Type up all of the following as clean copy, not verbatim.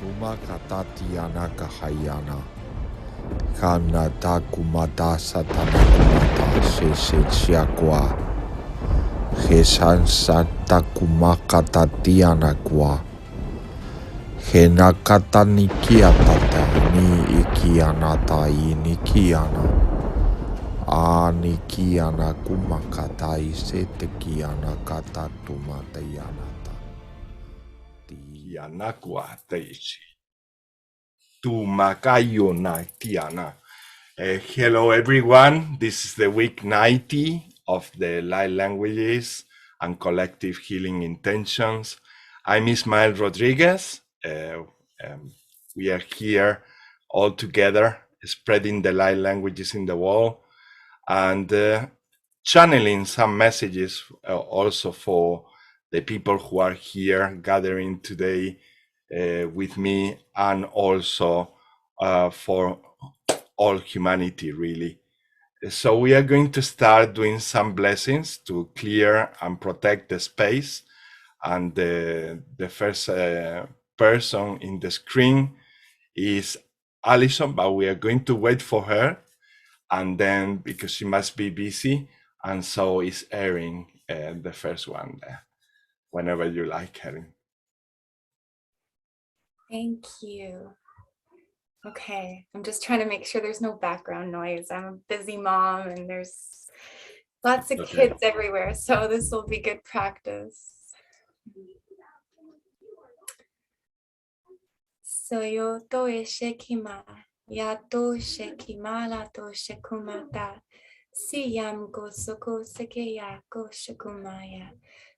Tumakatatiana kahayana. Kana takumata satanakumata sesechiakwa. Jesan santakumakatatiana kwa. Henakatanikiatata ni ikianata inikiana. Anikiana kumakata isetekiana katatumataianata. Tianakwa teishi. Tumakayona tiana. Hello everyone, this is the week 90 of the Light Languages and Collective Healing Intentions. I'm Ismael Rodriguez. We are here all together spreading the light languages in the world and channeling some messages also for the people who are here gathering today with me, and also for all humanity, really. So we are going to start doing some blessings to clear and protect the space. And the first person in the screen is Alison, but we are going to wait for her. And then, because she must be busy, and so is Erin, the first one there, whenever you like, Erin. Thank you. Okay, I'm just trying to make sure there's no background noise. I'm a busy mom and there's lots of kids everywhere, so this will be good practice. Soyo to shekima, ya to shekima la to shekumata, siyam go soko sekeya go shekumaya,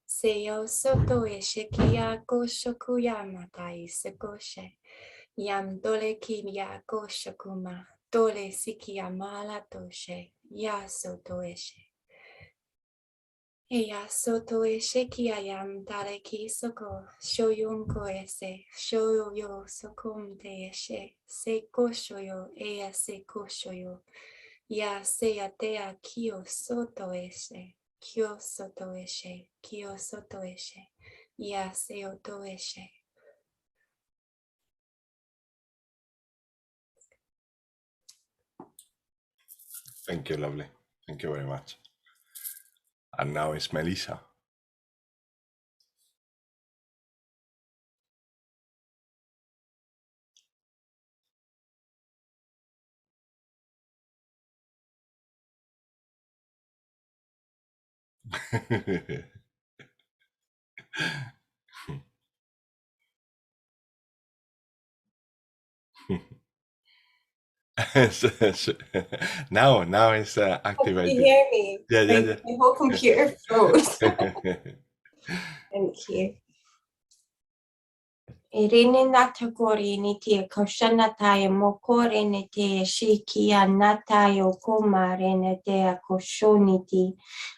seyo soto shekiya go shokuya matai sekoshe. Yam dole kimya go shakuma, dole sikia mala toshe, ya soto eshe. Eya soto eshe kia yam dale ki soko, shoyun ko ese, shoyo sokum te eshe, se koshoyo, eya se koshoyo, ya seya tea kyo soto eshe, kyo soto eshe, kyo soto eshe, ya se oto eshe. Thank you, lovely. Thank you very much. And now it's Melissa. now it's activated. You hear me? Yeah. My whole computer froze. Thank you. Irene natakori ni te koshana tayo mokore ne te shikia natayo komare ne te akoshoniti.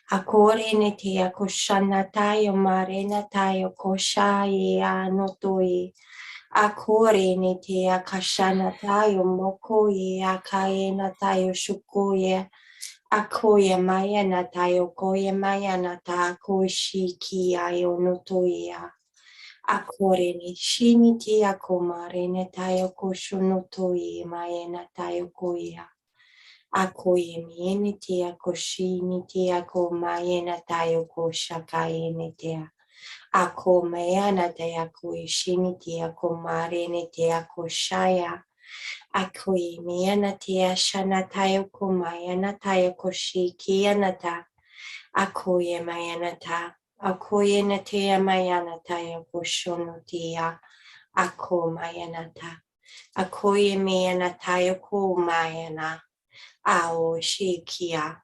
Akore ne te akoshana tayo marena tayo koshaye anotoi. Akore ne te akashana tayo mokoye akaye tayo shukoye. Akoye maya natayo koye maya nata koshiki ayo notoya. Akore ni shini ti akomare ne tayo koshonotoye maya natayo koya. Akoye miene ti akoshini ti akomaye natayo koshakaye netea. Akomaya nataya koishini ti akomare ne te akoshaya. Akoye miana ti ashanatayo komaya natayo koshiki anata. Akoye mayanata. Akoye natea mayanata ya koshonotia. Ako mayanata. Akoye mayanata ya ko mayana. Ao shikia.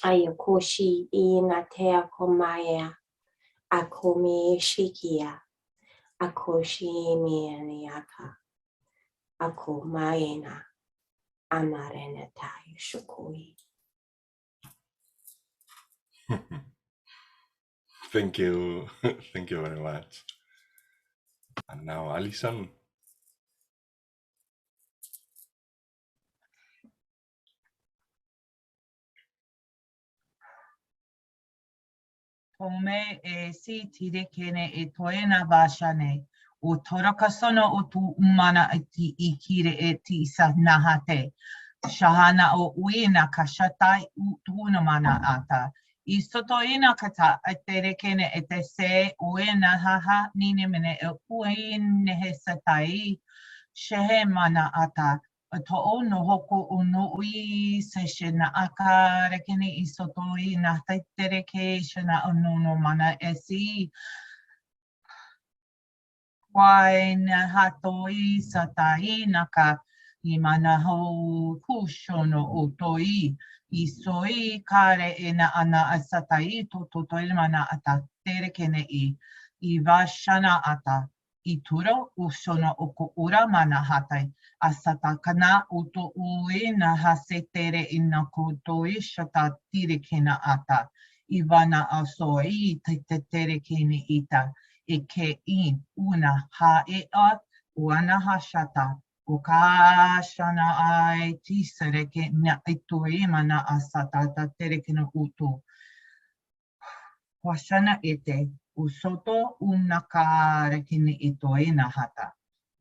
Ayakoshi inatea komaya. Ako me shikia. Akoshi miyaniaka. Ako mayana. Amarenata shukui. Thank you. Thank you very much. And now Alison. Tome si tire kene e toena bashane. O torakasona o tu umana iti ikire e ti isa nahate. Shahana o uina kashatai utuna mana ata. I soto ina kata atere kene ete se uina haha nini mene e uine he satai. Shehe mana ata. To ono hoko ono ui se na aka rekene I soto ina taitere ke shena ono no mana esi. Wai na hatoi satai naka I mana ho kushono o toi I soi kare e na ana a satai to toi mana ata tere kene I vashana ata I turo ushono o ko ura mana hatai a satakana o to ue na hase tere I na ko toi shata tire kena ata I vana a soi te tere kene ita E ke I una ha e a wana ha shata o ka shana ai tisere ke na itoi mana asata ta tere ke no uto. Washana ete usoto una ka reke ni itoi na hata.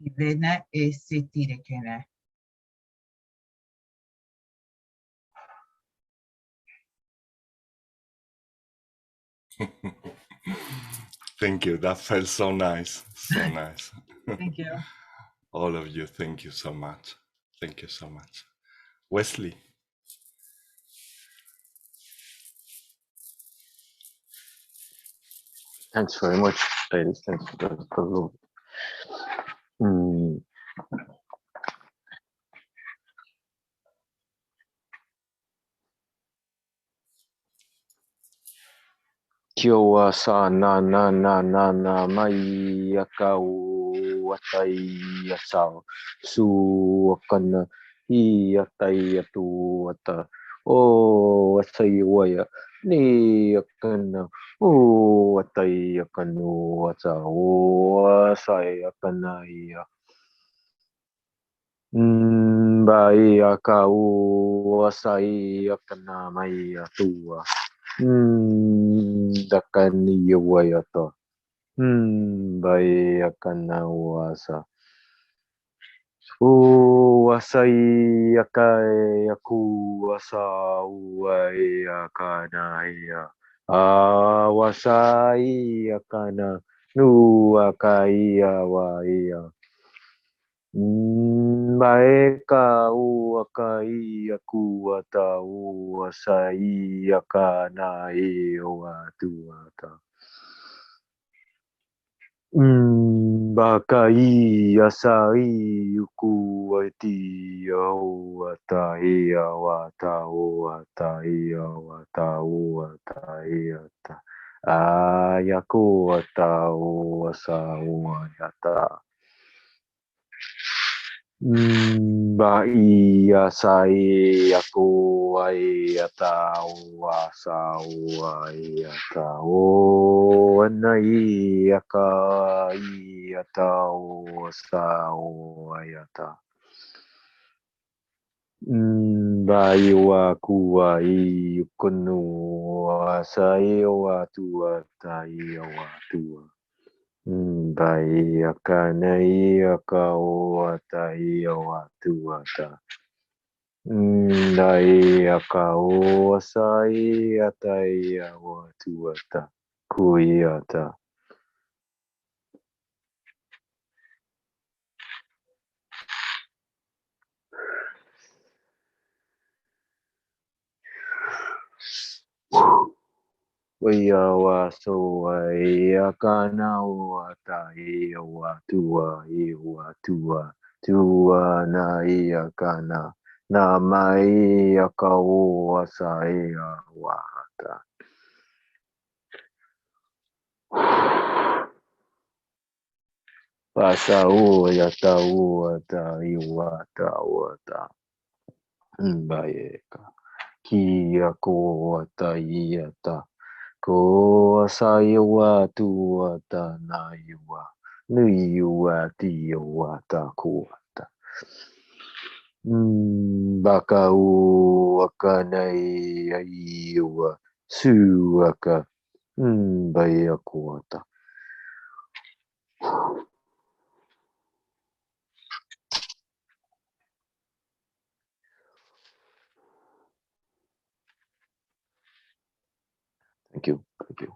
I vene e se tire kene. Thank you. That felt so nice. So nice. Thank you. All of you, thank you so much. Thank you so much. Wesley. Thanks very much, ladies. Thanks for the room. Kia ora sa na mai akau atai asau su akana I atai atu ata o atai waya ni akana o atai akanu ata o asai akana ia bai akau asai akana mai atua dakani wayata bai akana wasa wasai akai aku asa uai akana ia wasai akana nu akai wa ia Maeka akai aku ata asai akana o atuata. Bakai asai uku ati o ata awata o ata awata o ata ata. Ayako ata o asa o ata. Bai asai aku ai atau asau ai atau anai akai atau asau ai atau bai aku ai kunu asai watu atai watu Bai akanai akau atai atu ata. Dai akau asai atai atu ata. Kui ata. Wia waso ai akana atai atua atua tua na akana na mai akau asai awata. Pasau yata uata iwata uata. Baeka. Ki ako ata iata. Ko asai wa tu ata na iwa. Nui wa ti wa ta ko ata. Baka u akanai aiwa. Su aka. Bai ako ata. Thank you.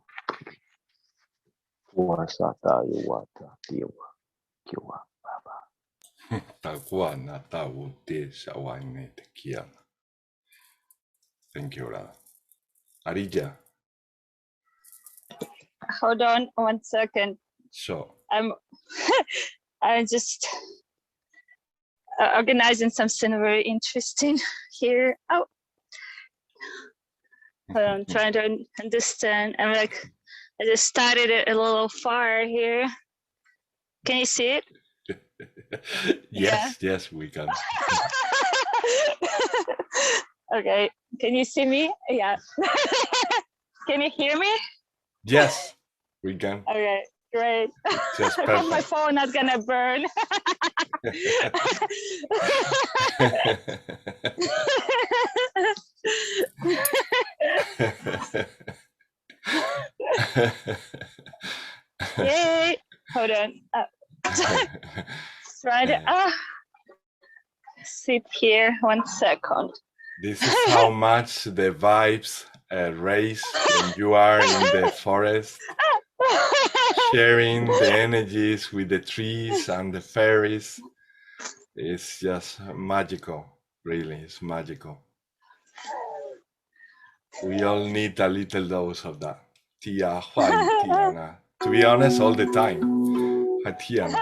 Kuasata yuwata diwa kiwa baba. Takuana taute shawane tekiana. Thank you, Ra. Arija. Hold on 1 second. Sure. I'm I'm just organizing something very interesting here. Oh, I'm trying to understand. I'm like, I just started it a little far here. Can you see it? Yes, we can. Okay, can you see me? Yeah. Can you hear me? Yes, we can. Okay, great. Just I hope my perfect. phone not gonna burn. Yay! Hold on. Try to sit here 1 second. This is how much the vibes raise when you are in the forest, sharing the energies with the trees and the fairies. It's just magical, really, it's magical. We all need a little dose of that. Tia Huali Tiana. To be honest, all the time. Hatiana.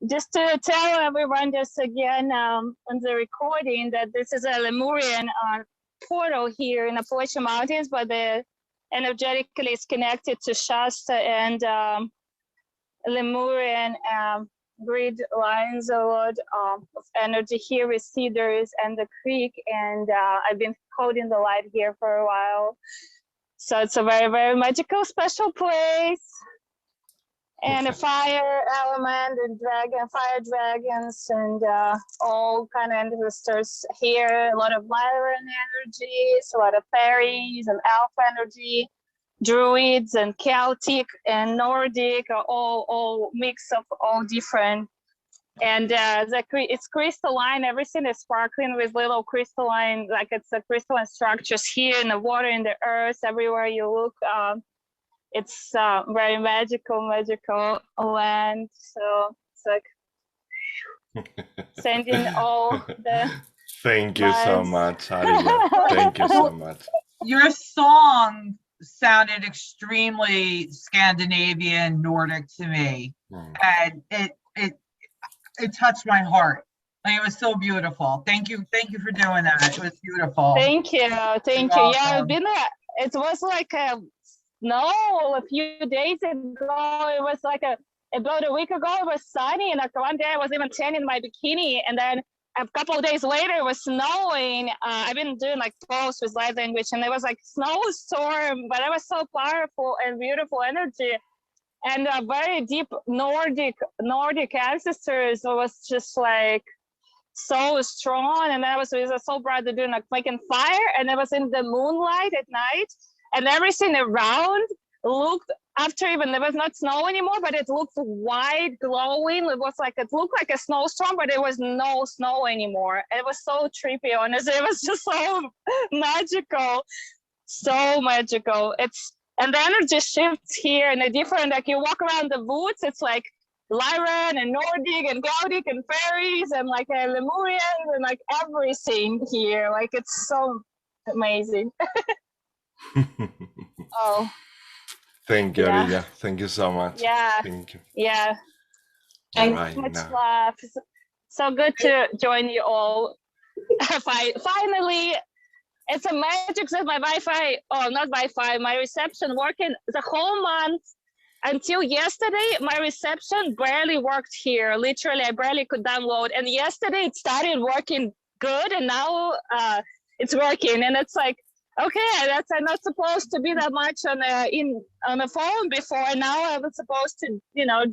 just to tell everyone just again on the recording that this is a Lemurian portal here in the Appalachian Mountains, but the energetically is connected to Shasta and Lemurian grid lines a lot of energy here with cedars and the creek, and I've been holding the light here for a while. So it's a very, very magical, special place. And a fire element and fire dragons and all kind of ancestors here. A lot of Lyran energies, a lot of fairies and elf energy, druids and Celtic and Nordic, all mix of all different. And it's crystalline. Everything is sparkling with little crystalline, like it's a crystalline structures here in the water, in the earth, everywhere you look. It's very magical land. So it's like sending all the Thank you so much, Arila. Thank you so much. Your song sounded extremely Scandinavian, Nordic to me, and it touched my heart. Like, it was so beautiful. Thank you for doing that. It was beautiful. Thank you. Yeah, I've been there. It was like a few days ago. It was like about a week ago. It was sunny, and like one day I was even tan in my bikini, and then a couple of days later it was snowing. I've been doing like posts with light language, and it was like snowstorm, but it was so powerful and beautiful energy, and very deep Nordic ancestors. It was just like so strong, and I was with a soul brother doing like making fire, and it was in the moonlight at night, and everything around looked, after even there was not snow anymore, but it looked white, glowing. It looked like a snowstorm, but it was no snow anymore. It was so trippy, honestly. It was just so magical, so magical. And the energy shifts here in a different, like you walk around the woods, it's like Lyran and Nordic and Celtic and fairies and like Lemurian and like everything here. Like it's so amazing. Oh. Thank you, Arila. Thank you so much. Yeah. Thank you. Yeah. All right, Much love. So good to join you all. Finally, it's a magic that my Wi-Fi, not Wi-Fi, my reception working the whole month until yesterday. My reception barely worked here. Literally, I barely could download. And yesterday it started working good, and now it's working. And it's like, okay, I'm not supposed to be that much on a phone before. Now I was supposed to,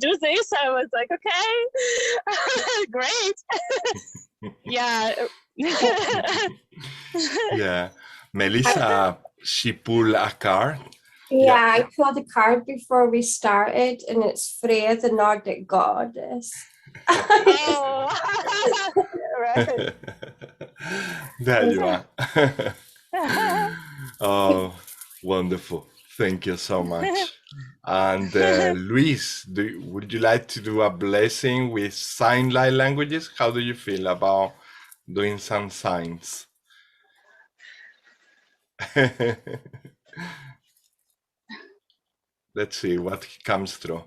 do this. I was like, okay, great. Yeah. Yeah. Melissa, she pulled a card. Yeah, I pulled a card before we started, and it's Freya, the Nordic goddess. Oh. Right. There you are. Oh, wonderful. Thank you so much. And Luis, would you like to do a blessing with sign languages? How do you feel about doing some signs? Let's see what comes through.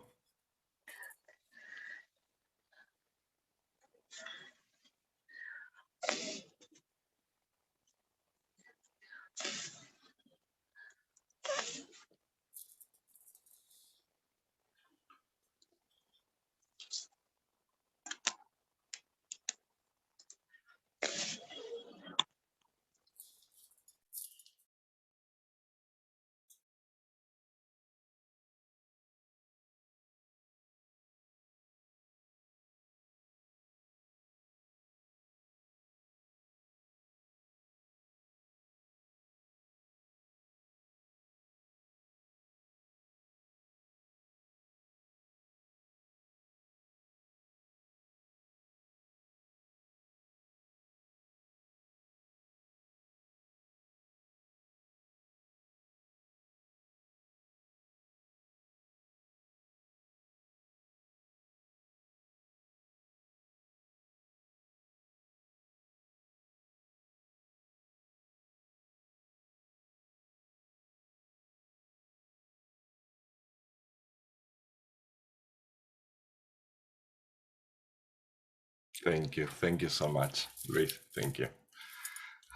Thank you so much, Luis. Thank you.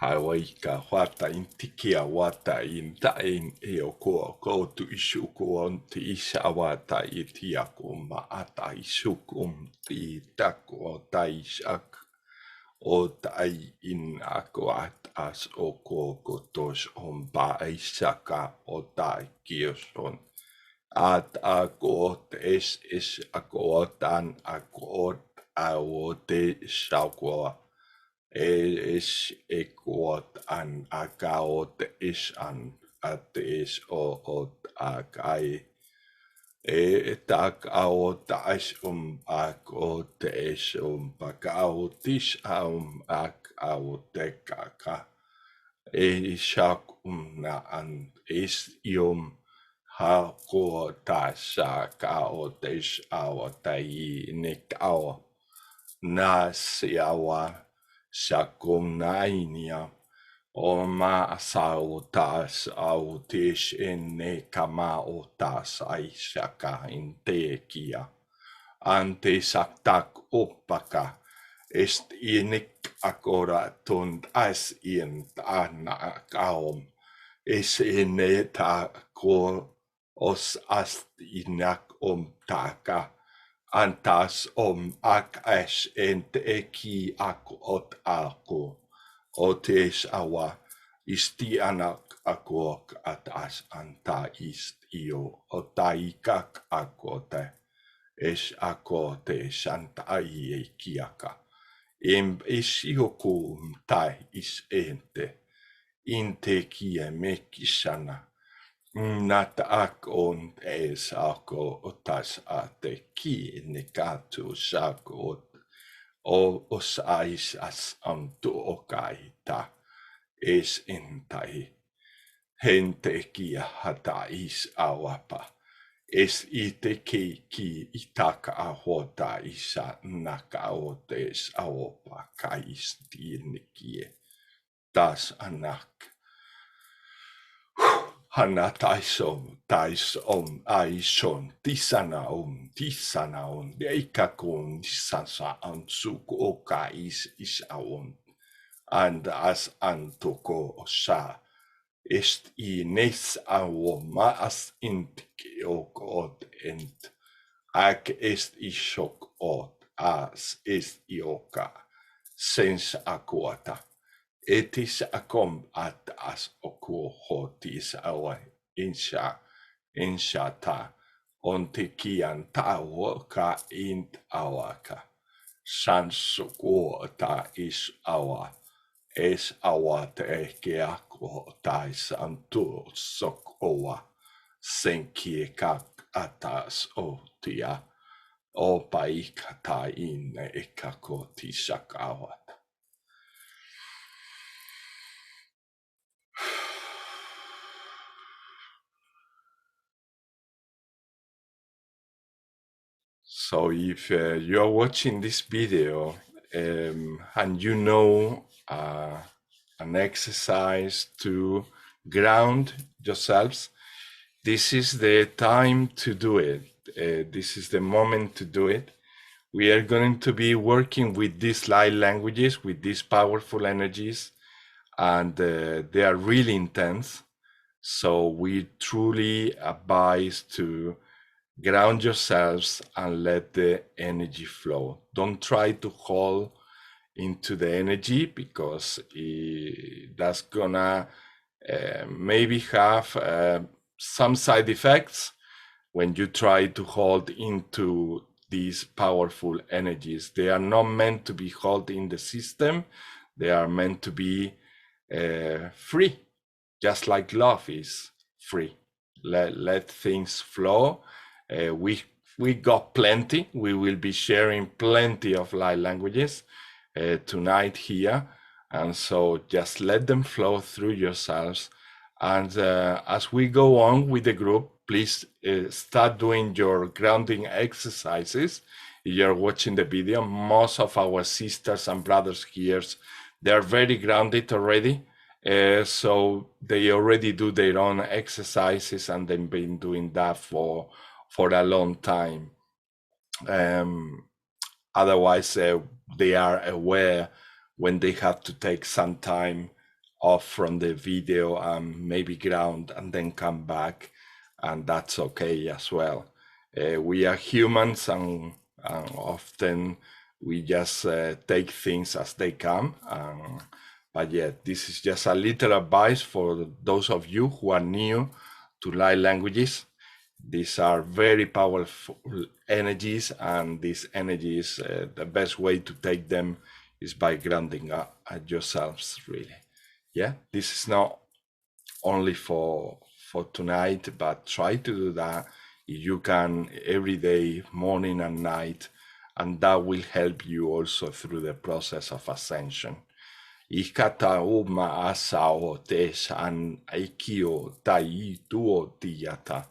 Hawaii ka wata in tikia wata in tain e o ko tu ishuku on ti isha wata i tiako ma ata ishuku ti tako o taishak o tai in ako at as o ko tos on ba ishaka o tai kioson at ako es ako tan ako o te shakwa is equat an akaot is an at is o akai tak aot as akot is pakaotis ak aotekaka shak na an is ha ko ta sa kaot is aotai nikao na siawa Shakunainia Oma sautas autis in ne kamaotas aishaka in tekia ante saktak opaka est inik akora tund as in ana kaom es in ta ko os ast inak taka antas ak es ent eki ak ot ako otes awa isti anak akok atas anta ist io otaikak akote es akote santai ekiaka is ioku tai is ente inte kie mekisana Nat ak on es ako otas ate ki nekatu sakot o osais as antu okaita es entai gente kia hata is awapa es ite ki itaka ahota isa nakaotes aopa kais tinikie tas anak Hana taisom aison tisana on deikakon sasa ansuk oka is aon and as antoko osa est ines awoma as intike okot ent ak est ishok ot as est ioka sens akuata etis akom at as oku hotis awa insha ta ontikian tawo ka int awaka sansuku ta is awa es awa te ke ako ta santu sok owa senkie kak atas o tia o paika ta in ekako tisak awat. So if you're watching this video and you know an exercise to ground yourselves, this is the time to do it. This is the moment to do it. We are going to be working with these light languages, with these powerful energies, and they are really intense. So we truly advise to ground yourselves and let the energy flow. Don't try to hold into the energy because that's gonna maybe have some side effects when you try to hold into these powerful energies. They are not meant to be held in the system. They are meant to be free, just like love is free. Let things flow. We got plenty. We will be sharing plenty of light languages tonight here. And so just let them flow through yourselves. And as we go on with the group, please start doing your grounding exercises. If you're watching the video, most of our sisters and brothers here, they're very grounded already. So they already do their own exercises and they've been doing that for a long time. Otherwise, they are aware when they have to take some time off from the video and maybe ground and then come back, and that's okay as well. We are humans, and often we just take things as they come. But yeah, this is just a little advice for those of you who are new to light languages. These are very powerful energies, and these energies, the best way to take them is by grounding at yourselves, really. Yeah, this is not only for tonight, but try to do that if you can every day, morning and night, and that will help you also through the process of ascension. Ikata uma asao tes an aikio tai tuo tiata.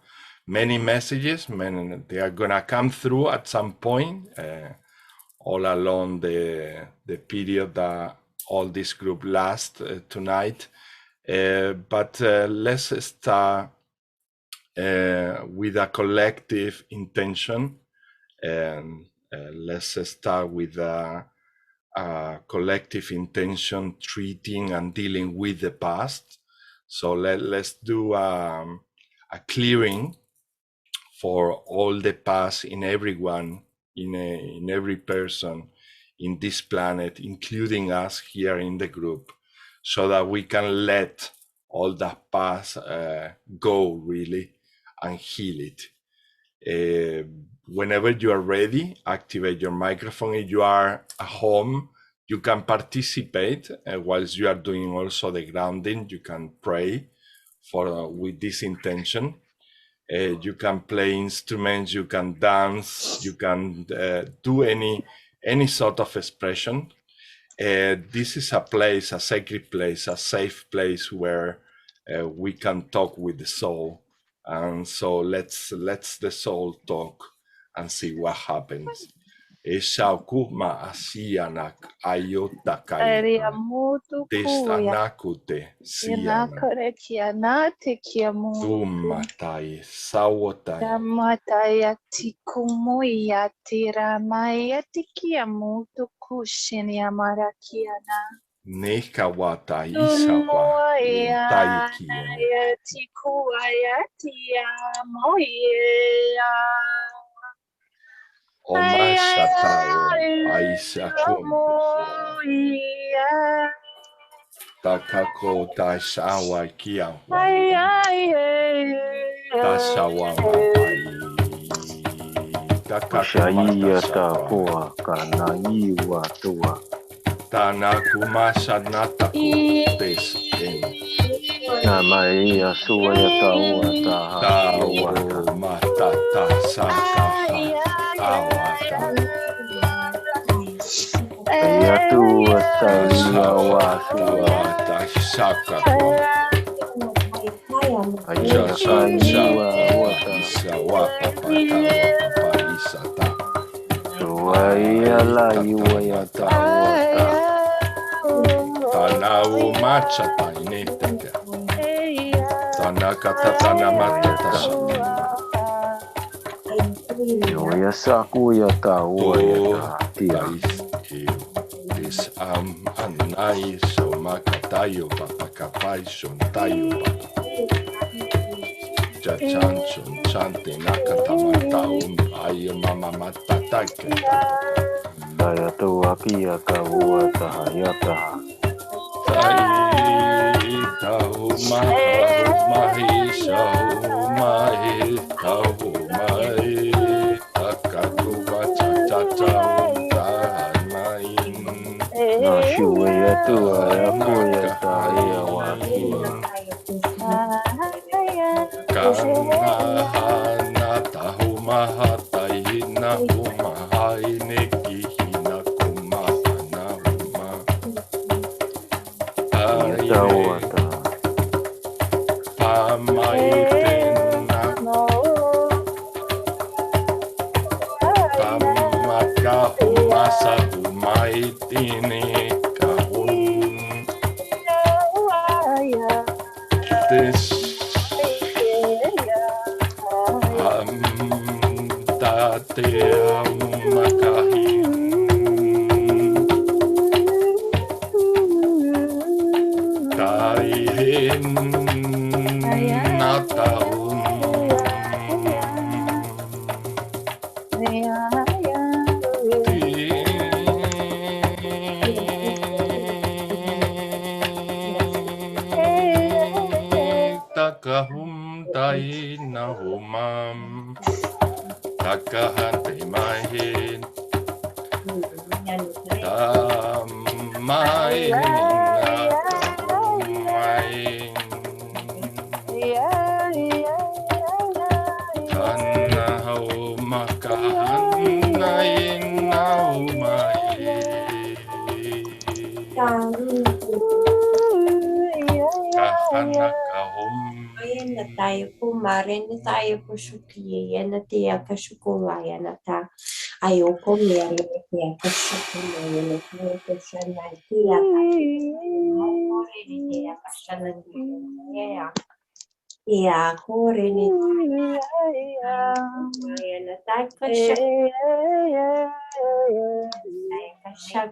Many messages, they are gonna come through at some point, all along the period that all this group lasts tonight. But let's start with a collective intention, and let's start with a collective intention treating and dealing with the past. So let's do a clearing for all the past in everyone, in every person in this planet, including us here in the group, so that we can let all that past go, really, and heal it. Whenever you are ready, activate your microphone. If you are at home, you can participate whilst you are doing also the grounding. You can pray with this intention. You can play instruments, you can dance, you can do any sort of expression. This is a place, a sacred place, a safe place where we can talk with the soul. And so let's the soul talk and see what happens. Eshaukuma asianak ayotakai. Destanakute sianak. Tumatai sawotai. Ramataya tikumoya tiramaya tikiamutu kushinya marakiana. Nekawata isawa taikiana. Tikuaya tiamoya. Omashatao aisakum. Takako tashawa kiawa. Tashawa Shaia takoa kanaiwa tua. Tanakumasha natako testen. Namaia suaya taua taha. Tao matata sakaha awata. Ia tua talia wasua. Tashakako. Aia kaiwa wata. Suaya la iwaya taua. Tanau macha taineteka. Tanaka tatana matata shakima. Yoya sakuya taua tia. This anai so makatayo papakapai shontayo papa. Jachancho chante nakatamatau ayo mama matatake. Daya tua kia kawua tahaya taha. Tahu mahi tahu mahi takaku baca tahanain. Nashuwe ya tua ya kuya tahaya wakia. Kanahana tahu maha tahina humahai nekihina kumahana huma. Tawata. Pamaitena Pamaka humasa humaitine kahun. This Tate makahin kahum tai nahumam takahante mahin tamain nakahumain tanahau makahanain nahumain kahana kahum na tayo kumarin na tayo po shukiye na tiya ka shukulaya na ta ayoko meron na tiya ka shukulaya na tiya ka siya na tiya ka shukulaya na tiya ka siya na tiya ko rin na tayo ka siya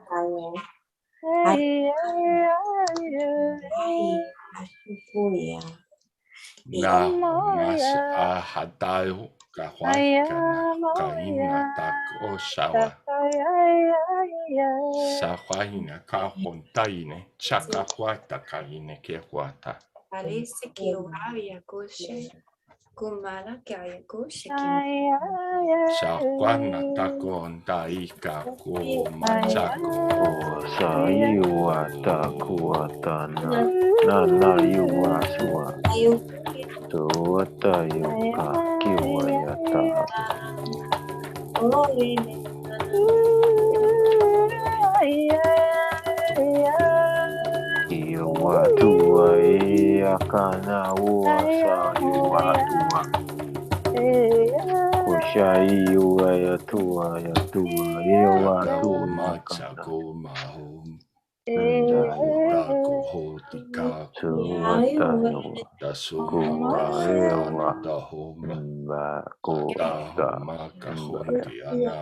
kaya ay shukuya na mas ahatayo kahwai kana kaina tako sawa sahwaina kahontaine chakahuata kaine kehuata Parece que o avia coche kumala kaya coche sahwana tako ontai kako machako Sayua takuatana nana yua sua tuata yuka kiwayata iwa tua iakana ua sayua tua kushai ua ya tua iwa tua machako mahum Nanda Hotika Dasu Dahom Makahontiana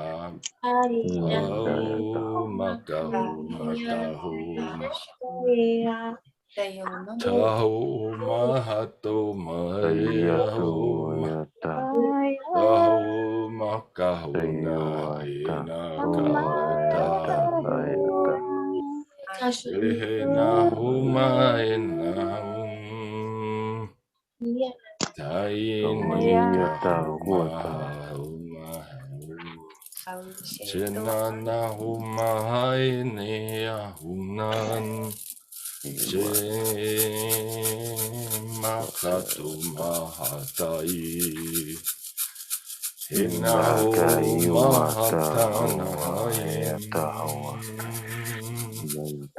Makahum Tahu Mahato Mayahum Tahu Makahuna Nahuma enahum Jenanahuma eneahunan Jemakatu mahatai Enahuma hatanahayem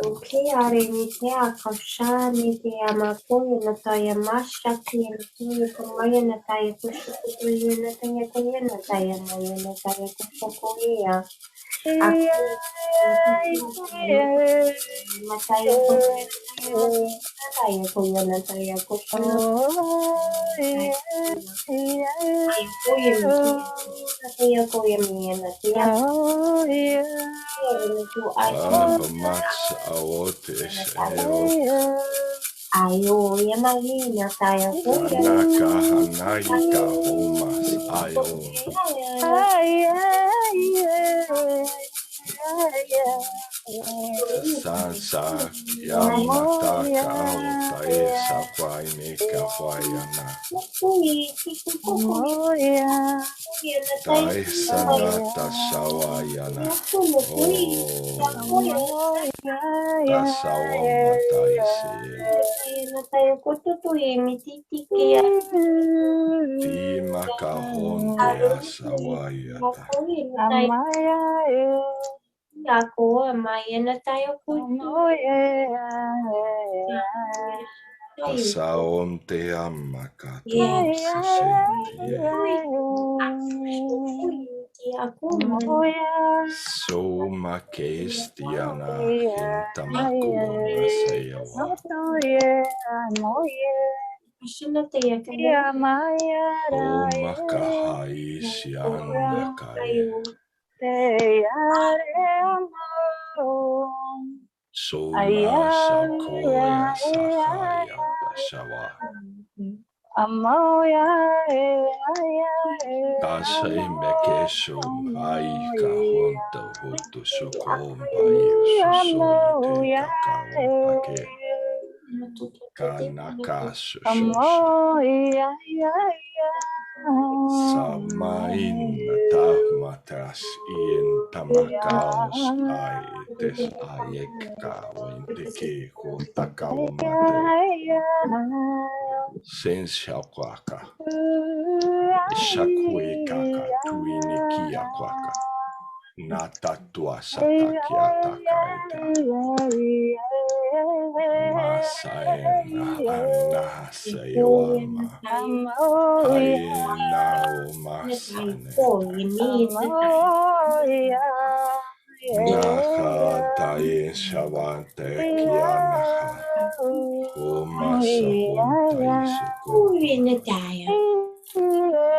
Okay, ni te akasha ni te amakoya na tayo masha kaya ni kumaya na tayo kushukuya na tayo kuya na tayo maya na tayo kushukuya. Ako na tayo kuya na tayo kushukuya. Tayo kuya miya na tayo. Ayo, ya magina tayo po. Nakahanayika humas ayo. Sansa yamataka utae sapainika wayana. Tai sanata sawayana. Tasawa mataisi. Ti makahonte asawayata. Ako, amaya na tayo kuto. Tasaonte amakata sisente. Soma kestiana hintamakuna sayawa. Oma kahai siana kaya. Soma sakoya sakaya dasawa. Tasay mekesum ay kahonto hutu sukom bayu susumite kakawang pake. Kanakashushosh. Samain tahmatas ien tamakaos aites ayekka wintiki hutakaumate sensiakwaka shakuikaka tuinikiakwaka natatua satakiatakaita masaena anahasayawama Nakatai Shavante Kianaha Umasa Huntaisiku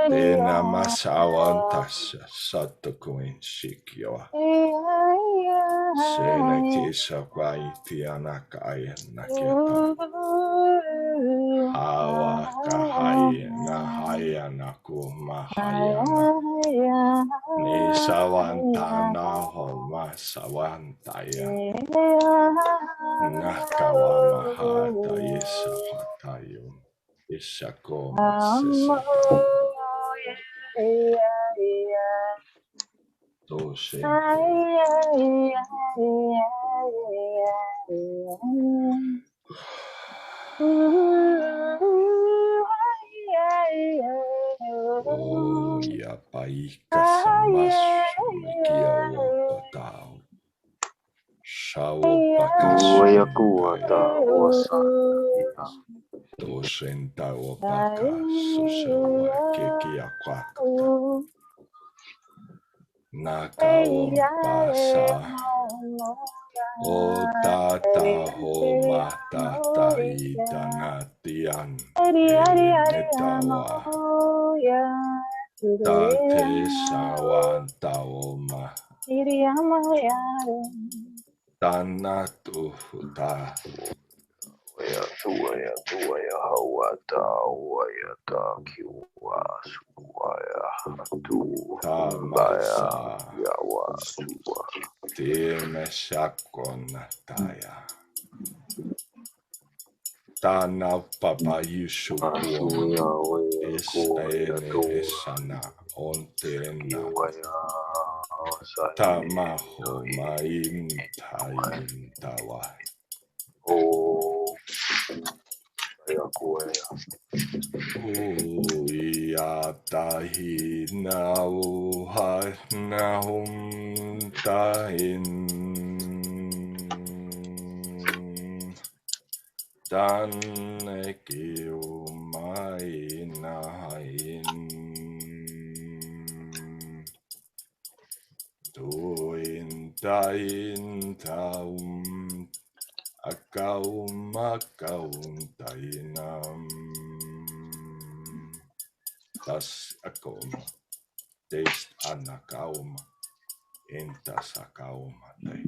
Tena Masawantasha Satakuin Shikyo Senekisha Vaitianakaya Nakiata Hawa Kahayana Hayanaku Mahayana Nisawantana Homa Sawantaya Nakawamahata Isahatayu Ishakoma Sisa Oh, ya paika samas mikia wotao. Shawo Kuya kuata osa. Toshenta wopaka sushewa keki akwakata. Naka wompasa. O tata ho matata itanatian. Metawa. Tate sawanta oma. Tanatu huta. Tuaya hawata wayata kiwa suwaya hatu baya yawa suwa. Time shakonataya. Tana papa yushukuoma. Esene esana ontena. Tamaho maintawa. Uyatahi nauhanahum tahin tanekiumainahin tuintain taum akaum tainam tas akauma taste anakauma entas akauma tai.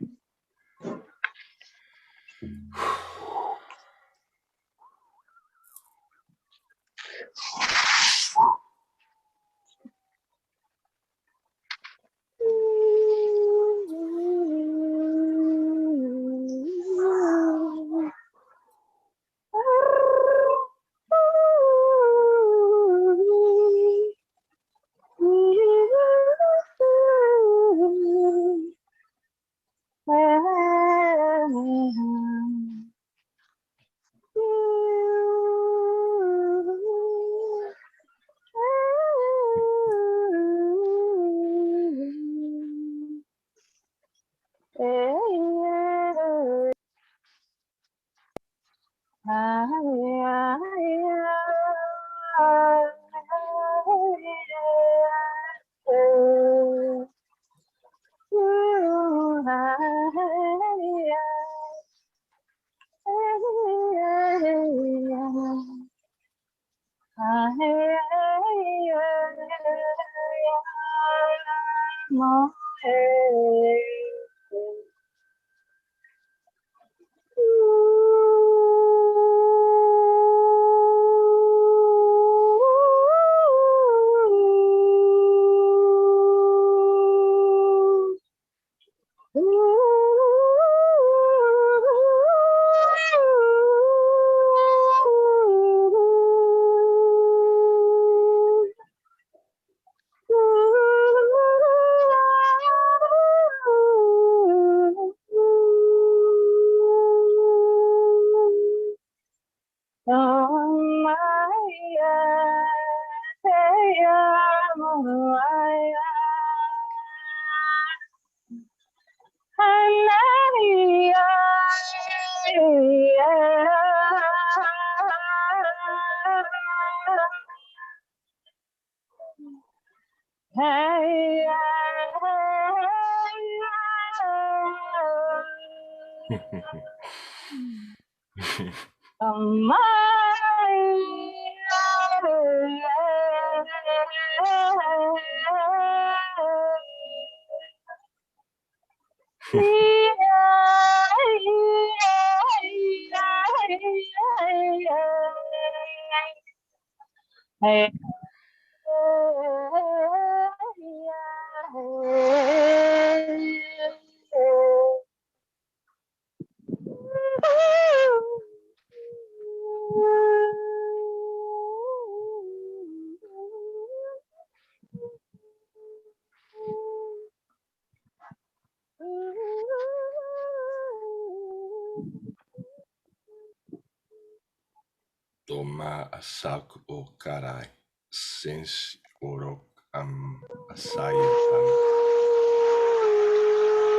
Toma asak o karai, sens orok asayetan.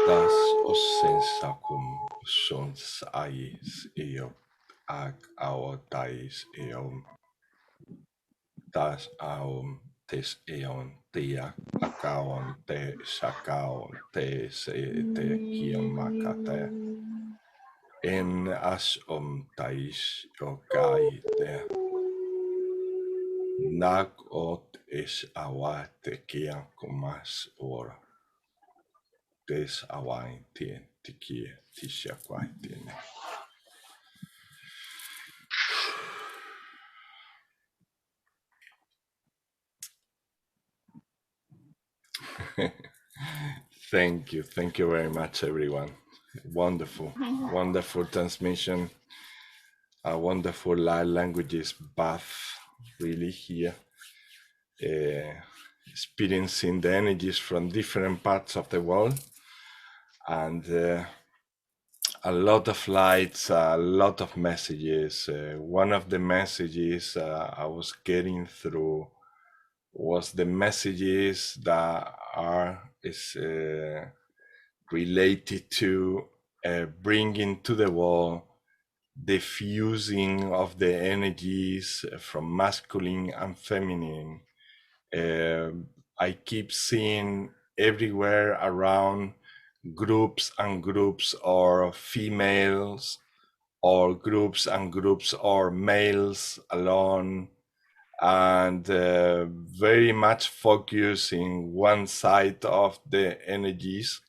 Das os sensakum sons ais eok ag aotais eom. Das aom tes eon tiak akaon te sakaon te se te kiamakate. En as tais yokai te. Nag ot es awate kian komas ora. Des awain tien tikie tishakwai. Thank you very much, everyone. Wonderful, wonderful transmission. A wonderful light languages bath, really here. Experiencing the energies from different parts of the world, and a lot of lights, a lot of messages. One of the messages I was getting through was the messages that is related to bringing to the world the fusing of the energies from masculine and feminine. I keep seeing everywhere around groups and groups or females, or groups and groups or males alone, and very much focus in one side of the energies.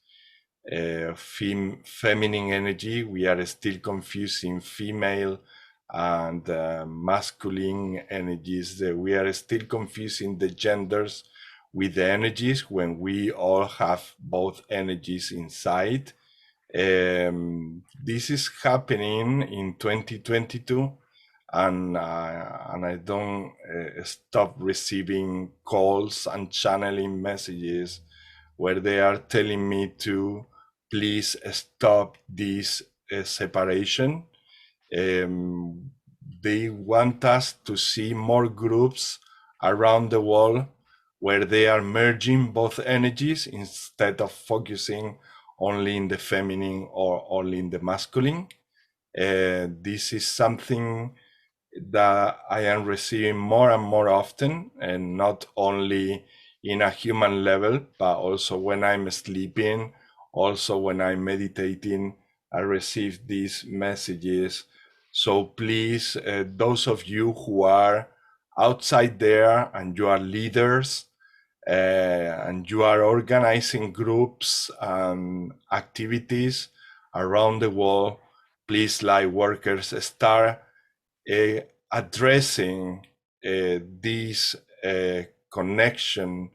Feminine energy, we are still confusing female and masculine energies. We are still confusing the genders with the energies when we all have both energies inside. This is happening in 2022, and I don't stop receiving calls and channeling messages where they are telling me to please stop this separation. They want us to see more groups around the world where they are merging both energies instead of focusing only in the feminine or only in the masculine. This is something that I am receiving more and more often, and not only in a human level, but also when I'm sleeping, also when I'm meditating, I receive these messages. So please, those of you who are outside there and you are leaders, and you are organizing groups and activities around the world, please, light workers, start addressing this connection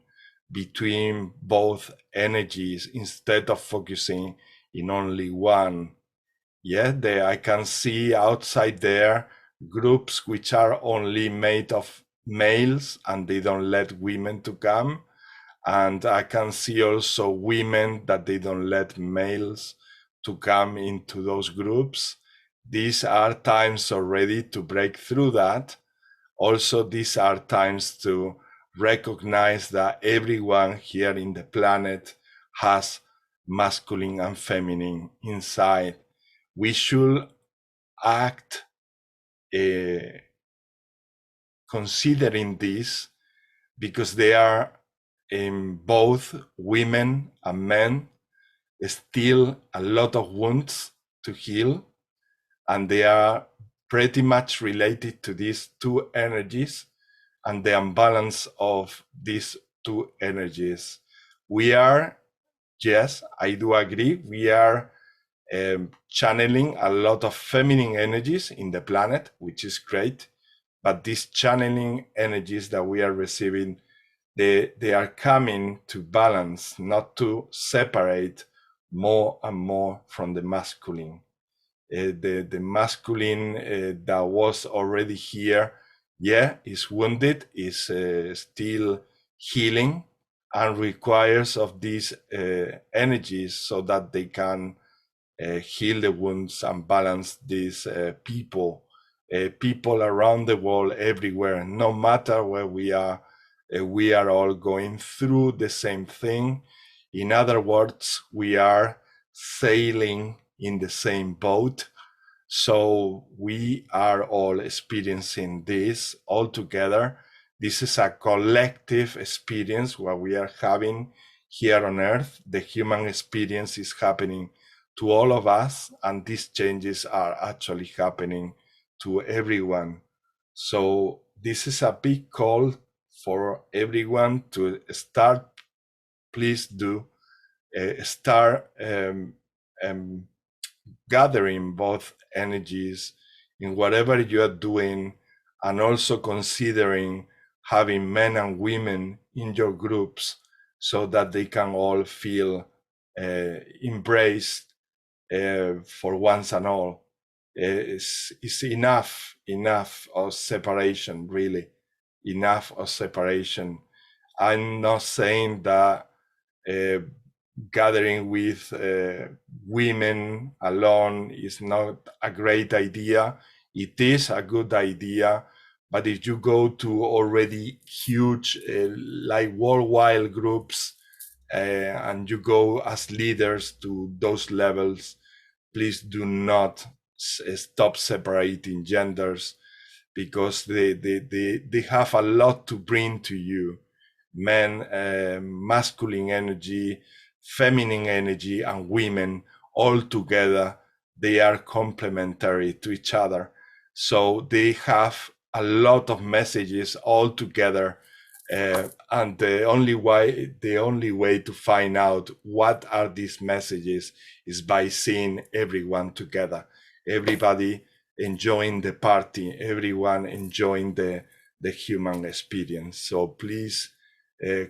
between both energies instead of focusing in only one. Yeah, I can see outside there groups which are only made of males and they don't let women to come. And I can see also women that they don't let males to come into those groups. These are times already to break through that. Also, these are times to recognize that everyone here in the planet has masculine and feminine inside. We should act considering this, because they are in both women and men still a lot of wounds to heal, and they are pretty much related to these two energies and the imbalance of these two energies. We are, yes, I do agree, we are channeling a lot of feminine energies in the planet, which is great, but these channeling energies that we are receiving, they are coming to balance, not to separate more and more from the masculine. The masculine that was already here, is wounded, is still healing, and requires of these energies so that they can heal the wounds and balance these people around the world, everywhere, no matter where we are all going through the same thing. In other words, we are sailing in the same boat. So we are all experiencing this all together. This is a collective experience what we are having here on Earth. The human experience is happening to all of us, and these changes are actually happening to everyone. So this is a big call for everyone to start. Please do start gathering both energies in whatever you are doing, and also considering having men and women in your groups so that they can all feel embraced for once and all. It's enough of separation, really, enough of separation. I'm not saying that gathering with women alone is not a great idea. It is a good idea, but if you go to already huge, like worldwide groups, and you go as leaders to those levels, please do not stop separating genders, because they have a lot to bring to you. Men, masculine energy, feminine energy, and women all together, they are complementary to each other. So they have a lot of messages all together. And the only way to find out what are these messages is by seeing everyone together, everybody enjoying the party, everyone enjoying the human experience. So please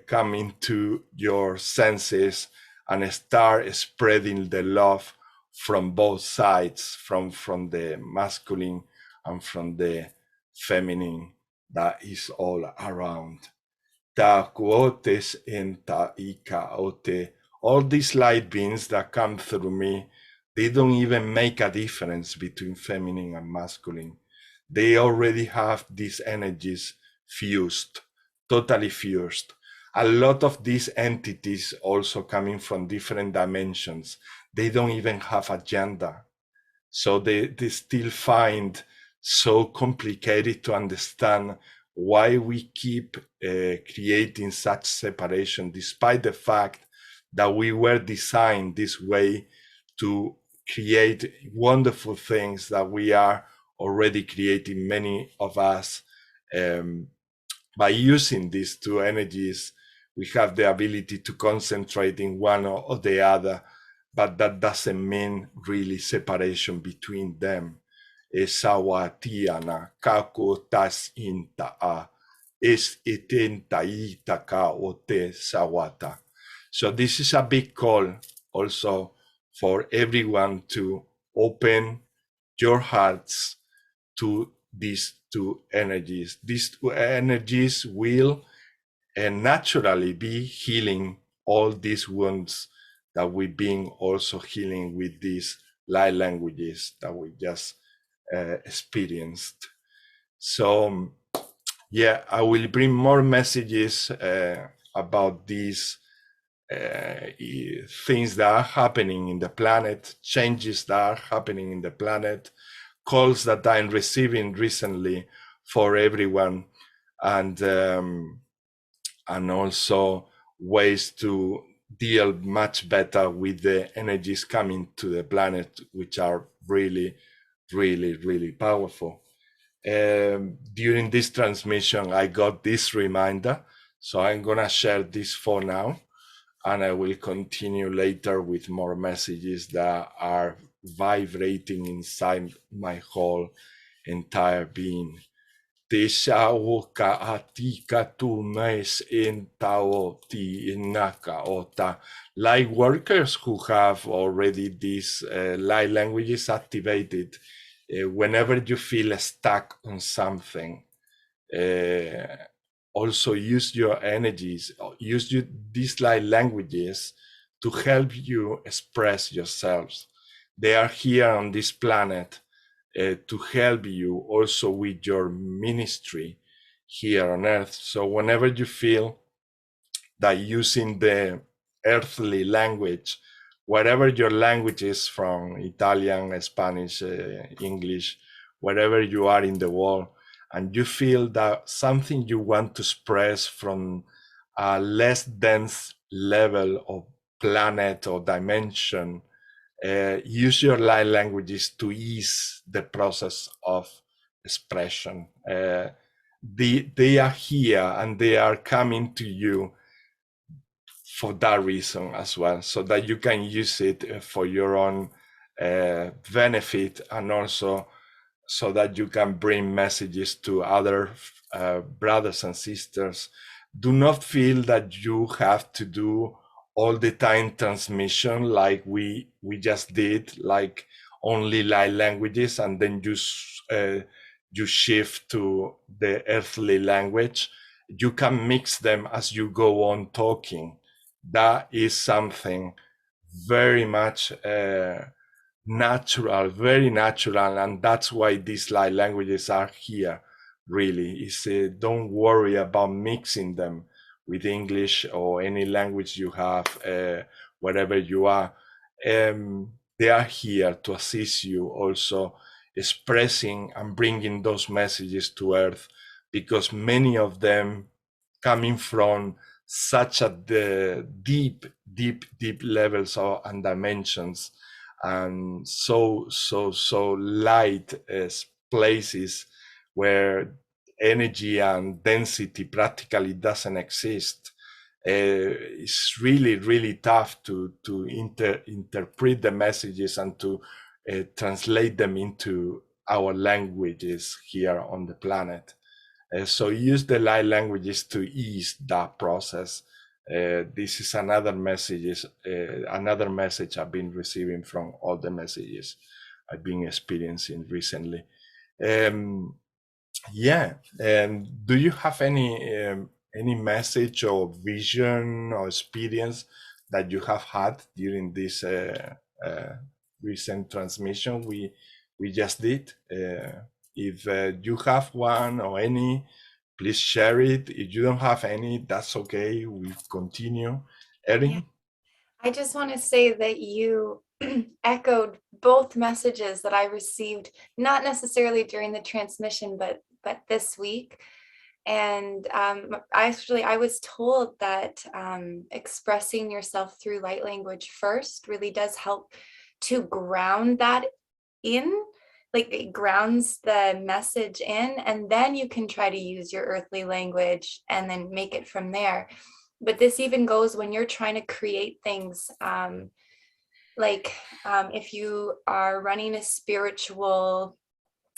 come into your senses and start spreading the love from both sides, from the masculine and from the feminine that is all around. Ta kuotes en ta ikaote. All these light beings that come through me, they don't even make a difference between feminine and masculine. They already have these energies fused, totally fused. A lot of these entities also coming from different dimensions, they don't even have a gender. So they still find so complicated to understand why we keep creating such separation, despite the fact that we were designed this way to create wonderful things that we are already creating, many of us. By using these two energies, we have the ability to concentrate in one or the other, but that doesn't mean really separation between them. Esawatiana kako tas inta es itenta itaka ote sawata. So this is a big call also for everyone to open your hearts to these two energies. These two energies will naturally be healing all these wounds that we've been also healing with these light languages that we just experienced. So yeah, I will bring more messages about these things that are happening in the planet, changes that are happening in the planet, calls that I'm receiving recently for everyone, and also ways to deal much better with the energies coming to the planet, which are really, really, really powerful. During this transmission, I got this reminder, so I'm gonna share this for now, and I will continue later with more messages that are vibrating inside my whole entire being. Te shauka atika tu mes in tao ti inaka ota. Light workers who have already these light languages activated, whenever you feel stuck on something, also use your energies, use these light languages to help you express yourselves. They are here on this planet to help you also with your ministry here on earth. So whenever you feel that using the earthly language, whatever your language is, from Italian, Spanish, English, wherever you are in the world, and you feel that something you want to express from a less dense level of planet or dimension, use your light languages to ease the process of expression. They are here and they are coming to you for that reason as well, so that you can use it for your own benefit, and also so that you can bring messages to other brothers and sisters. Do not feel that you have to do all the time transmission like we just did, like only light languages, and then you shift to the earthly language. You can mix them as you go on talking. That is something very much natural, very natural, and that's why these light languages are here. Really, don't worry about mixing them with English or any language you have, wherever you are. They are here to assist you also expressing and bringing those messages to Earth, because many of them coming from such at the deep levels and dimensions, and so light places where energy and density practically doesn't exist. It's really tough to interpret the messages and to translate them into our languages here on the planet. So use the light languages to ease that process. This is another message I've been receiving from all the messages I've been experiencing recently. Do you have any message or vision or experience that you have had during this recent transmission we just did? If you have one or any, please share it. If you don't have any, that's okay. We continue. Erin? Yeah. I just want to say that you echoed both messages that I received, not necessarily during the transmission, but this week. And I was told that expressing yourself through light language first really does help to ground that in, like it grounds the message in, and then you can try to use your earthly language and then make it from there. But this even goes when you're trying to create things, if you are running a spiritual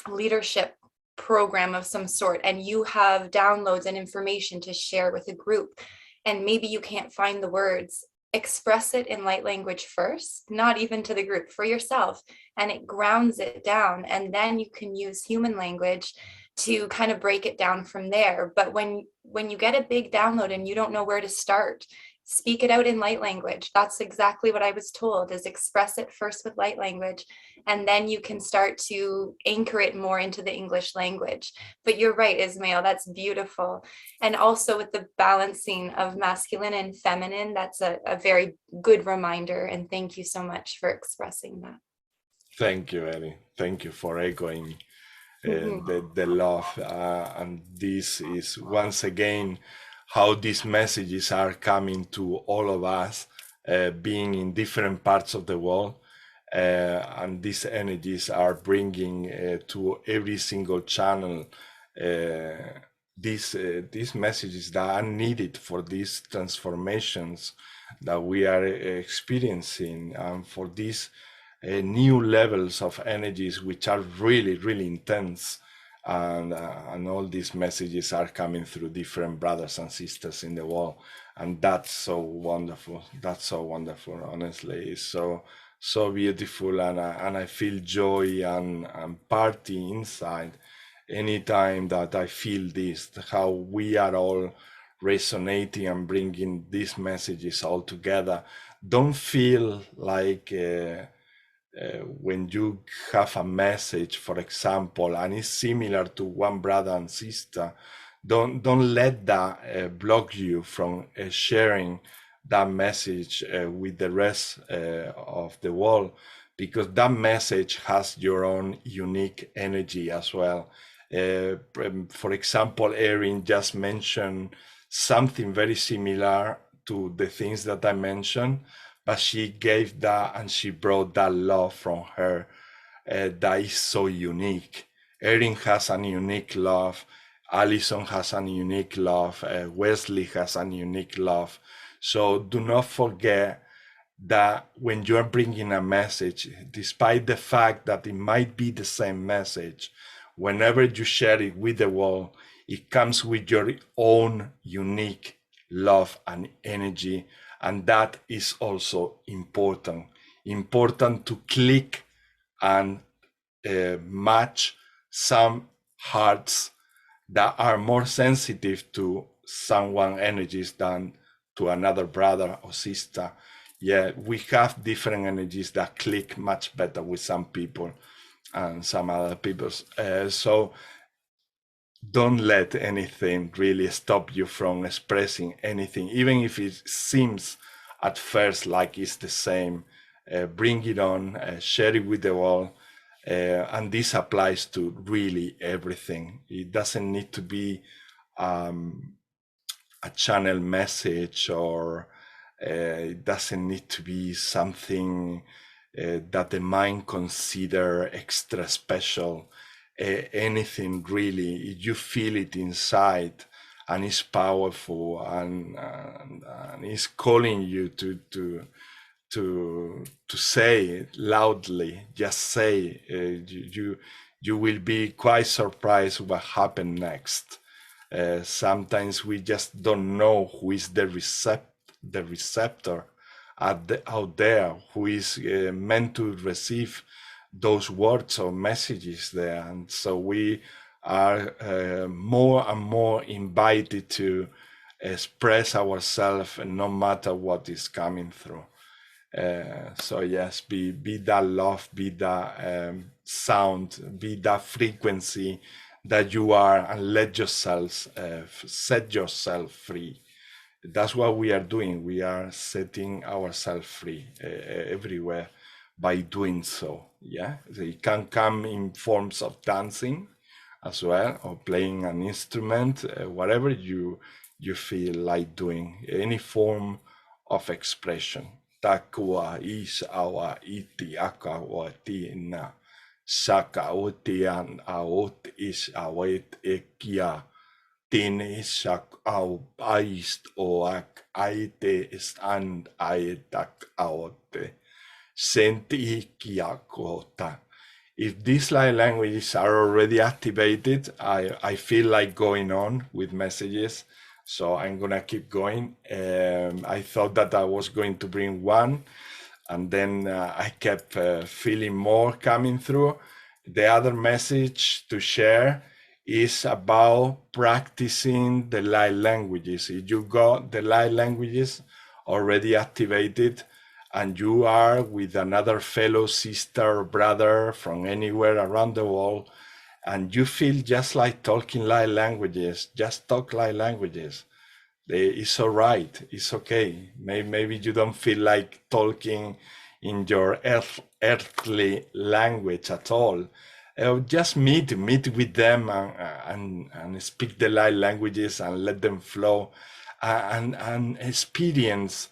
leadership program of some sort and you have downloads and information to share with a group, and maybe you can't find the words, express it in light language first, not even to the group, for yourself, and it grounds it down, and then you can use human language to kind of break it down from there. But when you get a big download and you don't know where to start, speak it out in light language. That's exactly what I was told, is express it first with light language, and then you can start to anchor it more into the English language. But you're right, Ismail, that's beautiful. And also with the balancing of masculine and feminine, that's a very good reminder. And thank you so much for expressing that. Thank you, Eddie. Thank you for echoing the love. And this is once again how these messages are coming to all of us being in different parts of the world. And these energies are bringing to every single channel these messages that are needed for these transformations that we are experiencing, and for these new levels of energies which are really, really intense. And all these messages are coming through different brothers and sisters in the world, and that's so wonderful. That's so wonderful. Honestly, it's so beautiful, and I feel joy and party inside anytime that I feel this, how we are all resonating and bringing these messages all together. Don't feel like when you have a message, for example, and it's similar to one brother and sister, don't let that block you from sharing that message with the rest of the world, because that message has your own unique energy as well. For example, Erin just mentioned something very similar to the things that I mentioned, but she gave that and she brought that love from her that is so unique. Erin has a unique love. Alison has a unique love. Wesley has a unique love. So do not forget that when you're bringing a message, despite the fact that it might be the same message, whenever you share it with the world, it comes with your own unique love and energy. And that is also important. Important to click and match some hearts that are more sensitive to someone energies than to another brother or sister. Yeah, we have different energies that click much better with some people and some other people. So don't let anything really stop you from expressing anything, even if it seems at first like it's the same. Bring it on, share it with the world. And this applies to really everything. It doesn't need to be a channel message, or it doesn't need to be something that the mind consider extra special. Anything really, you feel it inside, and it's powerful, and it's calling you to say it loudly. Just say you will be quite surprised what happened next. Sometimes we just don't know who is the receptor out there, who is meant to receive those words or messages there. And so we are more and more invited to express ourselves, no matter what is coming through. So yes, be that love, be that sound, be that frequency that you are, and let yourself set yourself free. That's what we are doing. We are setting ourselves free everywhere by doing so. Yeah, it can come in forms of dancing as well, or playing an instrument, whatever you feel like doing, any form of expression. Takua is our iti aka wa tina saka otian aot is await ekia tin isak au aist oak aite stand aetak aote senti kiakota. If these light languages are already activated, I feel like going on with messages. So I'm gonna keep going. I thought that I was going to bring one, and then I kept feeling more coming through. The other message to share is about practicing the light languages. If you got the light languages already activated, and you are with another fellow sister or brother from anywhere around the world, and you feel just like talking light languages, just talk light languages. It's all right. It's okay. Maybe you don't feel like talking in your earthly language at all. Just meet with them and speak the light languages and let them flow, and experience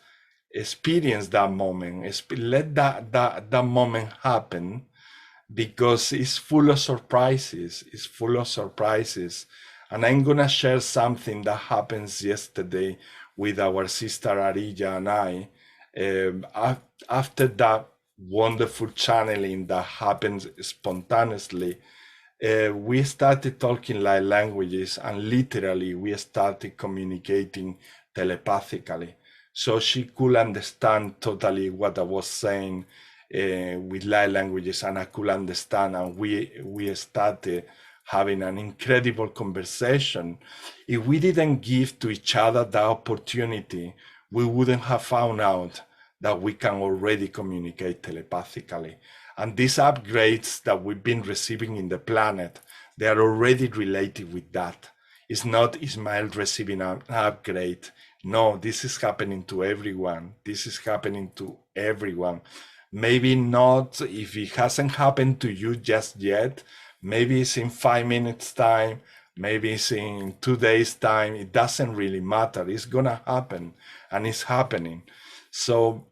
experience that moment, let that moment happen, because it's full of surprises. It's full of surprises. And I'm gonna share something that happens yesterday with our sister Arija and I. After that wonderful channeling that happens spontaneously, we started talking like languages, and literally we started communicating telepathically. So she could understand totally what I was saying with light languages, and I could understand, and we started having an incredible conversation. If we didn't give to each other the opportunity, we wouldn't have found out that we can already communicate telepathically. And these upgrades that we've been receiving in the planet, they are already related with that. It's not Ismael receiving an upgrade. No, this is happening to everyone. This is happening to everyone. Maybe not, if it hasn't happened to you just yet, maybe it's in 5 minutes time, maybe it's in 2 days time. It doesn't really matter. It's gonna happen, and it's happening. So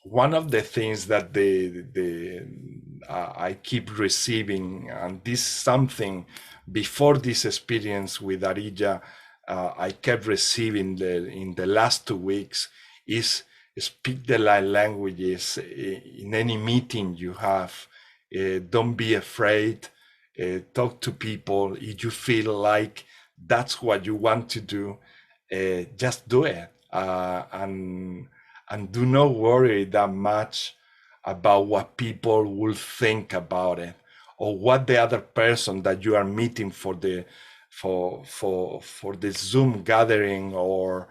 one of the things that I keep receiving, and this is something before this experience with Arija, I kept receiving in the last 2 weeks, is speak the light languages in any meeting you have. Don't be afraid. Talk to people. If you feel like that's what you want to do, just do it. And do not worry that much about what people will think about it, or what the other person that you are meeting for the Zoom gathering, or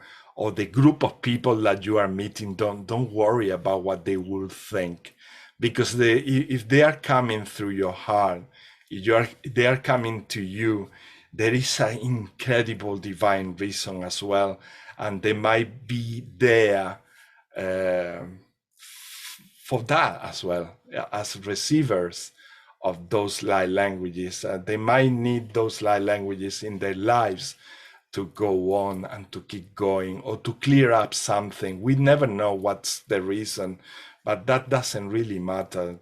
the group of people that you are meeting. Don't worry about what they will think, because if they are coming through your heart, they are coming to you, there is an incredible divine reason as well, and they might be there for that as well, as receivers of those light languages. They might need those light languages in their lives to go on and to keep going, or to clear up something. We never know what's the reason, but that doesn't really matter.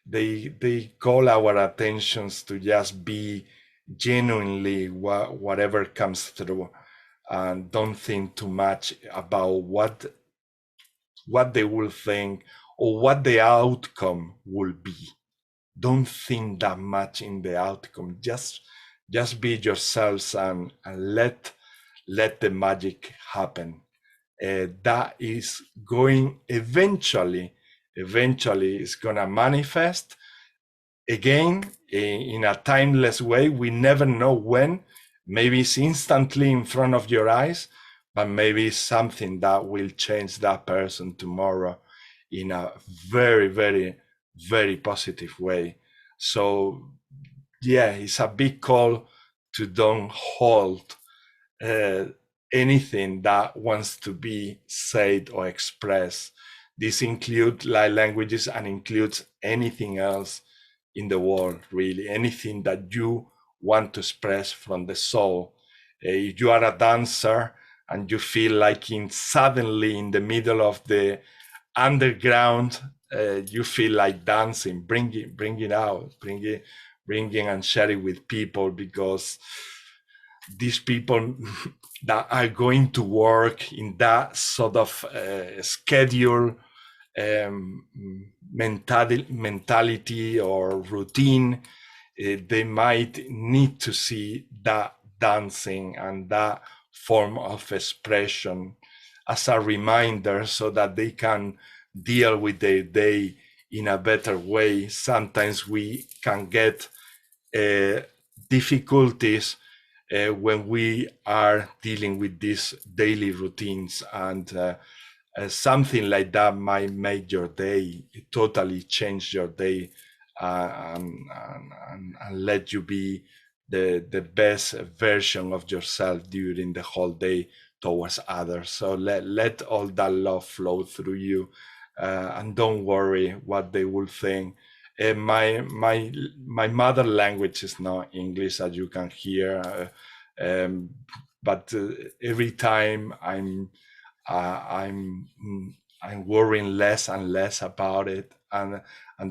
They call our attentions to just be genuinely whatever comes through, and don't think too much about what they will think or what the outcome will be. Don't think that much in the outcome. Just be yourselves and let the magic happen. That is going eventually is gonna manifest again in a timeless way. We never know when. Maybe it's instantly in front of your eyes, but maybe it's something that will change that person tomorrow in a very, very, very positive way. So yeah, it's a big call to don't hold anything that wants to be said or expressed. This includes light languages and includes anything else in the world, really, anything that you want to express from the soul. If you are a dancer and you feel like suddenly in the middle of the underground, you feel like dancing, bring it out, bring it and share it with people, because these people that are going to work in that sort of schedule, mentality or routine, they might need to see that dancing and that form of expression as a reminder, so that they can deal with their day in a better way. Sometimes we can get difficulties when we are dealing with these daily routines, and something like that might make your day, totally change your day, and let you be the best version of yourself during the whole day towards others. So let all that love flow through you, and don't worry what they will think. My mother language is not English, as you can hear, but every time I'm worrying less and less about it, and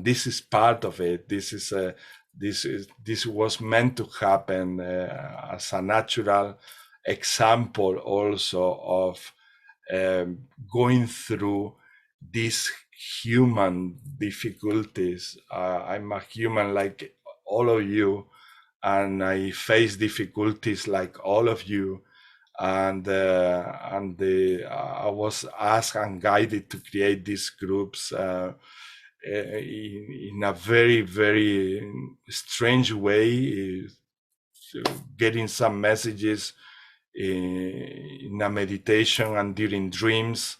this is part of it. This was meant to happen as a natural example also of going through these human difficulties. I'm a human like all of you, and I face difficulties like all of you. And I was asked and guided to create these groups in a very, very strange way, getting some messages in a meditation and during dreams.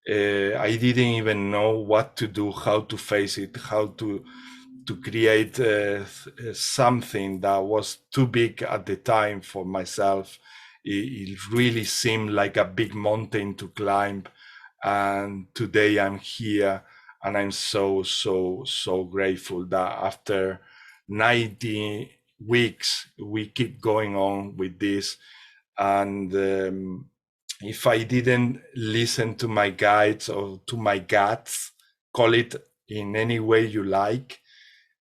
I didn't even know what to do, how to face it, how to create something that was too big at the time for myself. It really seemed like a big mountain to climb. And today I'm here, and I'm so grateful that after 90 weeks, we keep going on with this. And if I didn't listen to my guides or to my guts, call it in any way you like,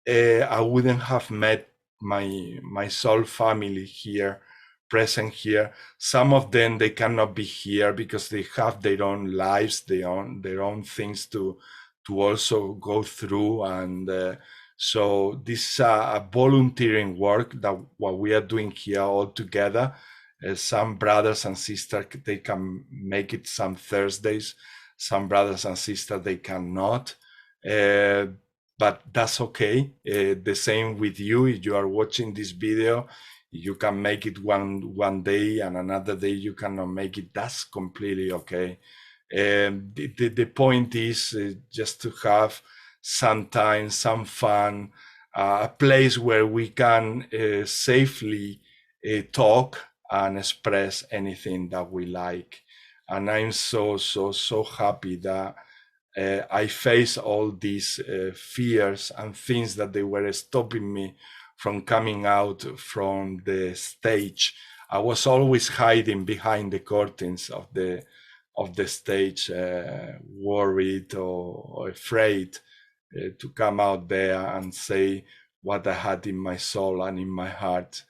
I wouldn't have met my soul family here, present here. Some of them, they cannot be here because they have their own lives, their own things to also go through. And so this is a volunteering work that what we are doing here all together. Some brothers and sisters, they can make it some Thursdays. Some brothers and sisters, they cannot. But that's okay. The same with you. If you are watching this video, you can make it one day and another day you cannot make it. That's completely okay. The point is just to have some time, some fun, a place where we can safely talk and express anything that we like. And I'm so happy that I face all these fears and things that they were stopping me from coming out from the stage. I was always hiding behind the curtains of the stage, worried or afraid to come out there and say what I had in my soul and in my heart.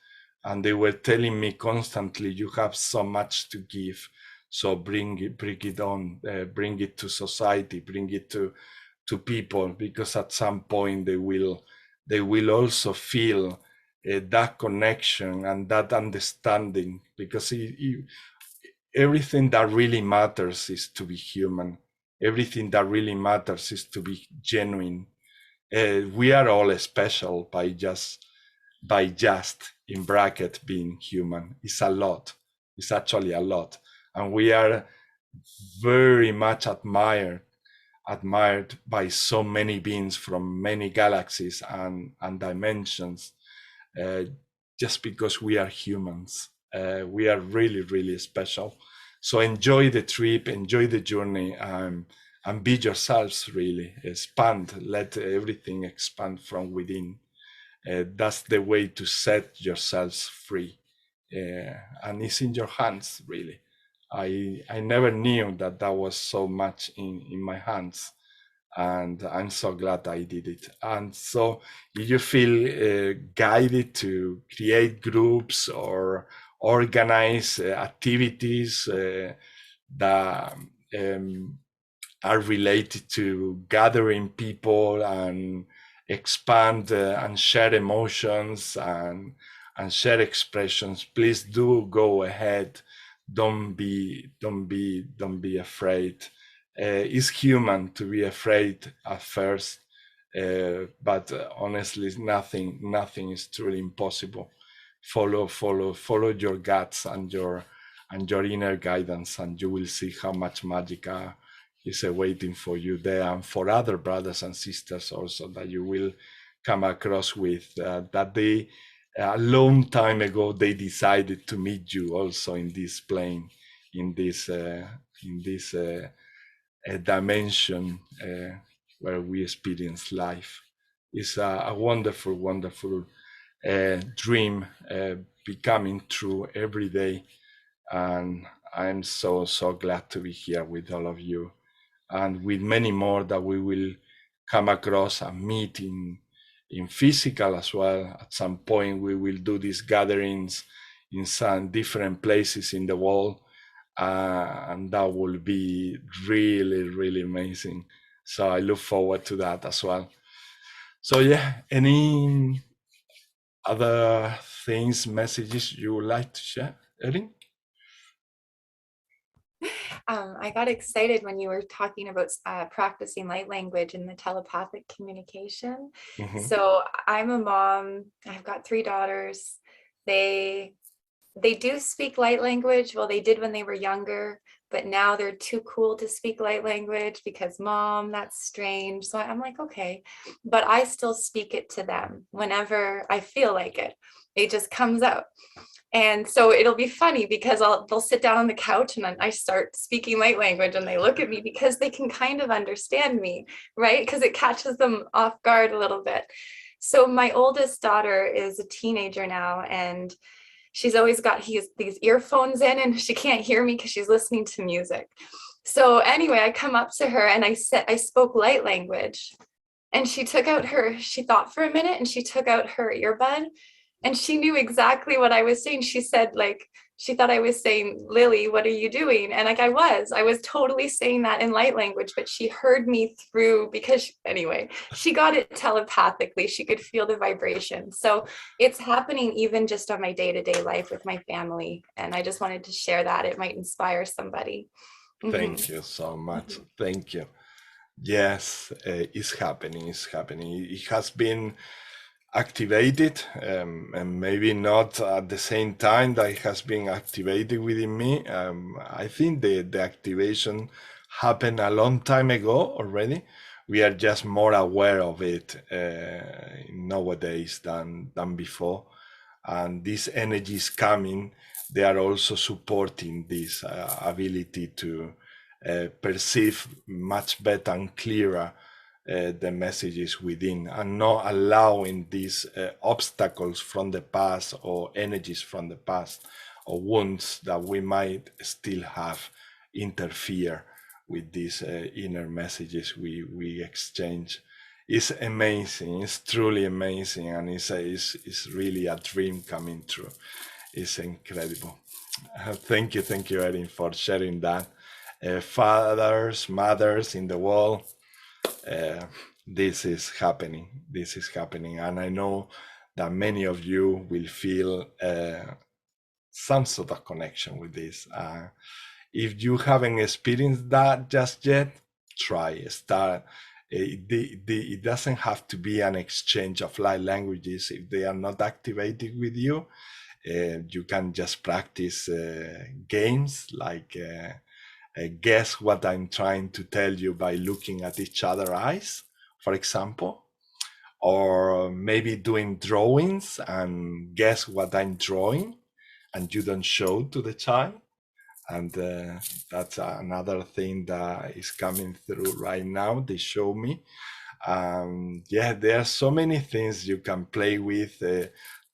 And they were telling me constantly, you have so much to give. So bring it on, bring it to society, bring it to people, because at some point they will also feel that connection and that understanding, because everything that really matters is to be human. Everything that really matters is to be genuine. We are all special by just in bracket being human. It's a lot. It's actually a lot. And we are very much admired by so many beings from many galaxies and dimensions, just because we are humans. We are really, really special. So enjoy the trip, enjoy the journey, and be yourselves, really. Expand, let everything expand from within. That's the way to set yourselves free. And it's in your hands, really. I never knew that was so much in my hands, and I'm so glad I did it. And so if you feel guided to create groups or organize activities that are related to gathering people and expand and share emotions and share expressions, please do go ahead. Don't be afraid. It's human to be afraid at first, but honestly, nothing is truly impossible. Follow your guts and your inner guidance, and you will see how much magic is waiting for you there, and for other brothers and sisters also that you will come across with, that they a long time ago they decided to meet you also in this plane, in this dimension where we experience life. It's a wonderful dream becoming true every day, and I'm so glad to be here with all of you, and with many more that we will come across and meet in physical as well. At some point, we will do these gatherings in some different places in the world, and that will be really amazing. So I look forward to that as well. So yeah, any other things, messages you would like to share, Erin? I got excited when you were talking about practicing light language and the telepathic communication. So I'm a mom. I've got 3 daughters. They do speak light language. Well, they did when they were younger, but now they're too cool to speak light language because mom, that's strange. So I'm like, okay, but I still speak it to them whenever I feel like it. It just comes out. And so it'll be funny because they'll sit down on the couch and then I start speaking light language and they look at me because they can kind of understand me, right? Because it catches them off guard a little bit. So my oldest daughter is a teenager now, and she's always got these earphones in and she can't hear me because she's listening to music. So anyway, I come up to her and I spoke light language, and she thought for a minute and she took out her earbud. And she knew exactly what I was saying. She said, she thought I was saying, Lily, what are you doing? And I was totally saying that in light language, but she heard me through because anyway, she got it telepathically. She could feel the vibration. So it's happening even just on my day-to-day life with my family. And I just wanted to share that. It might inspire somebody. Thank you so much. Thank you. Yes, it's happening. It's happening. It has been activated, and maybe not at the same time that it has been activated within me. I think the activation happened a long time ago already. We are just more aware of it nowadays than before. And this energy is coming. They are also supporting this ability to perceive much better and clearer the messages within, and not allowing these obstacles from the past or energies from the past or wounds that we might still have interfere with these inner messages we exchange. It's amazing. It's truly amazing, and it's really a dream coming true. It's incredible. Thank you, Erin, for sharing that. Fathers, mothers in the world, this is happening, and I know that many of you will feel some sort of connection with this. If you haven't experienced that just yet, start. It doesn't have to be an exchange of light languages. If they are not activated with you, you can just practice games like guess what I'm trying to tell you by looking at each other's eyes, for example, or maybe doing drawings and guess what I'm drawing and you don't show to the child. And that's another thing that is coming through right now. They show me. Yeah, there are so many things you can play with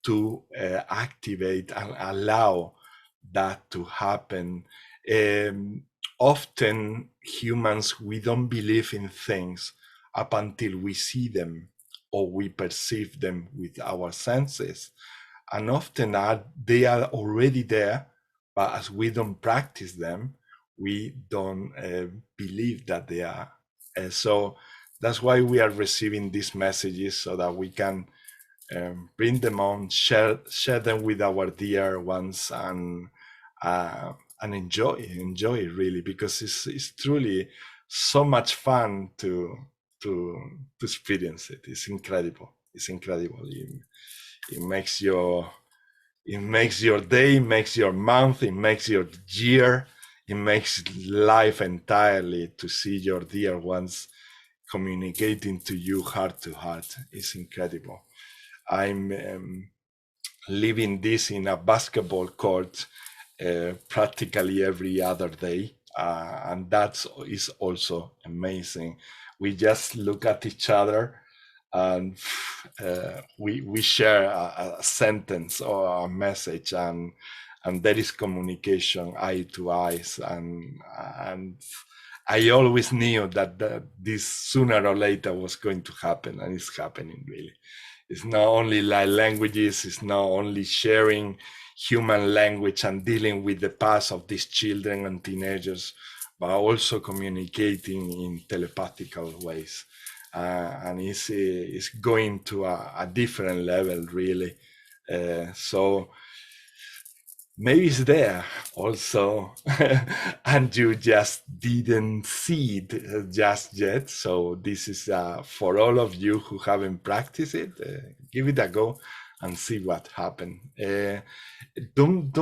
to activate and allow that to happen. Often humans, we don't believe in things up until we see them or we perceive them with our senses. And often they are already there, but as we don't practice them, we don't believe that they are. So that's why we are receiving these messages, so that we can bring them on, share them with our dear ones, and enjoy it really, because it's truly so much fun to experience it. It's incredible. It makes your day, it makes your month, it makes your year, it makes life entirely to see your dear ones communicating to you heart to heart. It's incredible. I'm living this in a basketball court practically every other day, and that is also amazing. We just look at each other and we share a sentence or a message, and and there is communication eye to eyes, and I always knew that this sooner or later was going to happen, and it's happening really. It's not only like languages, it's not only sharing human language and dealing with the past of these children and teenagers, but also communicating in telepathical ways. And it's going to a different level, really. So maybe it's there also, and you just didn't see it just yet. So this is for all of you who haven't practiced it, give it a go and see what happens. Don't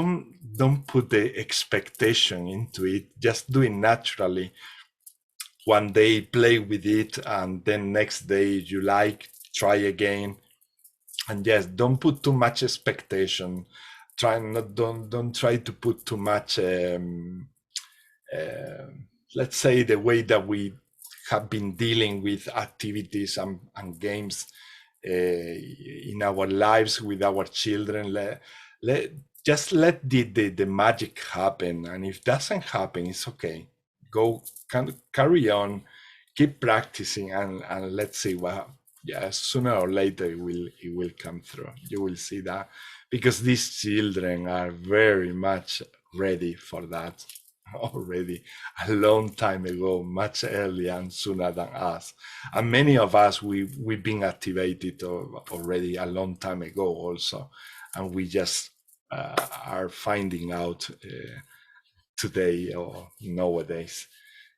put the expectation into it. Just do it naturally. One day play with it, and then next day you try again. And yes, don't put too much expectation. Don't try to put too much, let's say, the way that we have been dealing with activities and games in our lives with our children. Just let the magic happen, and if it doesn't happen, it's okay. Carry on, keep practicing, and let's see what. Yeah, sooner or later it will come through. You will see that, because these children are very much ready for that already a long time ago, much earlier and sooner than us. And many of us, we've been activated already a long time ago also, and we just are finding out today or nowadays.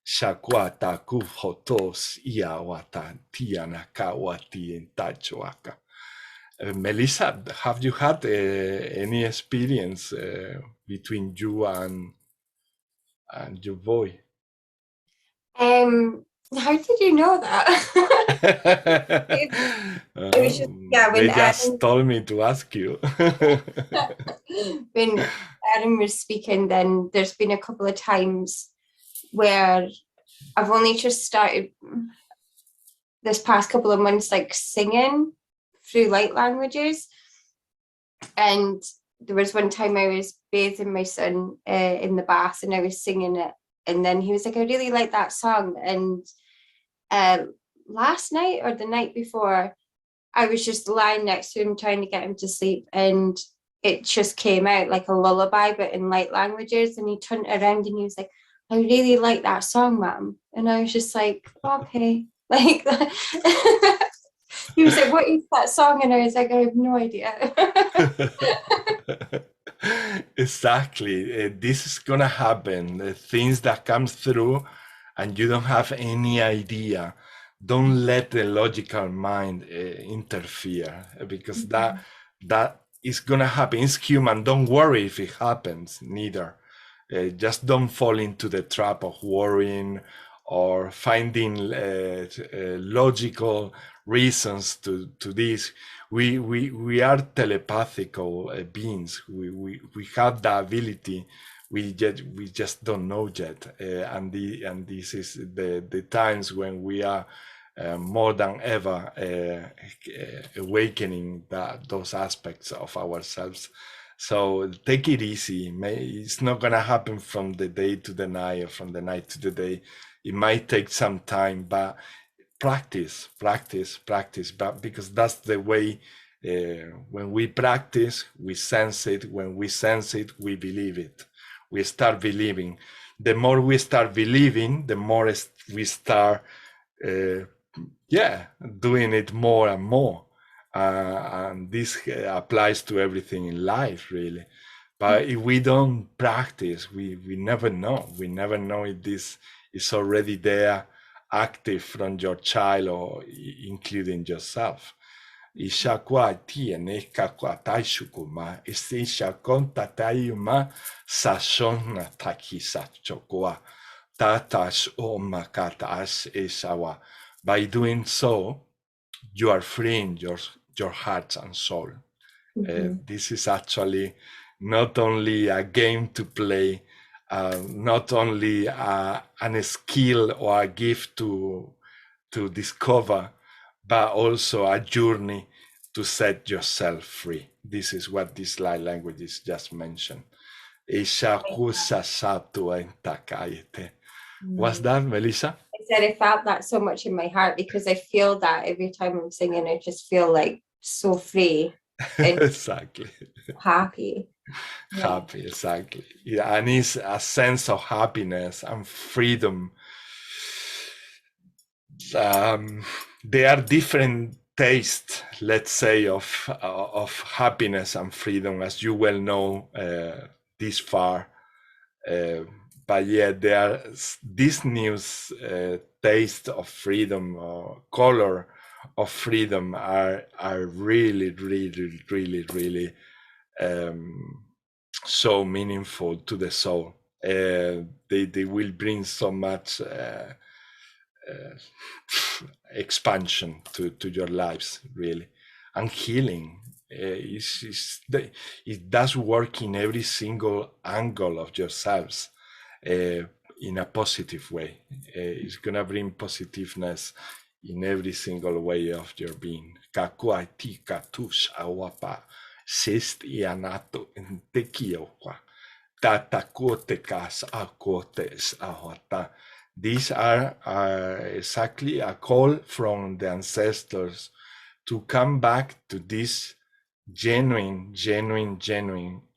Shakwata kuhotos iawata tianaka wati entachoaka. Melissa, have you had any experience between you and your boy? How did you know that? It was just, yeah, when they just told me to ask you. When Adam was speaking, then there's been a couple of times where I've only just started this past couple of months, like singing through light languages. And there was one time I was bathing my son in the bath, and I was singing it, and then he was like, I really like that song. And last night or the night before, I was just lying next to him trying to get him to sleep, and it just came out like a lullaby, but in light languages. And he turned around and he was like, I really like that song, Mom. And I was just like, okay. Like, he was like, what is that song? And I was like, I have no idea. Exactly. This is gonna happen. The things that comes through and you don't have any idea. Don't let the logical mind interfere, because that is gonna happen. It's human. Don't worry if it happens, neither. Just don't fall into the trap of worrying or finding logical reasons to this. We are telepathical beings. We have the ability. We just don't know yet. And this is the times when we are more than ever awakening those aspects of ourselves. So take it easy. It's not gonna happen from the day to the night or from the night to the day. It might take some time, but practice, but because that's the way. When we practice, we sense it. When we sense it, we believe it. We start believing. The more we start believing, the more we start doing it more and more. And this applies to everything in life, really. But if we don't practice, we never know. We never know if this is already there, active from your child or including yourself. Ishakwa tiene kakwa taishukuma, isishakonta tayuma sashona takisa chokwa, tatash o makatash isawa. By doing so, you are freeing your heart and soul. This is actually not only a game to play, not only a skill or a gift to discover, but also a journey to set yourself free. This is what this light language is just mentioned. What's that, Melissa? I said I felt that so much in my heart because I feel that every time I'm singing. I just feel like so free and Exactly. happy. Happy, exactly. Yeah, and it's a sense of happiness and freedom. There are different tastes, let's say, of happiness and freedom, as you well know this far. But yeah, there's this new taste of freedom or color of freedom are really, really, really, really so meaningful to the soul. They will bring so much expansion to your lives, really, and healing. It does work in every single angle of yourselves in a positive way. It's gonna bring positiveness in every single way of your being. Kakuaitika tush awapa sist ianato tekioqua tatakotekas akotes ahota. These are exactly a call from the ancestors to come back to these genuine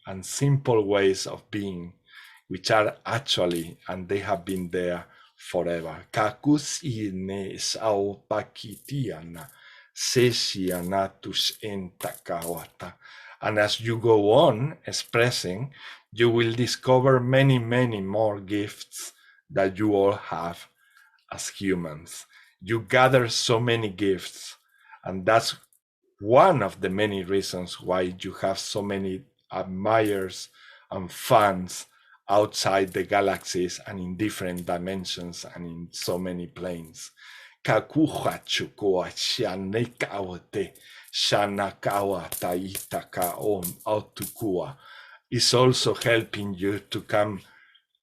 and simple ways of being, which are actually, and they have been there forever. Kakus ines au pakitiana sesianatus entakawata. And as you go on expressing, you will discover many, many more gifts that you all have as humans. You gather so many gifts, and that's one of the many reasons why you have so many admirers and fans outside the galaxies and in different dimensions and in so many planes. Is also helping you to come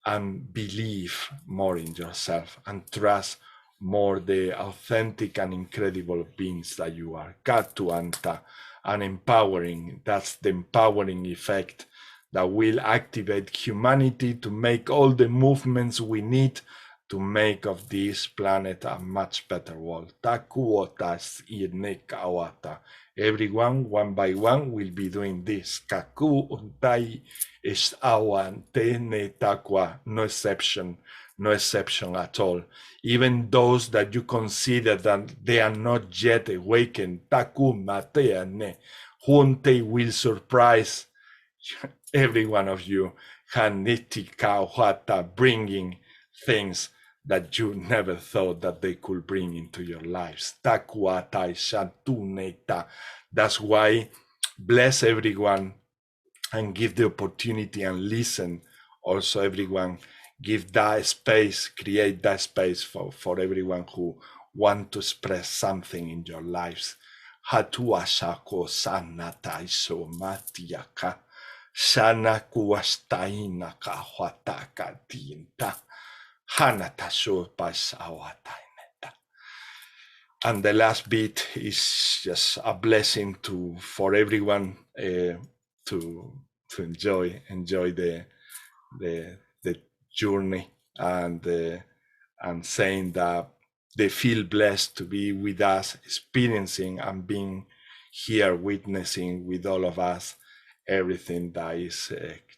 and believe more in yourself and trust more the authentic and incredible beings that you are. Katuanta and empowering, that's the empowering effect that will activate humanity to make all the movements we need to make of this planet a much better world. Takuotas irnekawata. Everyone, one by one, will be doing this. Kaku untai is awan tene takwa, no exception at all. Even those that you consider that they are not yet awakened, taku matea ne, hunte will surprise every one of you. Haniti kauhata, bringing things that you never thought that they could bring into your lives. Takuatai shantuneta. That's why bless everyone and give the opportunity and listen. Also, everyone, give that space, create that space for everyone who want to express something in your lives. Hatuashako sanatai so matiaka. Sana kuwastaina kahwataka tinta. And the last bit is just a blessing for everyone to enjoy the journey and saying that they feel blessed to be with us, experiencing and being here, witnessing with all of us everything that is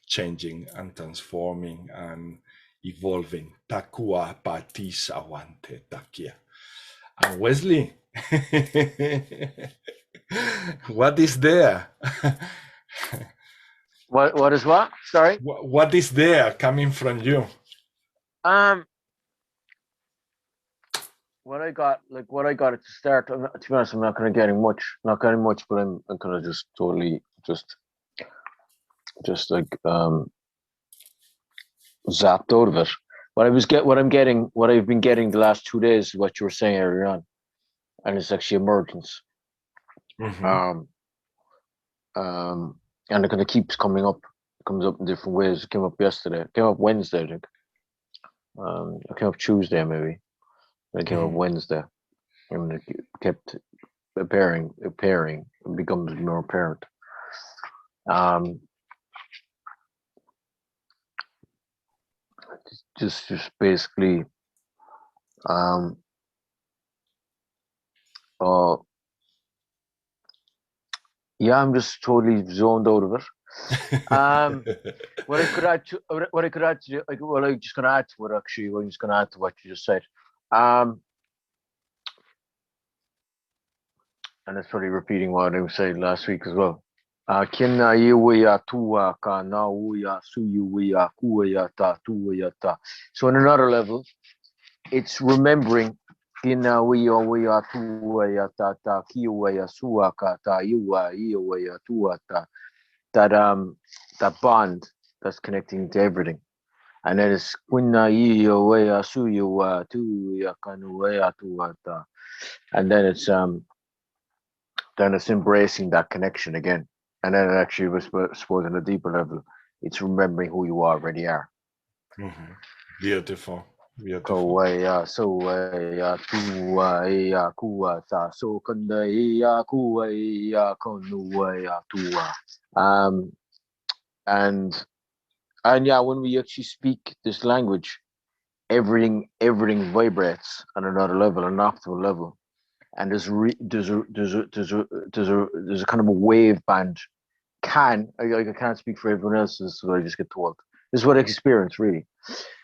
changing and transforming and evolving. Takua patis awante takia. And Wesley, what is there? What is what? Sorry. What is there coming from you? What I got at the start. To be honest, I'm not kind of getting much. Not getting much, but I'm kind of just totally just like zapped out of it. What I've been getting the last 2 days is what you were saying earlier on, and it's actually emergence. Mm-hmm. And it kind of keeps coming up. It comes up in different ways. It came up yesterday. It came up Wednesday, I think. It came up Tuesday, maybe. It came up Wednesday, and it kept appearing. It becomes more apparent. just basically, yeah, I'm just totally zoned out of it. What I could add to, what I could add to, well, I'm just going to add to what actually, I'm just going to add to what you just said. And it's probably repeating what I was saying last week as well. Kina iwea tua ka na uia suyuia kuia ta tuia ta. So on another level, it's remembering kina wea tuia ta ta kiwea suaka ta iwea tua ta. That bond that's connecting to everything. And then it's kuna iwea suyua tuia kanuea tua ta. And then it's embracing that connection again. And then it actually was, suppose, on a deeper level, it's remembering who you already are. Beautiful. Beautiful. And yeah, when we actually speak this language, everything vibrates on another level, an optimal level. And there's a kind of a wave band. I can't speak for everyone else. This is what I just get told. This is what I experience, really.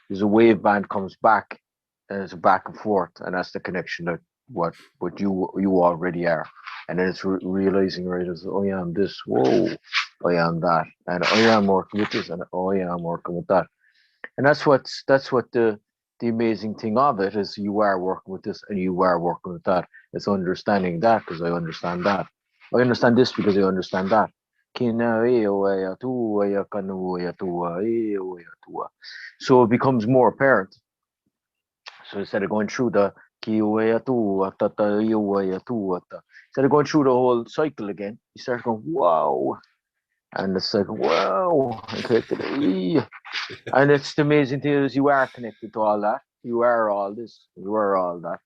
There's a wave band comes back, and it's a back and forth, and that's the connection that what you already are. And then it's realizing, right, as, oh yeah, I'm this. Whoa, oh yeah, I'm that, and oh yeah, I'm working with this, and oh yeah, I'm working with that. And that's what the amazing thing of it is. You are working with this, and you are working with that. It's understanding that because I understand that. I understand this because I understand that. So it becomes more apparent. So instead of going through the instead of going through the whole cycle again, you start going, wow. And it's like, wow. And it's the amazing thing is you are connected to all that. You are all this. You are all that.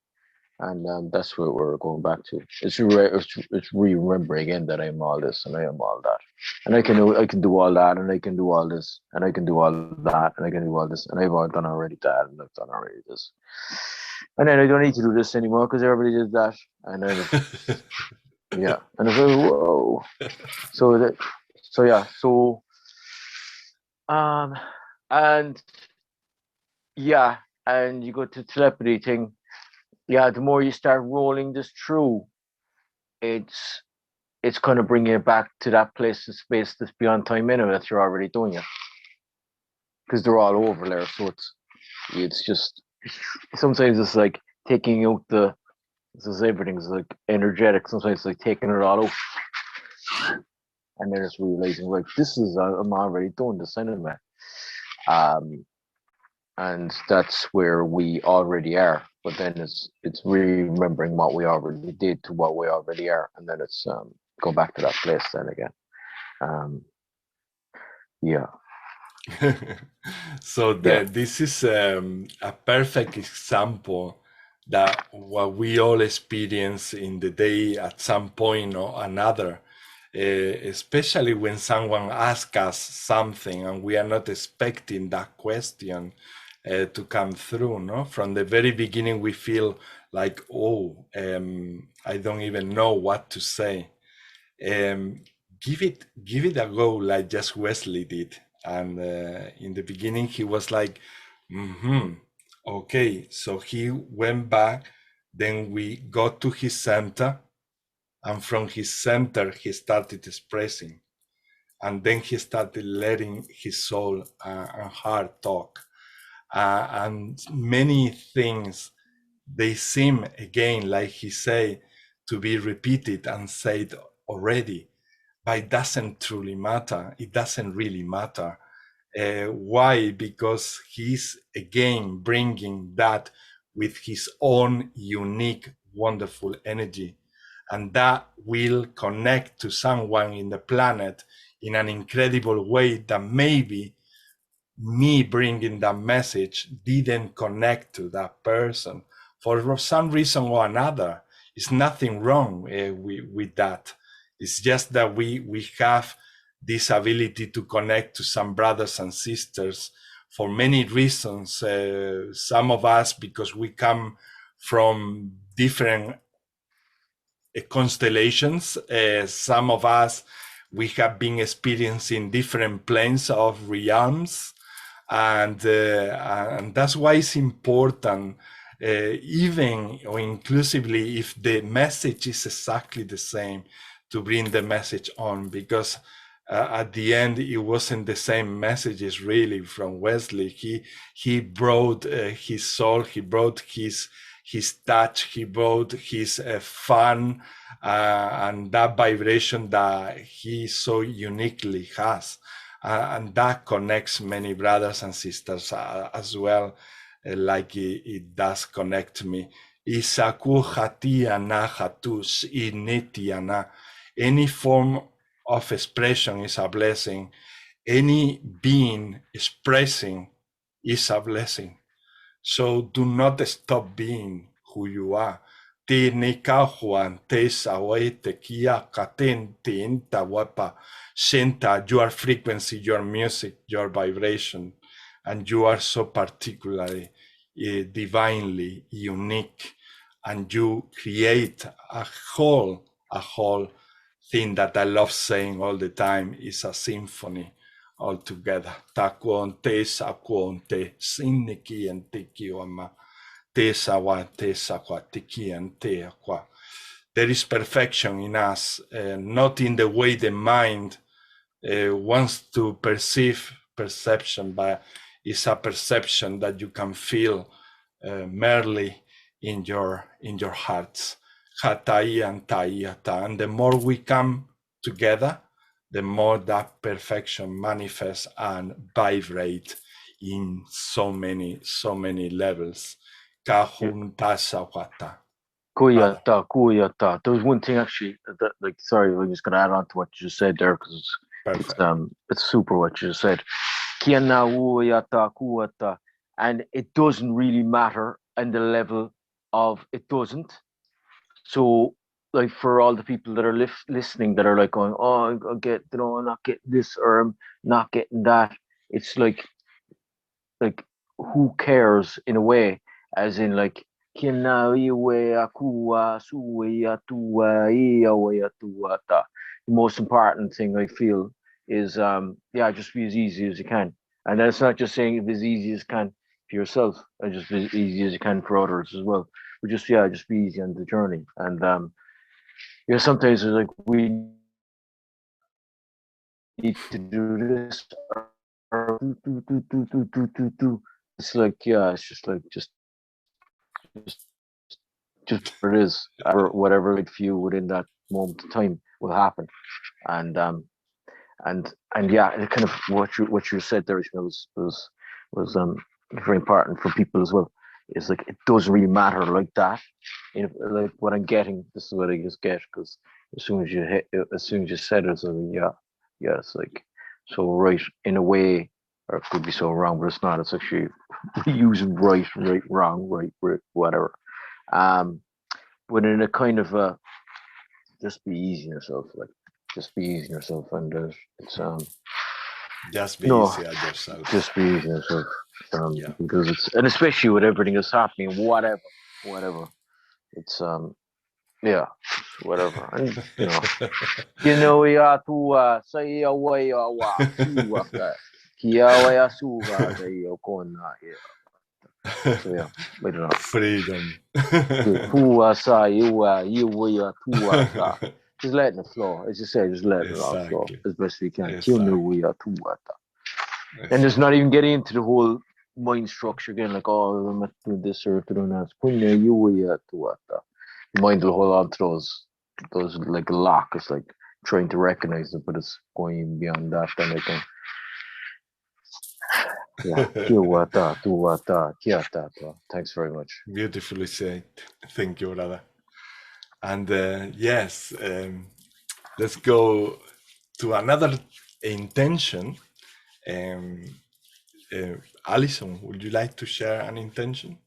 And that's what we're going back to. It's re-remembering again that I'm all this and I am all that. And I can do all that, and I can do all this, and I can do all that, and I can do all this, and I've all done already that, and I've done already this. And then I don't need to do this anymore because everybody did that. And then it's, yeah. And it's like, whoa. And yeah, and you go to telepathy thing. Yeah, the more you start rolling this through, it's kind of bringing it back to that place of space that's beyond time anyway that you're already doing it, because they're all over there. So it's just sometimes it's like taking out everything's like energetic. Sometimes it's like taking it all out, and then it's realizing like this is I'm already doing this anyway. And that's where we already are. But then it's remembering what we already did to what we already are, and then it's go back to that place then again. Yeah. So this is a perfect example that what we all experience in the day at some point or another, especially when someone asks us something and we are not expecting that question to come through. No, from the very beginning we feel like, oh, I don't even know what to say. Give it a go, like just Wesley did. And in the beginning he was like, okay. So he went back, then we got to his center, and from his center he started expressing, and then he started letting his soul and heart talk, and many things, they seem again, like he said, to be repeated and said already, but it doesn't truly matter. It doesn't really matter. Why? Because he's again bringing that with his own unique, wonderful energy, and that will connect to someone in the planet in an incredible way that maybe me bringing that message didn't connect to that person for some reason or another. It's nothing wrong with that. It's just that we have this ability to connect to some brothers and sisters for many reasons. Some of us, because we come from different constellations. Some of us, we have been experiencing different planes of realms, and that's why it's important, even or inclusively, if the message is exactly the same, to bring the message on, because at the end it wasn't the same messages really from Wesley. He brought his soul, he brought his touch, he brought his fun, and that vibration that he so uniquely has, and that connects many brothers and sisters as well, like it does connect me. Any form of expression is a blessing. Any being expressing is a blessing. So do not stop being who you are. Your frequency, your music, your vibration, and you are so particularly, divinely unique, and you create a whole thing that I love saying all the time is a symphony altogether. Takuonte, sakuonte, sinniki and tikioma, tesawa, tesakwa, tiki and teakwa. There is perfection in us, not in the way the mind wants to perception, but it's a perception that you can feel merely in your hearts. Hatai and Taiata. And the more we come together, the more that perfection manifests and vibrate in so many levels. Kahuntasawata. Kuyata. There was one thing actually that, like, sorry, I'm just gonna add on to what you just said there, because it's super what you just said. And it doesn't really matter in the level of it doesn't. So, like, for all the people that are listening that are like going, oh, I get, I'm not getting this, or I'm not getting that. It's like who cares, in a way, as in like, the most important thing I feel is just be as easy as you can. And that's not just saying as easy as you can for yourself, and just be as easy as you can for others as well. But just be easy on the journey. And sometimes it's like we need to do this, or do. It's like, it's just like just what it is, or whatever it few within that moment of time will happen. And it kind of what you said there was very important for people as well. It's like, it doesn't really matter like that. Like what I'm getting, this is what I just get, because as soon as you said it, it's like, it's like so right in a way, or it could be so wrong, but it's not. It's actually using right, wrong, right, whatever. But in a kind of just be easy on yourself, like just be easy on yourself, and it's just be easy on yourself. Just be easy on yourself, because it's, and especially with everything that's happening, whatever, it's whatever, and say away so I don't know. Freedom. Just letting it flow, as you say, just letting it all flow as best we can. And there's not even getting into the whole mind structure again, like, oh, I'm not doing this or doing that. The mind will hold on to those like a lock. It's like trying to recognize it, but it's going beyond that. Then I can. Thanks very much. Beautifully said. Thank you, brother. And yes, let's go to another intention. Alison, would you like to share an intention?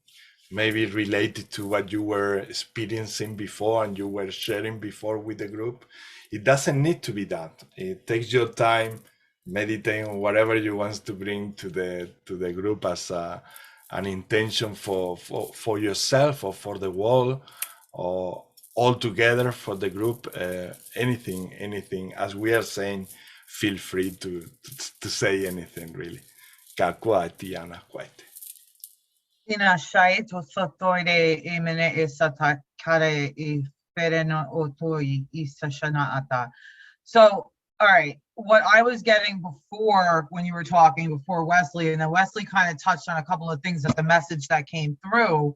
Maybe related to what you were experiencing before and you were sharing before with the group. It doesn't need to be that. It takes your time, meditate on whatever you want to bring to the group as an intention for yourself or for the world or all together for the group. Anything, as we are saying, feel free to say anything, really. Ina shai to sotoire e mene e sata kare e fereno otoi isa shana ata. So, all right, what I was getting before when you were talking before Wesley, and then Wesley kind of touched on a couple of things that the message that came through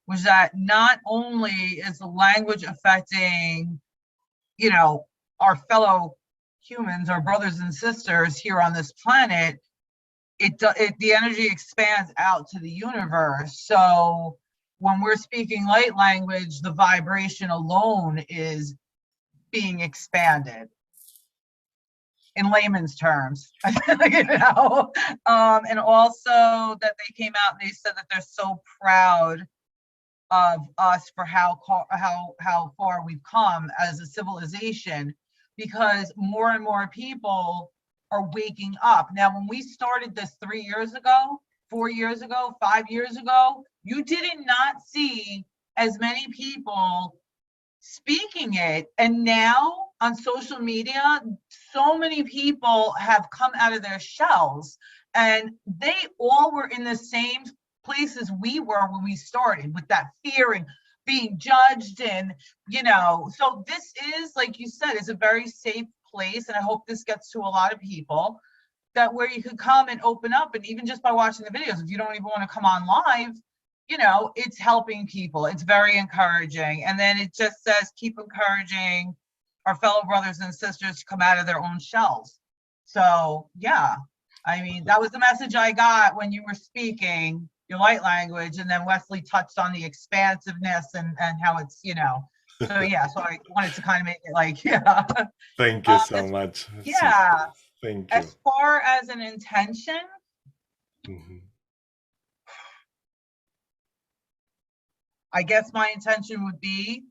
was that not only is the language affecting, you know, our fellow humans, our brothers and sisters here on this planet, the energy expands out to the universe. So when we're speaking light language, the vibration alone is being expanded. In layman's terms, you know, and also that they came out and they said that they're so proud of us for how far we've come as a civilization, because more and more people are waking up. Now, when we started this 3 years ago, 4 years ago, 5 years ago, you did not see as many people speaking it. And now on social media, so many people have come out of their shells, and they all were in the same places we were when we started, with that fear and being judged. And, you know, so this is, like you said, is a very safe place. And I hope this gets to a lot of people, that where you could come and open up. And even just by watching the videos, if you don't even want to come on live, you know, it's helping people. It's very encouraging. And then it just says, keep encouraging our fellow brothers and sisters to come out of their own shells. So yeah, I mean, that was the message I got when you were speaking your light language. And then Wesley touched on the expansiveness and how it's, you know, so yeah, so I wanted to kind of make it like, yeah. Thank you so much. Yeah. Thank you. As far as an intention, I guess my intention would be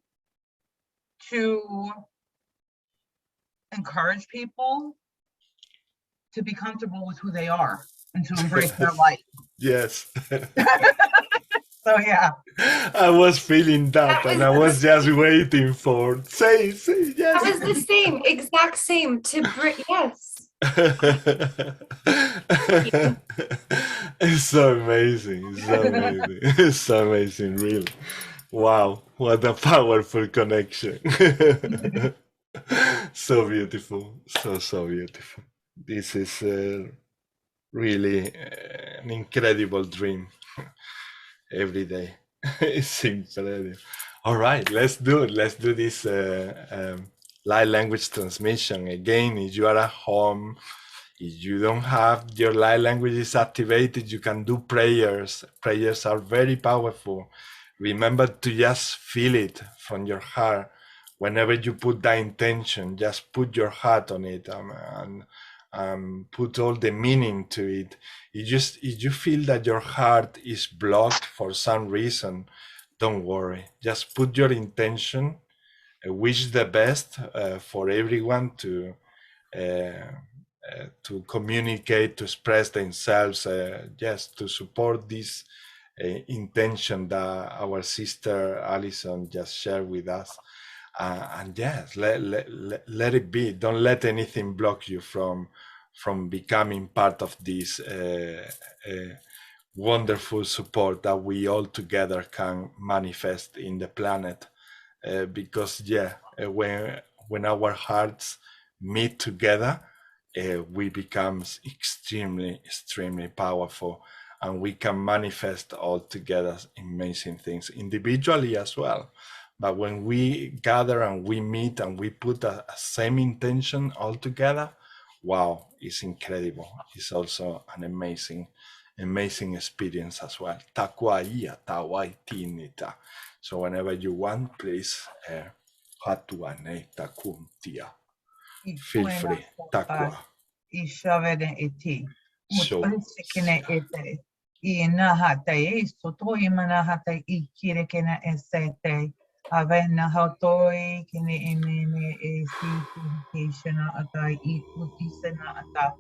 to encourage people to be comfortable with who they are and to embrace their light. Yes. So yeah. I was feeling that, and I was just waiting for say yes. That was the same, exact same to bring, yes. It's so amazing. It's so amazing. It's so amazing, really. Wow, what a powerful connection. So beautiful, so beautiful. This is really an incredible dream every day. It's incredible. All right, let's do it. Let's do this light language transmission again. If you are at home, if you don't have your light languages activated, you can do prayers. Prayers are very powerful. Remember to just feel it from your heart. Whenever you put that intention, just put your heart on it and put all the meaning to it. If you feel that your heart is blocked for some reason, don't worry. Just put your intention. Wish the best for everyone to communicate, to express themselves, just to support this intention that our sister Alison just shared with us. And yes, let it be. Don't let anything block you from becoming part of this wonderful support that we all together can manifest in the planet. Because yeah, when our hearts meet together, we become extremely powerful, and we can manifest all together amazing things individually as well. But when we gather and we meet and we put a same intention all together, wow, it's incredible. It's also an amazing experience as well. So whenever you want, please feel free. Avena hotoi kini imene e si kishana atai I utisana ata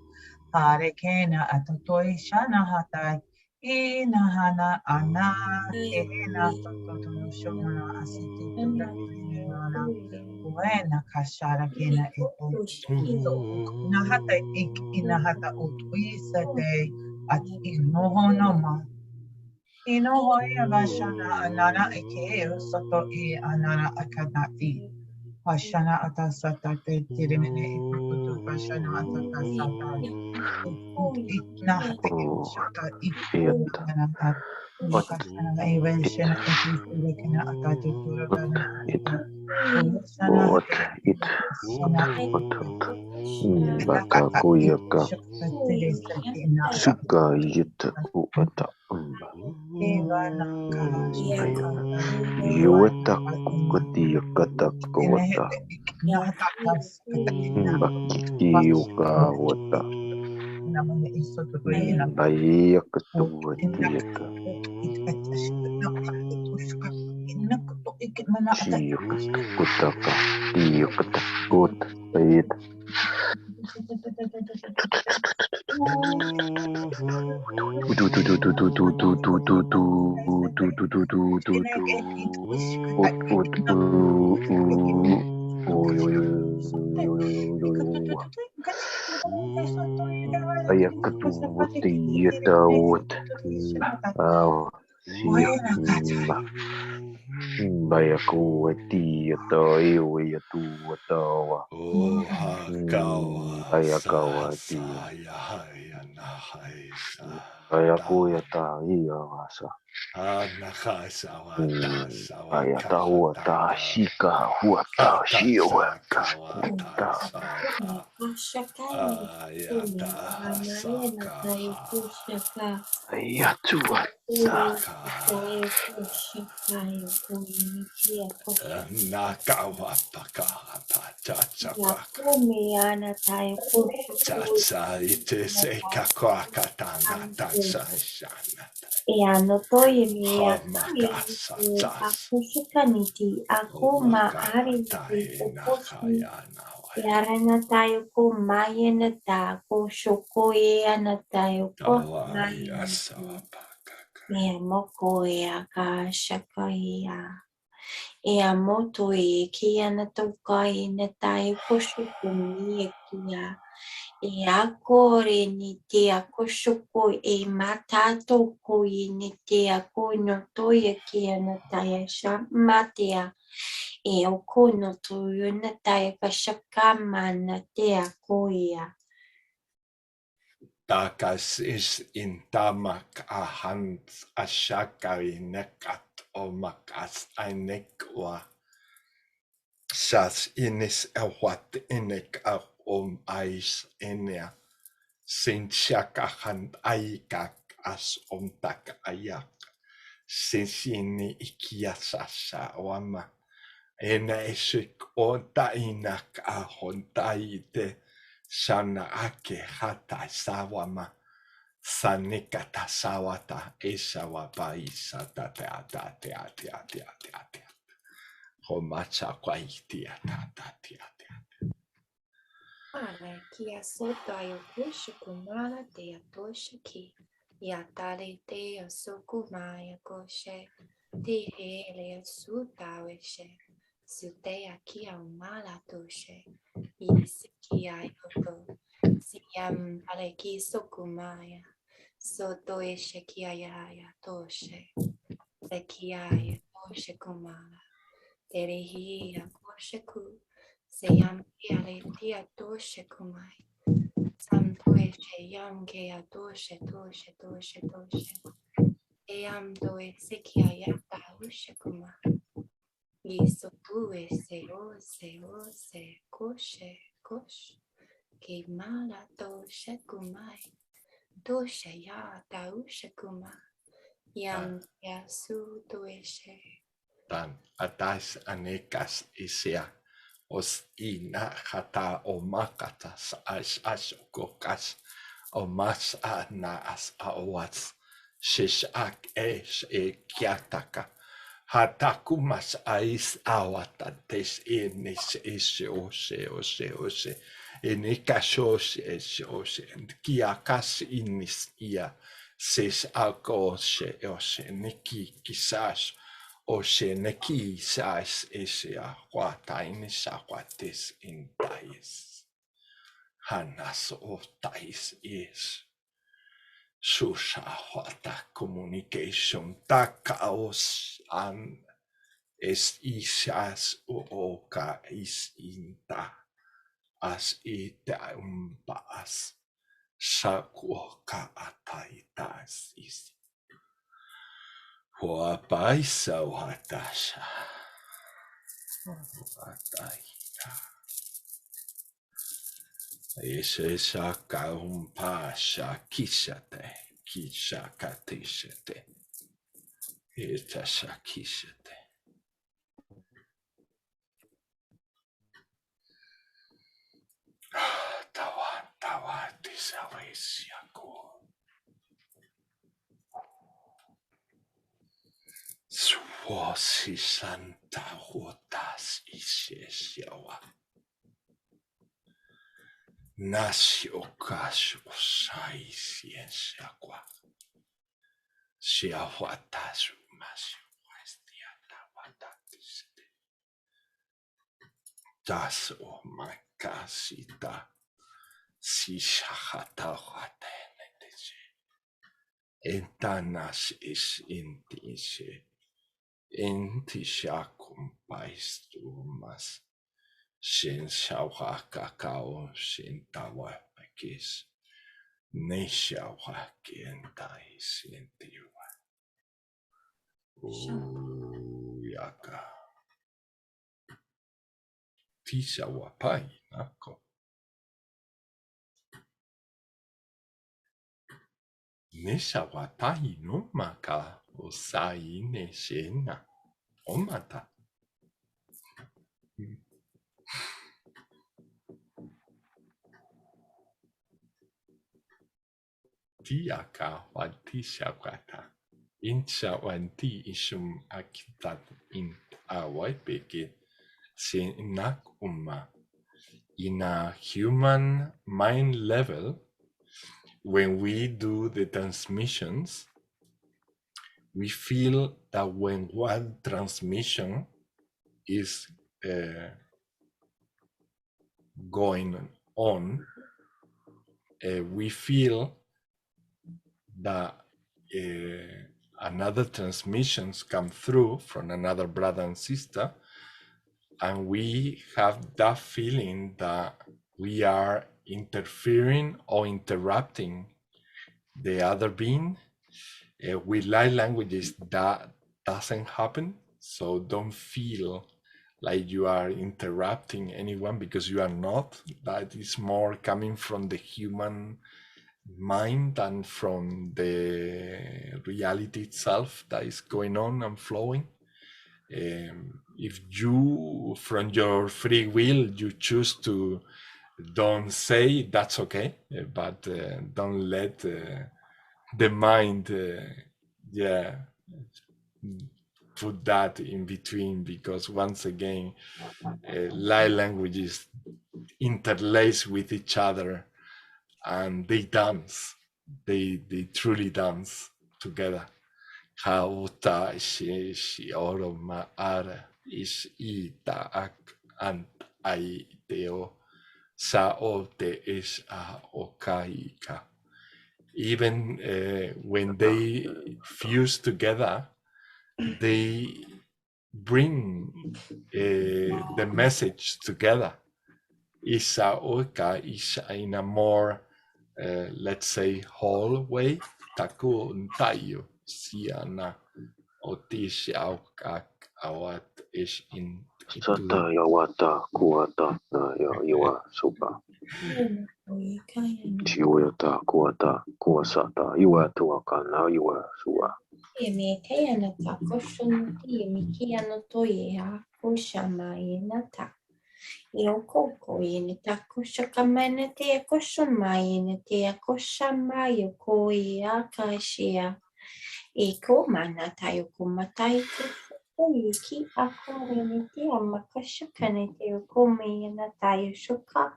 pare kena atotoi shana hatai ina hana ana kehena totono shomana asiti turakina buena kashara kena eto iso ina hata ik ina hata utuisa te at inohonoma Inohoya Vashana Anana Eke Soto E Anana Akadati Vashana Atasata Te Tirimene Ikutu Vashana Atatasata Nahate Shata Ieta. Ikanata Ot. Nikashana Evashana Episina Atatu Turagana It. Vashana Ot. Hate It. Shana Ot. Baka Nakata kuyaka. Shakta Sati Naka Suka yita uata. Evanaka Ayata. Shakata Yueta kukati yakata kawata. Bakiki uka wata. Baya katuwa tiyata. Chiyakata kutaka. Tiyakata kut. Ayata. Bayaku tia iwi tu tawa. Oh, hakawa Bayakawa tia. sahaya haya nahaisa. Bayaku yata iya wasa. Anahasa wata Bayata sawakaha huata tata. shika huata Hata shiwata sakawata huata. saka. Ayata sakaha. Ayatu Saka. Nakawapaka tatachapaka. Tatsa ite se kakwakatana tatsa shana. Hamakasa tas. Omakahatai nakayana waya. Yarana tayo ko mayana ta ko shoko ana tayo ko Kawaya mayana sawapaka. me moko ya ka shaka ya e amoto e ki ana to kai na tayo ko shoko mi kia e akore ni te ako shoko e matato ko ni te ako no to ye ki ana tayo sha matea e o kono to yuna tayo ka shakama na te akoia. Takas is in tamak ahant ashakari nekat o makas ainekwa. Sas inis awat inek ais enia. Sin shakahant aikak as tak ayak. Sensini ikiasasa wama. Ena esik o tainak ahontaite. Sana ake hata sawama. Sanikata sawata esawapa isata te ata te ate ate ate ate. Homacha kwaitia tata te ate. Ana kia soto ayoko shikumala te atoshiki. Yatale te asokumaya koshe. Te hele sutaweshe. Sute akia umala toshe. Isiki ayoto. Siyam aleki sokumaya. Soto eshe kiaya toshe. Sekiaya toshe kumala. Terehi akosheku. Seyam kiale tia toshe kumai. Sam toshe yam kea toshe toshe toshe toshe. Eyam doe sekia yata ushe kumai. Yiso tue se o se koshe kosh. Ke mala toshe kumai. Toshe yata ushe kumai. Yam kea su toeshe. Tan atas anekas isia. Os ina hata o makatas as asokokas. O mas na as awas. Shish ak es e kiataka. Hatakumas ais awatates enes ese ose. Enikashos ose. Kiakas inis ia. Ses akose ose. Neki kisas. Ose neki sas ese aquatainis aquates intais. Hanas otais is. Sushahwata communication takaos an es isas oka is inta as ita umpas sakuoka ataitas is huapaisa watasha wataita ese saka umpasha kishate kishakatishate ita shakishate. Tawa tisawesiako. Suosi santa huotas isesiawa. Nasiokas osai siesiakwa. Siahuatasu masiuestiata watatisete. Das o makasita. Si shahata watenetese. Entanas is intise. Intishakum paistumas. Sin shawa kakao sin tawa pakis. Neshawa kientai sintiwa. Yaka. Tishawa pai nako. Neshawatai no maka osai neshena omata. Tiaka watishawata. Inchawanti ishum akitat in awaipeke senak in a human mind level. When we do the transmissions, we feel that when one transmission is going on, we feel that another transmissions come through from another brother and sister, and we have that feeling that we are interfering or interrupting the other being. With light languages, that doesn't happen. So don't feel like you are interrupting anyone, because you are not. That is more coming from the human mind than from the reality itself that is going on and flowing. If you, from your free will, you choose to don't say, that's okay, but don't let the mind put that in between, because once again light languages interlace with each other and they dance, they truly dance together. Hauta shi oro ma ara is ita ak ant ai deo sa o te is a okaika. Even when they fuse together, they bring the message together. Isa oka is in a more, let's say, whole way. Taku ntayo siana otish aukak awat is in Sata yawata kuata na yawa supa. Chiwata kuata kuasata iwa tuaka na iwa sua. Me kaya na ta koshon ti mi kia no toye ha koshama na ta. Io koko ne ta koshakama ne te koshama ne te koshama yo koi akashia. E ko mana ta yo ko matai Iki akore te amakashakane te okome na tayo shuka.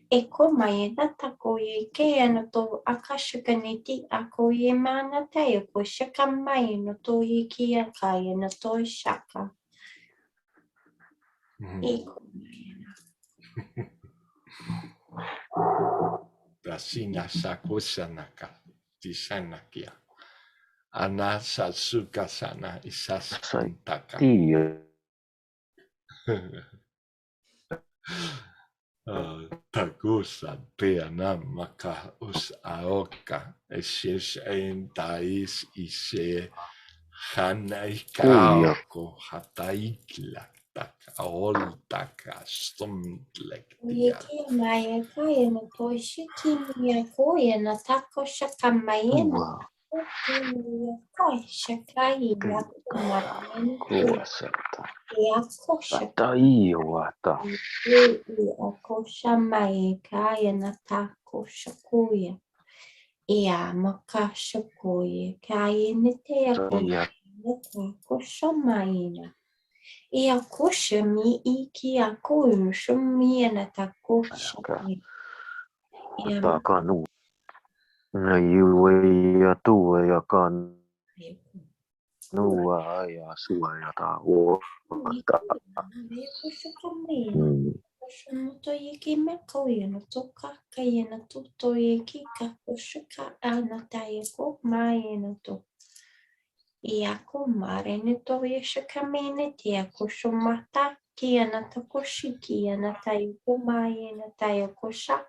Eko mai na takoye ke ana to akashakane te akoye mana tayo ko shaka mai no to iki akaya na to shaka. Eko Tasina sakosanaka tisanakia. Anasatsuka sana isaskantaka. Tagusa peana maka us aoka eshes entais ise hanaikako hataikla taka oltaka stomlektia. Iki mai kaya na to shiki mi koye na tako shaka mai na ko shaka ya mai Akosha maeka na tako shakuya. Ia maka shakuya. Kaya nite akosha tako maina. Ia kosha mi iki akoyu shumi na tako shakuya. Takanu. Na iwe ya tu ya kan. Nuwa ya suwa ya ta o ta. Moto yeki meko no toka kaya na tuto yeki kakoshika anataye ko mae no to. Iako mare ne to yeshika mene te akoshomata kia na takoshiki anataye ko mae na tayo kosha.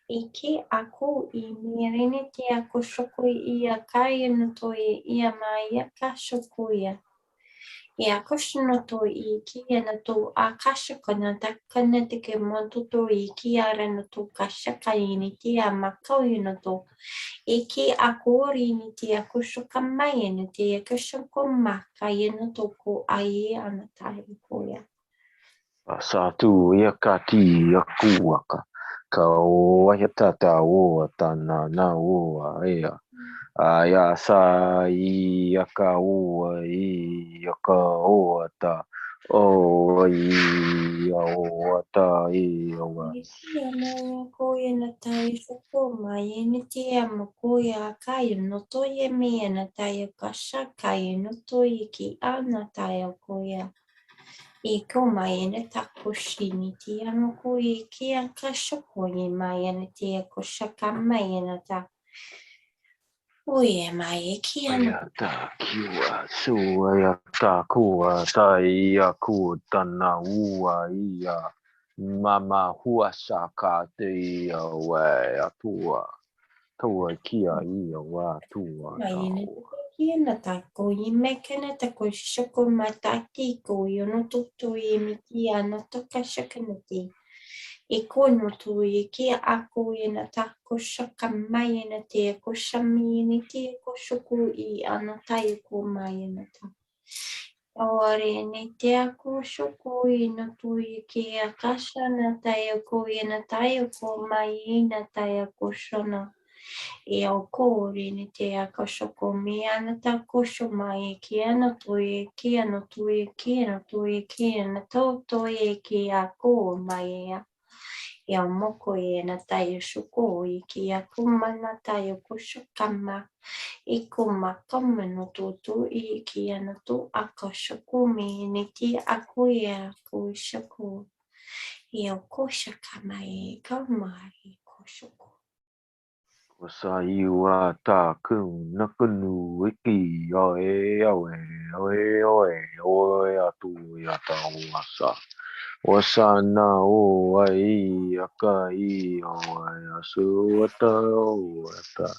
Iki ako I mirene te akoshoko ia kaya no to ia maya kashokuya. Ia koshino to I kia na to akashaka na takana te ke monto to I kia na to kashaka ini te a makau no to. Iki akori ni te akoshoka mai ni te akashoko maka no to ko ai ana tai koya. Satu ya kati ya kuaka. Kau ya tata o tana na o ya. Aya sa I ya ka o ya ka o ta o ya o ta I o. Ia mai koia na tai shoko mai ni te amo koia kai no to ye me na tai kasha kai no to iki ana tai koia. I ko mai na takoshi ni te amo koia ki a kasha koia mai na te kosha ka mai na ta. Oye mai ki ana. Ya ta kiwa su ya ta kuwa ta ya ku tana ua ia. Mama hua saka te ia wa tua. Tua kia ia wa tua Mai tau. na tako I mekana tako shoko mataki ko no to I miki ana toka shakanati. I kono tu I ki ako na tako shaka mai na te ko shami ni te ko shoko I ana tai ko mai na ta. Ore ni te ako shoko I na tu I ki akasha na tai ko na tai ko mai na tai ko shona. E au kōre ni te akashoko me ana tā kosho mai ki ana toi ki ana toi ki ana toi ki ana tō ki a kō mai ea. E au moko na tai shoko ki a kumana tai kosho kama. I kuma kama no tō ki ana tō akashoko me ni te ako a ko shoko. E au kosha kama kaumari koshoko. Sa iwa ta kun na kunu iki o atu ya ta wasa. Wasa na o ai aka I o ya su ata o ata.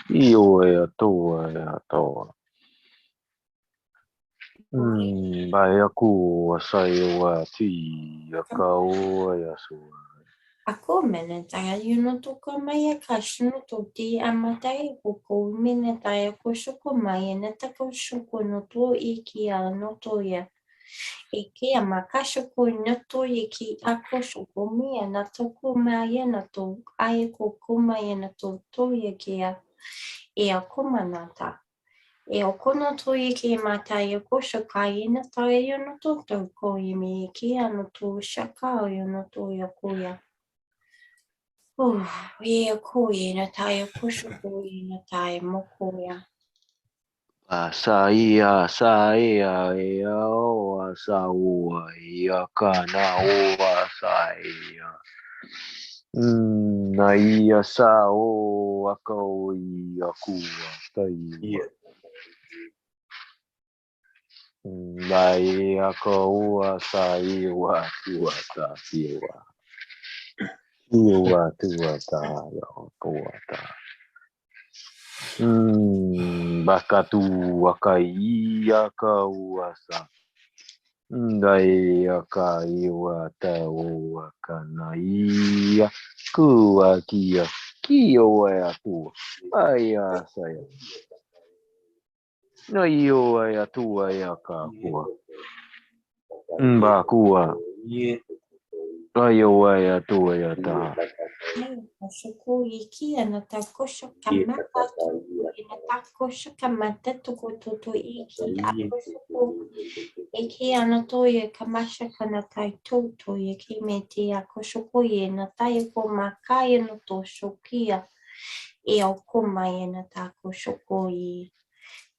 I o atu ya ta. Bai aku sa iwa ti aka o ya su. Ako mene taia no toko mai a kashino to ti amatai ko mene taia ko shoko mai na tako shoko no to iki a no to ya. Iki a makashoko no to iki ako shoko mi na toko mai na to ai ko mai na to ya ki a. E a kumanata. E o kono to i ki matai o ko shakai na tai o no to ko i mi ki ano to shaka o no to ya ko ya. E o ko i na tai o ko shako i na tai mo ko ya. Saia, saia, ia oa, saua, ia kana oa, saia. Na ia sa o akau ia kua, taiwa. Mai akau a sa iwa, tua ta, iwa. Iwa, tua ta, ia kua ta. Bakatu wakai aka uasa. Ndai aka iwa ta waka na ia kua kia kio ya tu. Aya saya. No io ya tu ya ka kua. Ba kua. Ayo ya tu ya ta. Shoko iki ana takosho kamata ina takosho kamata to iki akosho iki ana to ye kamasha kana tai to ye kimeti akosho ye na tai ko makai no to shokia e o komai na takosho ye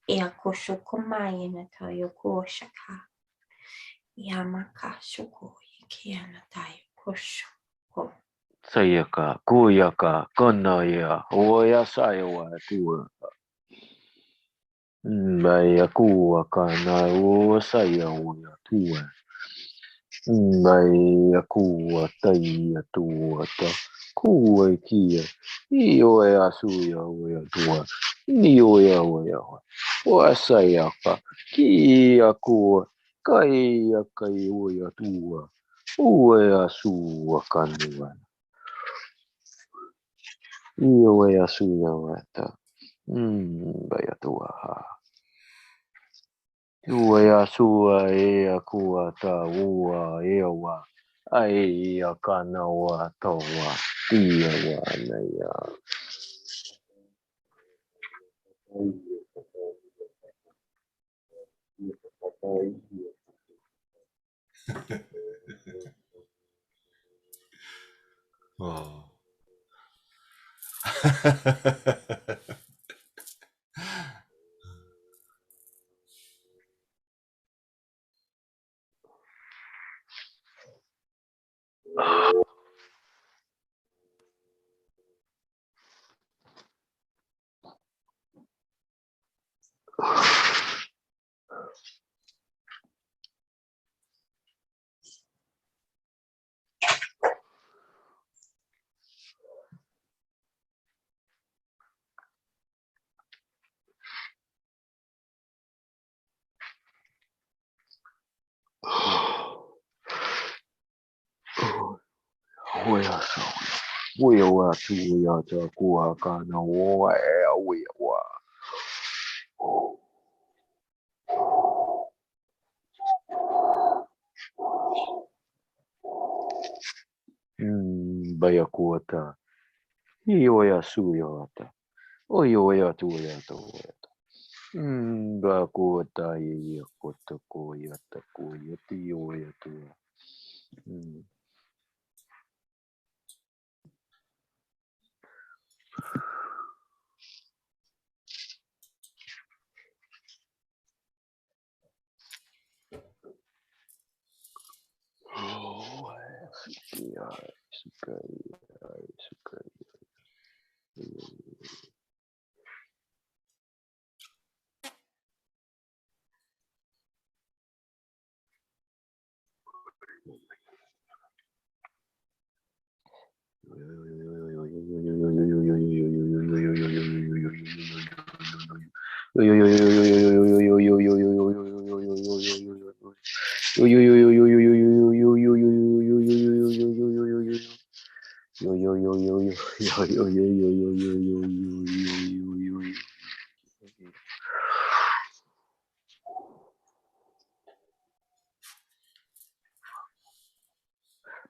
e akosho komai na tai ko shaka yamaka shoko iki ana tai kosho ko Sayaka, kuyaka, konaya, oya sayawa tua. Baya kuwa kana o sayawa tua. Baya kuwa taya tua ta. Kuwa kia. Iyo ya suya oya tua. Iyo ya oya. O sayaka. Kia kuwa. Kaya kaya oya tua. Oya suwa kanua. Iyo ya suya wata. Baya tua ha. Ua ya sua e a kua ta ua e wa. Ai a kana wa toa. Ia wa na ia. Oh. Oya sa. Oya wa tu ya ta kua kana wa e a oya wa. Baya kua ta. Iyo ya su ya ta. Oyo ya tu ya ta. Ba kua ta ya kota ko ya ta ko ya ti yo ya tu.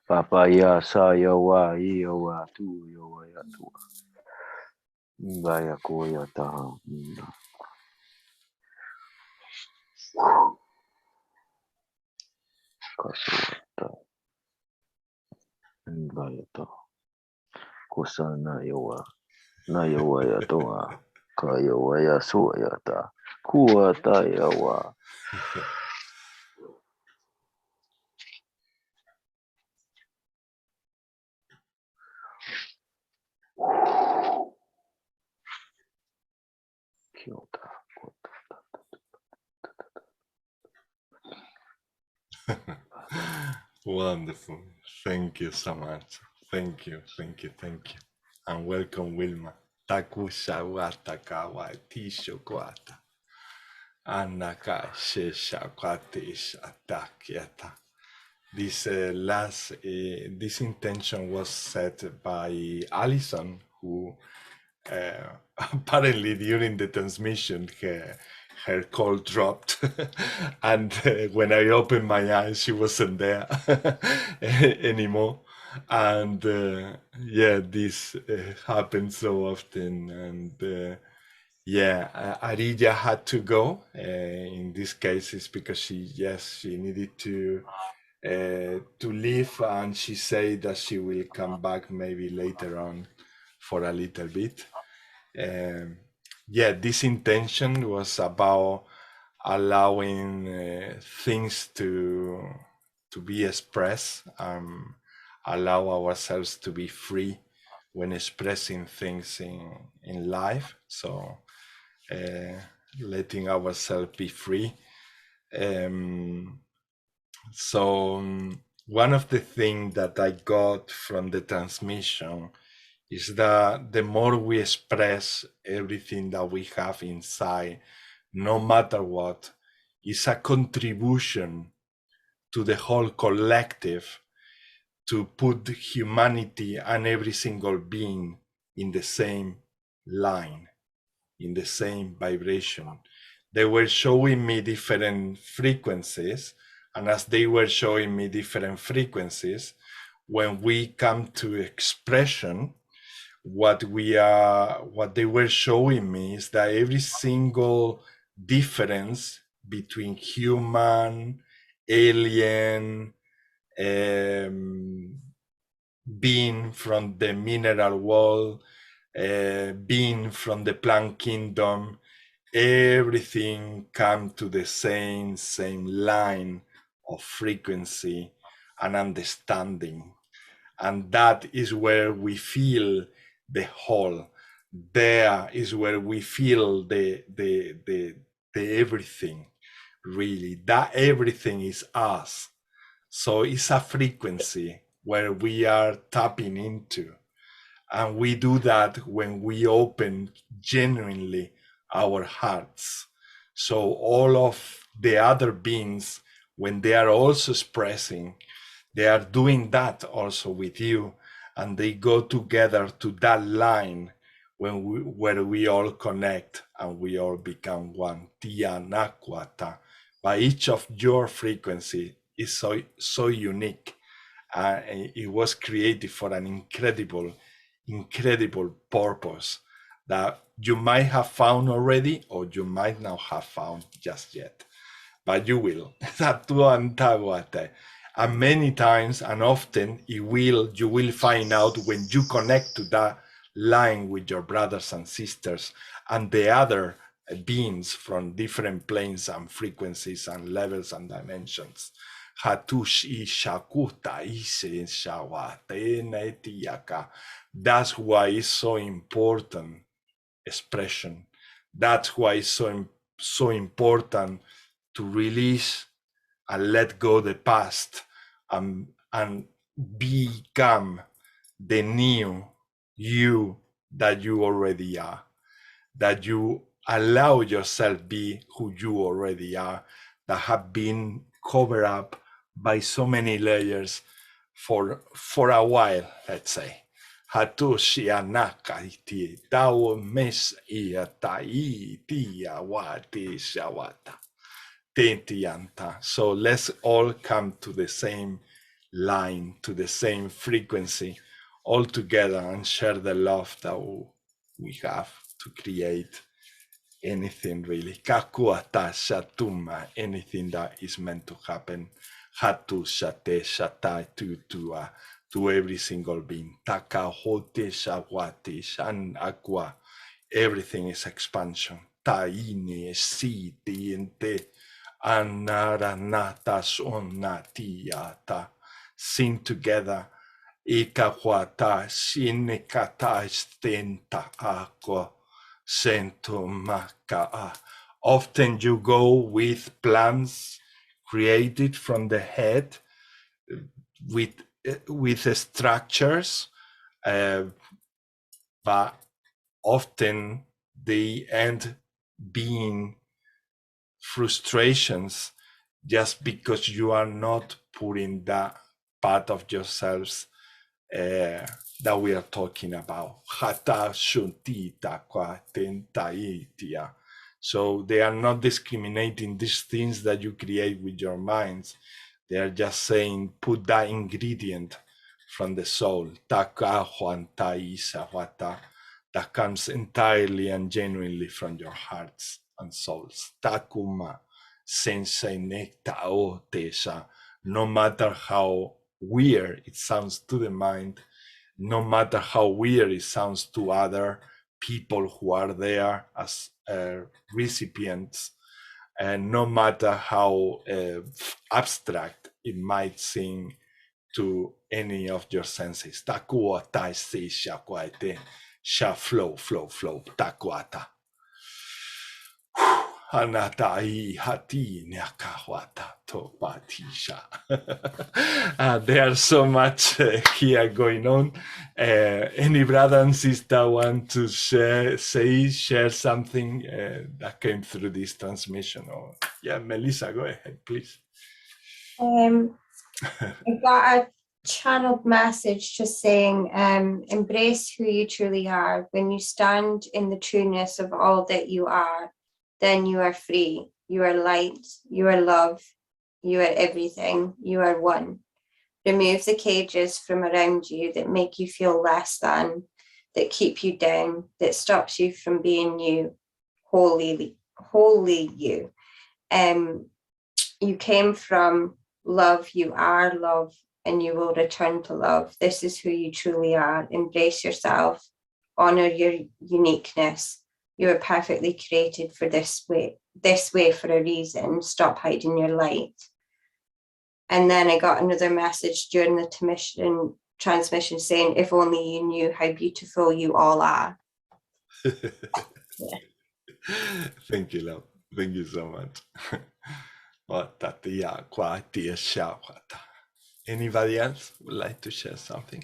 Papaya saya wa iya wa tu yo wa ya tu. Baya ko ya ta. Kasuata. Ngayata. Kusana yawa. Nayawa yatoa. Kayawa yasuayata. Kuata yawa. Kyota. Wonderful. Thank you so much. Thank you, thank you, thank you. And welcome, Wilma. Takusha wata kawa tisho kwata. Anaka shesha kwate shatakiata. This this intention was set by Alison, who apparently during the transmission her call dropped, and when I opened my eyes, she wasn't there anymore. And yeah, this happens so often. And yeah, Arija had to go. In this case, it's because she needed to leave, and she said that she will come back maybe later on for a little bit. Yeah, this intention was about allowing things to be expressed, allow ourselves to be free when expressing things in life. So letting ourselves be free. So one of the things that I got from the transmission is that the more we express everything that we have inside, no matter what, is a contribution to the whole collective to put humanity and every single being in the same line, in the same vibration. They were showing me different frequencies, and as they were showing me different frequencies, when we come to expression, what they were showing me is that every single difference between human, alien, being from the mineral world, being from the plant kingdom, everything come to the same line of frequency and understanding. And that is where we feel the whole. There is where we feel the everything, really. That everything is us. So it's a frequency where we are tapping into. And we do that when we open genuinely our hearts. So all of the other beings, when they are also expressing, they are doing that also with you, and they go together to that line where we all connect and we all become one. Tia Nakwata. But each of your frequency is so unique. It was created for an incredible purpose that you might have found already, or you might not have found just yet, but you will. And many times and often you will find out when you connect to that line with your brothers and sisters and the other beings from different planes and frequencies and levels and dimensions. That's why it's so important, expression. That's why it's so important to release and let go the past and become the new you that you already are, that you allow yourself be who you already are, that have been covered up by so many layers for a while, let's say. Hatushi anaka iti tao mes iatai tia wati shawata. So let's all come to the same line, to the same frequency, all together, and share the love that we have to create anything really. Kakuata shatuma, anything that is meant to happen. Hatu shate shatai tutua, to every single being. Taka hote shawati shan aqua. Everything is expansion. Taine si tiente. Anaranata sonatiata. Sing together. Ikahuata sinekata stenta aqua. Sento maka. Often you go with plans created from the head with structures, but often they end being frustrations just because you are not putting that part of yourselves that we are talking about. Hata shuntita kwa tentaitia. So they are not discriminating these things that you create with your minds. They are just saying, put that ingredient from the soul, taka huanta isa wata, that comes entirely and genuinely from your hearts and souls. Takuma sensei nekta o tesha. No matter how weird it sounds to the mind, no matter how weird it sounds to other people who are there as recipients, and no matter how abstract it might seem to any of your senses. Takuata se shakuate, sha flow, takuata. Anatai hati nyakawata to patisha. There's so much here going on. Any brother and sister want to share something that came through this transmission? Or yeah, Melissa, go ahead, please. I got a channeled message just saying, embrace who you truly are. When you stand in the trueness of all that you are, then you are free. You are light. You are love. You are everything. You are one. Remove the cages from around you that make you feel less than, that keep you down, that stops you from being you, wholly you. You came from love. You are love, and you will return to love. This is who you truly are. Embrace yourself. Honor your uniqueness. You are perfectly created for this way for a reason. Stop hiding your light. And then I got another message during the transmission saying, if only you knew how beautiful you all are. Yeah. Thank you, love. Thank you so much. Anybody else would like to share something?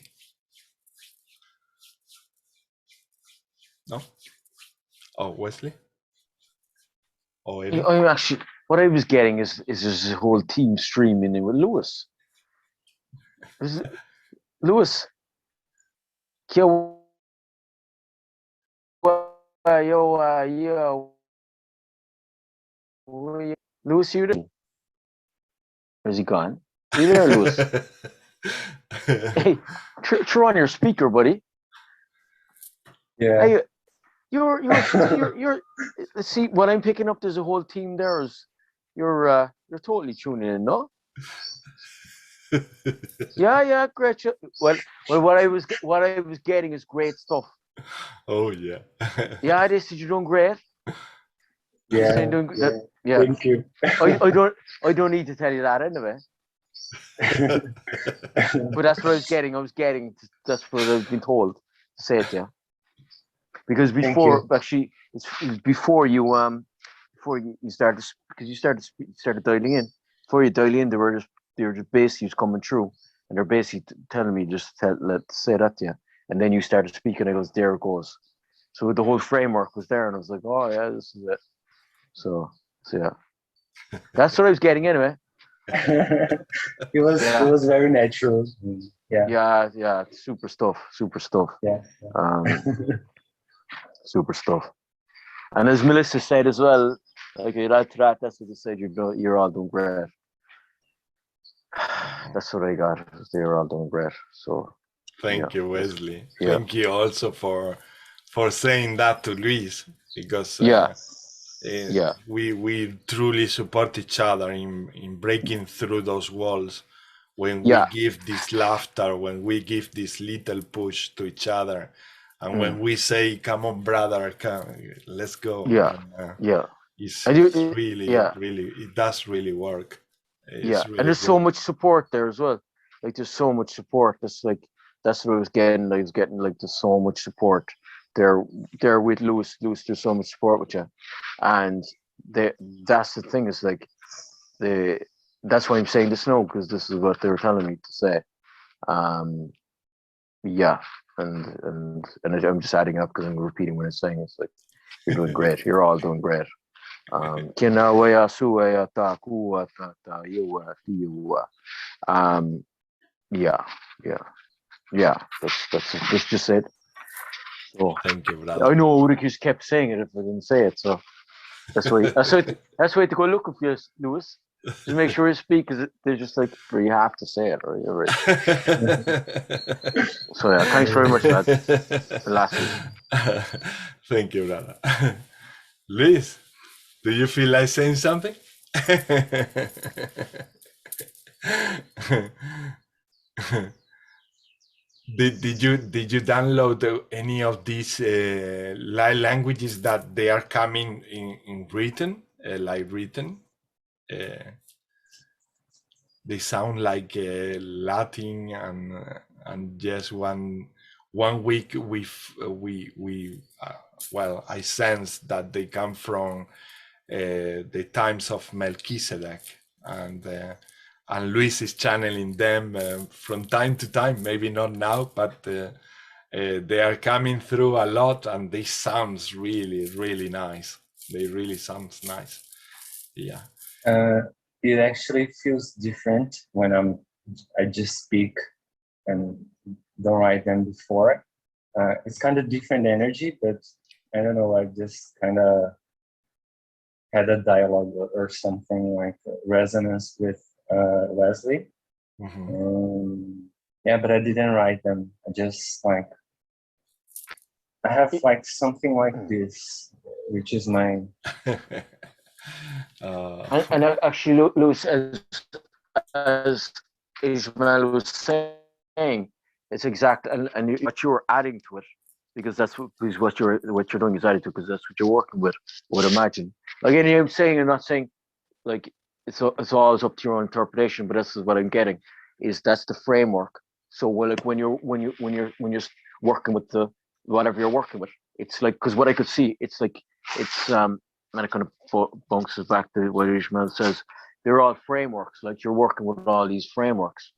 No? Oh, Wesley? Oh, Eddie? I'm actually, what I was getting is there's a whole team streaming in with Lewis. Lewis, Lewis, you there? Or is he gone? Are you there, Lewis? Hey, turn on your speaker, buddy. Yeah. Hey, you're see what I'm picking up. There's a whole team there. Is you're totally tuning in, no? Yeah, great. Well, what I was getting is great stuff. Oh yeah. Yeah, you're doing great. Yeah. Yeah. Thank you. I don't need to tell you that anyway. But that's what I was getting. That's what I've been told to say it to you. Because before, actually, it's before you started, because you started dialing in. Before you dial in, they were just basically coming through, and they're basically telling me let's say that to you, and then you started speaking. I goes, there it goes. So the whole framework was there, and I was like, oh yeah, this is it. So yeah, that's what I was getting anyway. It was very natural. Yeah, super stuff. Yeah. Super stuff. And as Melissa said as well, like that's what they said, you're all doing great. That's what I got. They're all doing great. So thank you, Wesley. Yeah. Thank you also for saying that to Luis, because Yeah. We truly support each other in breaking through those walls when we Yeah. give this laughter, when we give this little push to each other, and when we say, come on, brother, come, let's go. Yeah. And, Yeah. it's And you, really, yeah. really, it does really work. Yeah, It's really and there's good. so much support there as well. Like there's so much support. That's like that's what I was getting. I was getting like there's so much support there with Lewis. Lewis, there's so much support with you, and that's the thing. Is like that's why I'm saying this now, because this is what they were telling me to say. Yeah, and I'm just adding up because I'm repeating what I'm saying. It's like you're doing great. You're all doing great. Yeah, that's just it. So thank you, brother. I know Ulrich just kept saying it if I didn't say it, so that's why to go look for you, Lewis. Just make sure you speak, because they're just like, you have to say it, or you're right. So yeah, thanks very much, lad. Thank you, brother. Luis, do you feel like saying something? Did you download any of these languages that they are coming in written, like written? They sound like Latin, and just one week well, I sense that they come from the times of Melchizedek, and Luis is channeling them from time to time. Maybe not now, but they are coming through a lot, and they sounds really, really nice. They really sounds nice. Yeah. It actually feels different when I just speak and don't write them before. It's kind of different energy, but I don't know, I just kind of had a dialogue or something, like resonance with Leslie. Yeah, but I didn't write them. I just like, I have like something like this, which is mine. And actually, Lewis, as Ismail was saying, it's exact, and what you're adding to it, because that's what you're doing is adding to, because that's what you're working with. I would imagine. Like, I'm saying, I'm not saying like it's always up to your own interpretation, but this is what I'm getting, is that's the framework. So like when you're working with the whatever you're working with, it's like, because what I could see, it's like and it kind of bounces back to what Ishmael says. They're all frameworks. Like you're working with all these frameworks,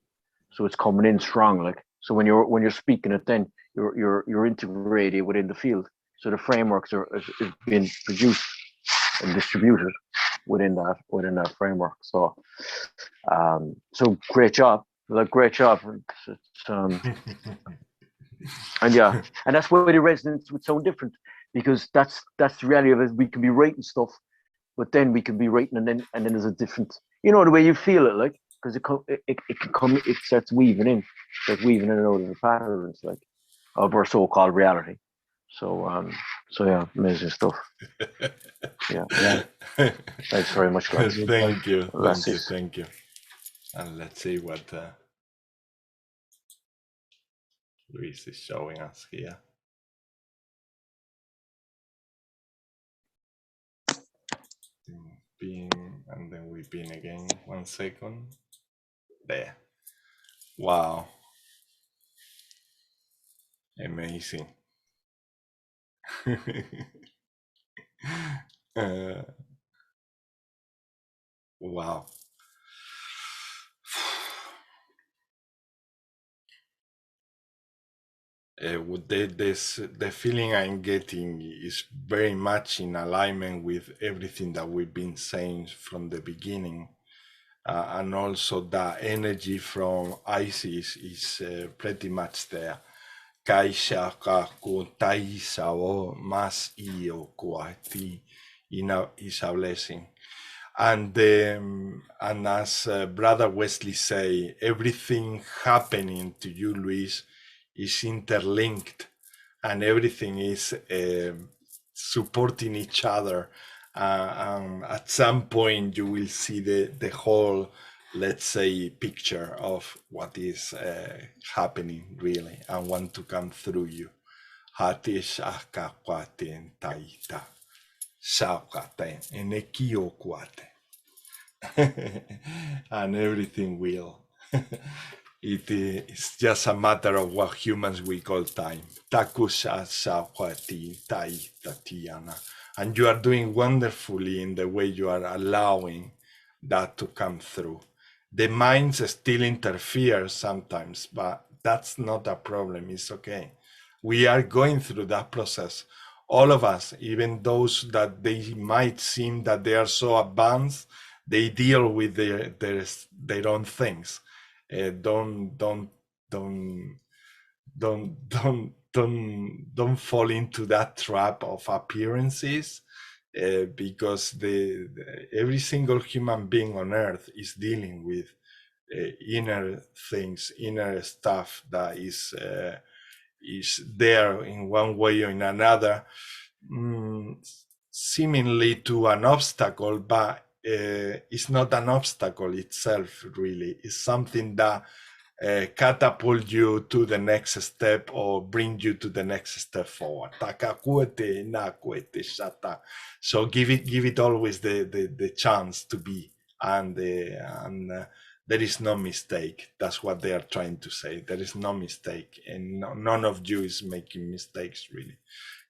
so it's coming in strong. Like, so when you're speaking it, then you're integrated within the field. So the frameworks is being produced and distributed within that framework. So, so great job. Like, great job. And yeah, and that's why the resonance would sound different, because that's the reality of it. We can be writing stuff, but then we can be writing, and then there's a different, the way you feel it, like, because it starts weaving in and out of the patterns, like, of our so-called reality. So yeah, amazing stuff. Yeah. Thanks very much, guys. Thank you. And let's see what Luis is showing us here. Pin, and then we pin again. 1 second. There. Wow. Amazing. Wow. The feeling I'm getting is very much in alignment with everything that we've been saying from the beginning, and also the energy from Isis is pretty much there. Kaisha ku taisa o mas io kuati is a blessing. And as Brother Wesley say, everything happening to you, Luis, is interlinked, and everything is supporting each other At some point you will see the whole, let's say, picture of what is happening really and want to come through you. Hati shaka kwate taita shakate enekio kwate. And everything will. It is just a matter of what humans we call time. Takusha shawati taitatiana. And you are doing wonderfully in the way you are allowing that to come through. The mind still interferes sometimes, but that's not a problem. It's okay. We are going through that process. All of us, even those that they might seem that they are so advanced, they deal with their own things. Don't fall into that trap of appearances, because every single human being on earth is dealing with inner things, inner stuff that is there in one way or in another, seemingly to an obstacle, but it's not an obstacle itself, really. It's something that catapult you to the next step or bring you to the next step forward. So give it always the chance to be, and there is no mistake. That's what they are trying to say. There is no mistake, and none of you is making mistakes, really.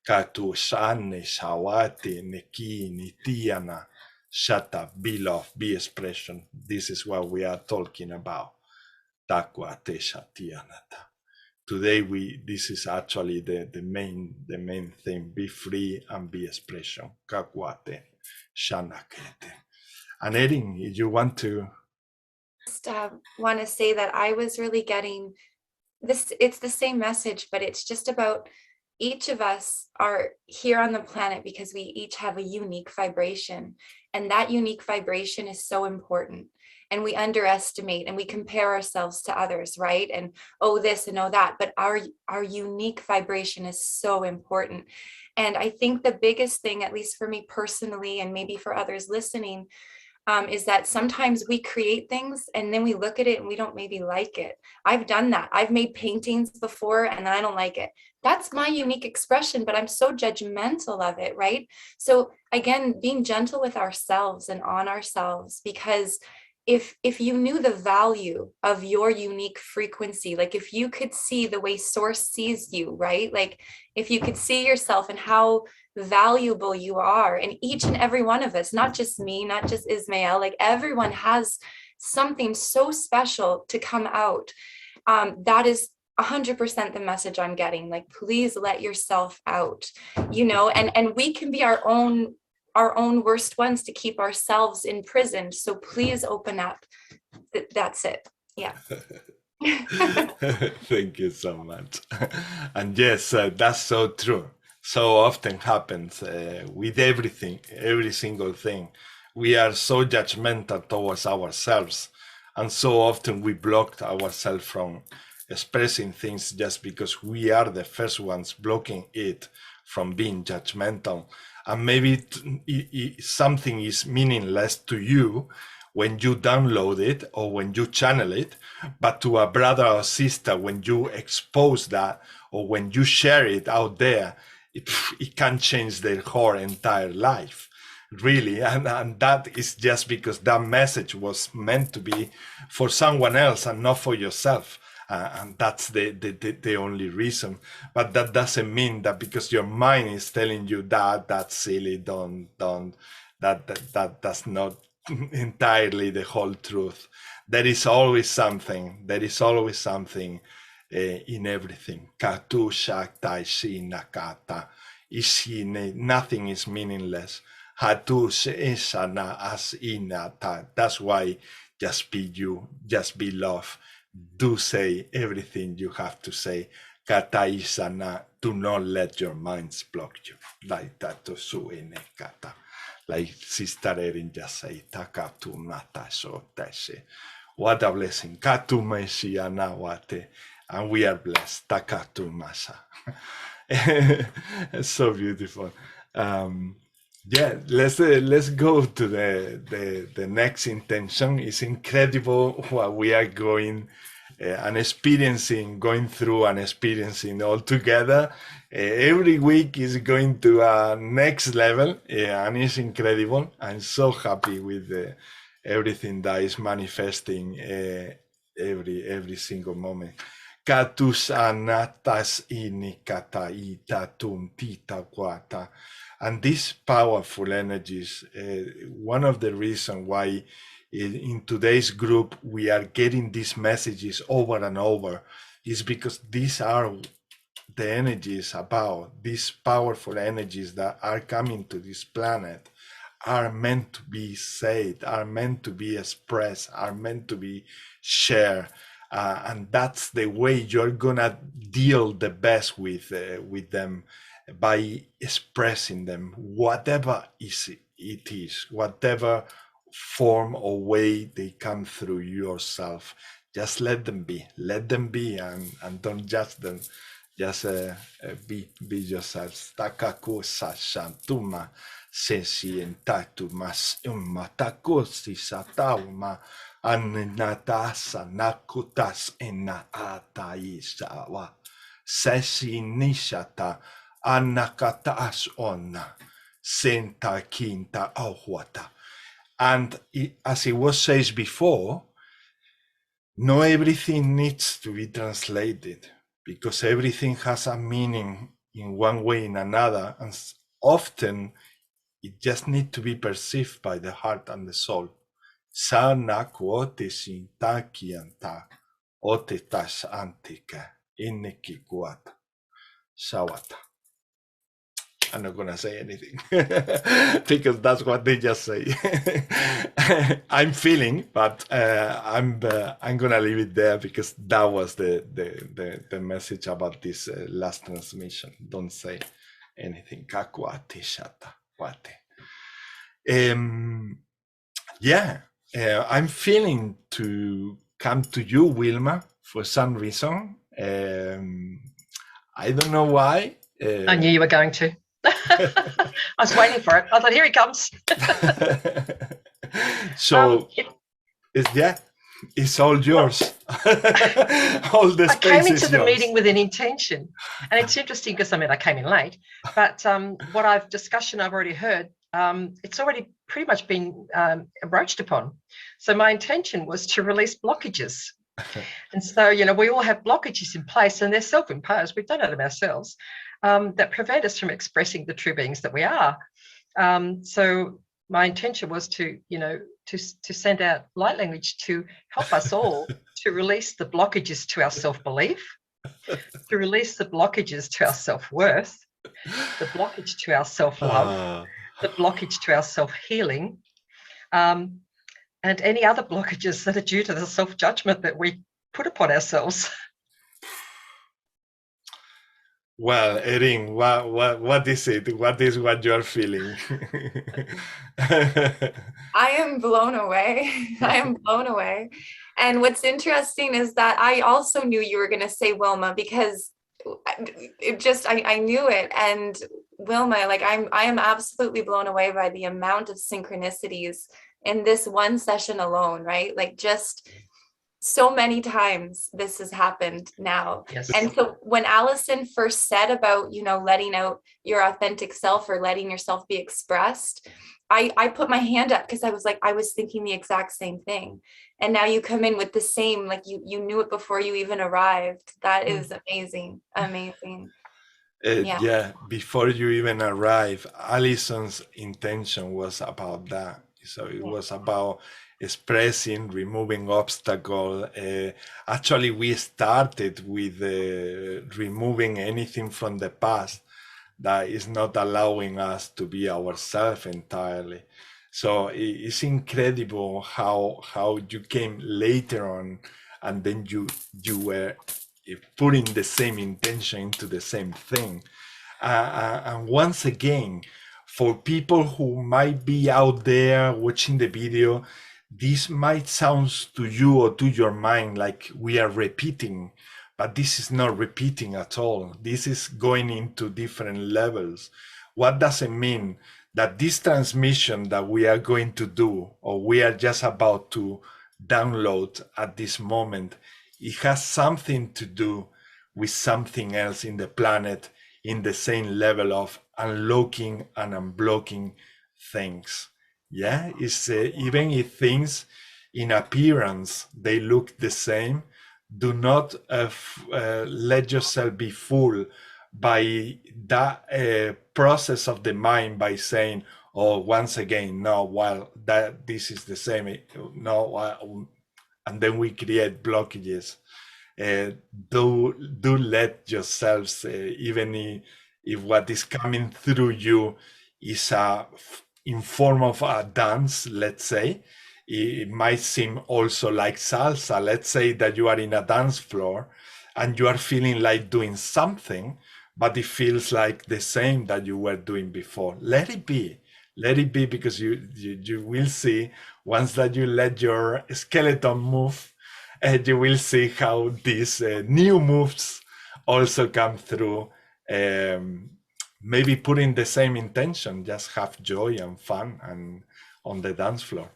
Katu shane shawate neki nitiana. Shut up, be love, be expression. This is what we are talking about. Today this is actually the main thing. Be free and be expression. And Erin, if you want to Just want to say that I was really getting this. It's the same message, but it's just about each of us are here on the planet because we each have a unique vibration, and that unique vibration is so important. And we underestimate and we compare ourselves to others, right? And oh this and oh that, but our unique vibration is so important. And I think the biggest thing, at least for me personally, and maybe for others listening, is that sometimes we create things and then we look at it and we don't maybe like it. I've done that. I've made paintings before and I don't like it. That's my unique expression, but I'm so judgmental of it, right? So again, being gentle with ourselves and on ourselves, because if you knew the value of your unique frequency, like if you could see the way source sees you, right? Like if you could see yourself and how valuable you are, and each and every one of us, not just me, not just Ismael, like everyone has something so special to come out. That is 100% the message I'm getting. Like, please let yourself out, you know, and we can be our own worst ones to keep ourselves imprisoned. So please open up. That's it. Yeah. Thank you so much. And yes, that's so true. So often happens with everything, every single thing. We are so judgmental towards ourselves, and so often we blocked ourselves from expressing things just because we are the first ones blocking it from being judgmental. And maybe something is meaningless to you when you download it or when you channel it, but to a brother or sister, when you expose that or when you share it out there, it can change their whole entire life, really. And that is just because that message was meant to be for someone else and not for yourself. And that's the only reason. But that doesn't mean that because your mind is telling you that that's silly, that's not entirely the whole truth. There is always something. There is always something in everything. Nothing is meaningless. That's why just be you, just be love. Do say everything you have to say. Do not let your minds block you. Like that to suene kata. Like Sister Erin just say, takatu nata so tese. What a blessing. Katu mesia nawate. And we are blessed. Takatu masa. So beautiful. Yeah, let's go to the next intention. It's incredible what we are going and experiencing, going through and experiencing all together. Every week is going to a next level, and it's incredible. I'm so happy with everything that is manifesting every single moment. Katus anatas inikata ita tum tita quata. And these powerful energies, one of the reasons why in today's group we are getting these messages over and over is because these are the energies about these powerful energies that are coming to this planet are meant to be said, are meant to be expressed, are meant to be shared. And that's the way you're gonna deal the best with them, by expressing them, whatever it is, whatever form or way they come through yourself. Just let them be, and don't judge them. Just be yourselves. Takaku sashantuma sesientatumas ummatakusi satauma annatasa nakutas ena ataisawa sesinishata annakatas onna senta kinta awata. And as it was said before, not everything needs to be translated, because everything has a meaning in one way or in another, and often it just needs to be perceived by the heart and the soul. Sana kuote sintakianta ote tas antika inneki kuata sawata. I'm not gonna say anything because that's what they just say. I'm feeling, but I'm gonna leave it there, because that was the message about this last transmission. Don't say anything. Kakuate shata wate. Yeah, I'm feeling to come to you, Wilma, for some reason. I don't know why. I knew you were going to. I was waiting for it. I thought, here he comes. So it's all yours. All the space I came into is the yours. meeting with an intention, and it's interesting because I came in late. But what discussion I've already heard, it's already pretty much been broached upon. So my intention was to release blockages. And so, we all have blockages in place, and they're self-imposed. We've done it of ourselves, that prevent us from expressing the true beings that we are. So my intention was to send out light language to help us all to release the blockages to our self-belief, to release the blockages to our self-worth, the blockage to our self-love, the blockage to our self-healing, and any other blockages that are due to the self-judgment that we put upon ourselves. Well, Erin, what is it? What is what you're feeling? I am blown away. I am blown away. And what's interesting is that I also knew you were going to say Wilma, because I knew it. And Wilma, I am absolutely blown away by the amount of synchronicities in this one session alone, right? Just so many times this has happened now. Yes. And so when Allison first said about, letting out your authentic self, or letting yourself be expressed, I put my hand up, because I was thinking the exact same thing. And now you come in with the same, you knew it before you even arrived. That is amazing. Amazing. Yeah, before you even arrive, Allison's intention was about that. So it was about expressing, removing obstacle. Actually, we started with removing anything from the past that is not allowing us to be ourselves entirely. So it's incredible how you came later on, and then you were putting the same intention into the same thing. And once again, for people who might be out there watching the video, this might sound to you or to your mind like we are repeating, but this is not repeating at all. This is going into different levels. What does it mean? that this transmission that we are going to do, or we are just about to download at this moment, it has something to do with something else in the planet in the same level of unlocking and unblocking things. Yeah, it's even if things in appearance they look the same, do not let yourself be fooled by that process of the mind by saying, oh, once again, no, well, that this is the same, no, and then we create blockages. Do let yourselves, even if what is coming through you is in form of a dance, let's say, it might seem also like salsa. Let's say that you are in a dance floor and you are feeling like doing something, but it feels like the same that you were doing before. Let it be, because you will see, once that you let your skeleton move, you will see how these new moves also come through. Maybe put in the same intention, just have joy and fun and on the dance floor.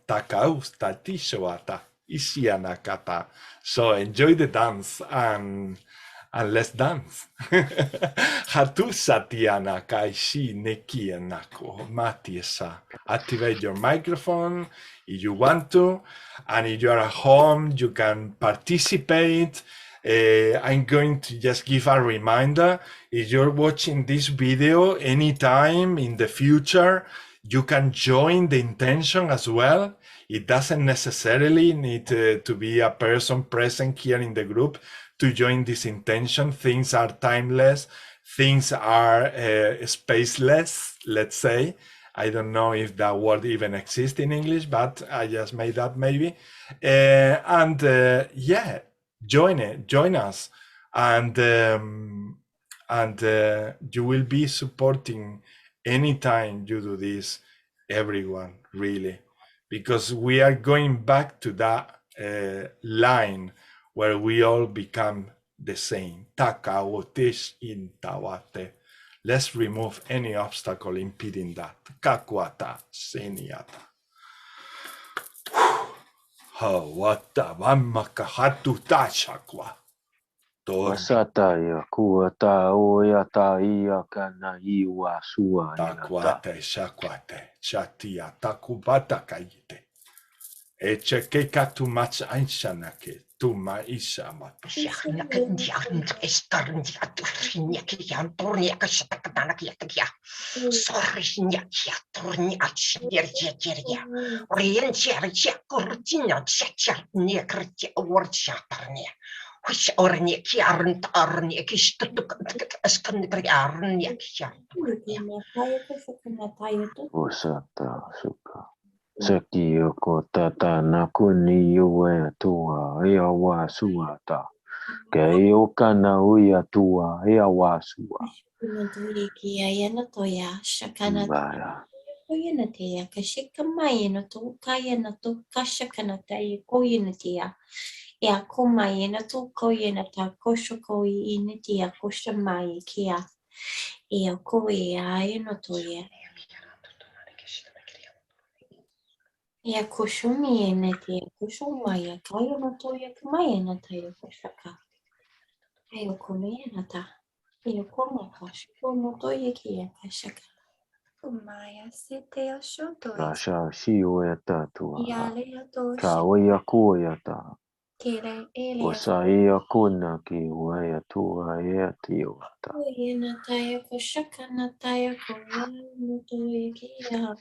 So enjoy the dance and let's dance. Activate your microphone if you want to, and if you are at home, you can participate. I'm going to just give a reminder. If you're watching this video anytime in the future, you can join the intention as well. It doesn't necessarily need to be a person present here in the group to join this intention. Things are timeless. Things are spaceless, let's say. I don't know if that word even exists in English, but I just made that maybe. Yeah, join us, and you will be supporting anytime you do this, everyone, really, because we are going back to that line where we all become the same. Let's remove any obstacle impeding that. Kakwata seniata. Hawata vamaka hatu tashakwa. Wasataya kuata oyata iakana iwa sua Takwate shakwate chatia takubata kaite. Echekeka too much ainshanake. Tuma isha mata. Wasata suka. Seki ko tata nakuni yue tua ea wasuata. Ke okana uia tua ea wasua. Bara. Koyanatea kashika mayana to kayana to kashakanata koyanatea. Ya komayana to koyanata koshokoi inatia koshamaya kia. Ya koya yanotoya. Ya koshumi inatia koshomaya kayanotoya kamayana taya koshaka. Ayo komayanata. Ya komaka shikonotoya kia kashaka. Kumaya sete ashoto. Rasha shiwe tatua. Yale ato Kawea kuya kere ele. Wasaia kuna ki wea tua ea tiwata. Koyana taya koshaka nataya koyana toya kia.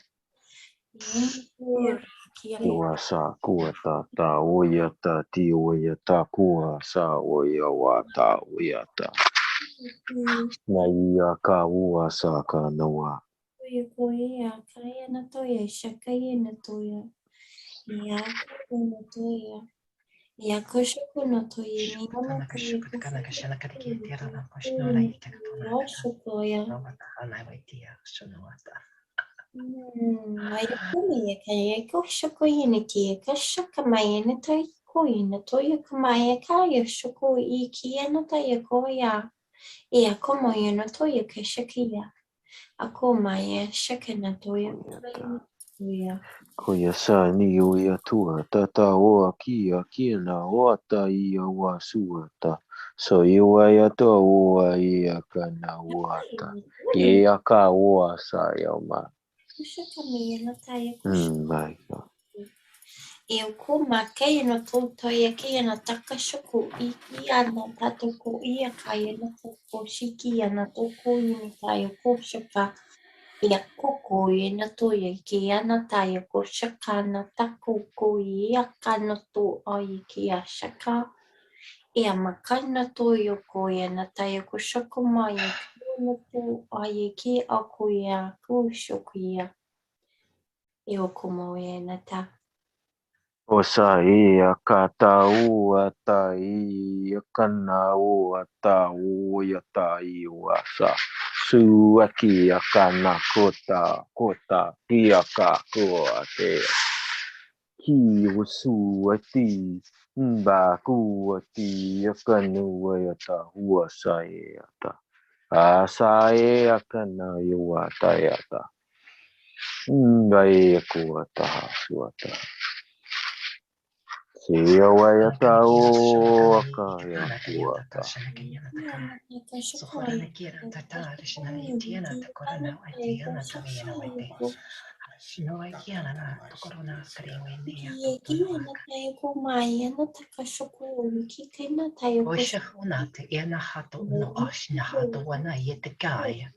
Wasa kua ta oia ta ti oia ta kua sa oia wata oia ta. Na ia ka ua sa ka noa. Koya kaya na toya shakaya na toya. Ya na toya. Ya koshoku na toya ni na toya. Ayakumi kaya koshoko yiniti kashaka maya na toya koya na toya kamaya kaya shoko ikiya na toya koya. Ya komo ya na toya kashakiya. Ako mai shakana toya. Koia sa ni o ia tua, tata oa kia na o ata ia wa suata. So iwa ia toa oa ia kana o ata. Ia ka oa sa ia ma. Kushaka mi na tayo Mai ka. E ko makei no toto ia kei na takashoko iki ana tato ko ia kai na toko shiki ana toko ini tayo ko shaka. Ia koko i na to ia ki ana tayo ko shaka na tako ko ia kano to o i ki a shaka. Ia makana to yo ko ia na tayo ko shako mai i kano to o i ki a ko ia ko shoko ia. E o komo ia na ta. O sa ia ka tau ata ia kana o ata o ia ta i o asa. Su aki a kana kota ia ka ko te. Ki o su ati mba ku ati ia kanu ia ta ua sa ia ta. A sa ia kana i o ata ia ta. Mba ia ku ata suata. Sia waya tau akaya kuata. Socorro na kira tata rishina itiana takorana itiana taviena wete. Shino ikiana na tokorona kariwe nea totona. Osha hunate ena hato no ashna hato wana yetekaya.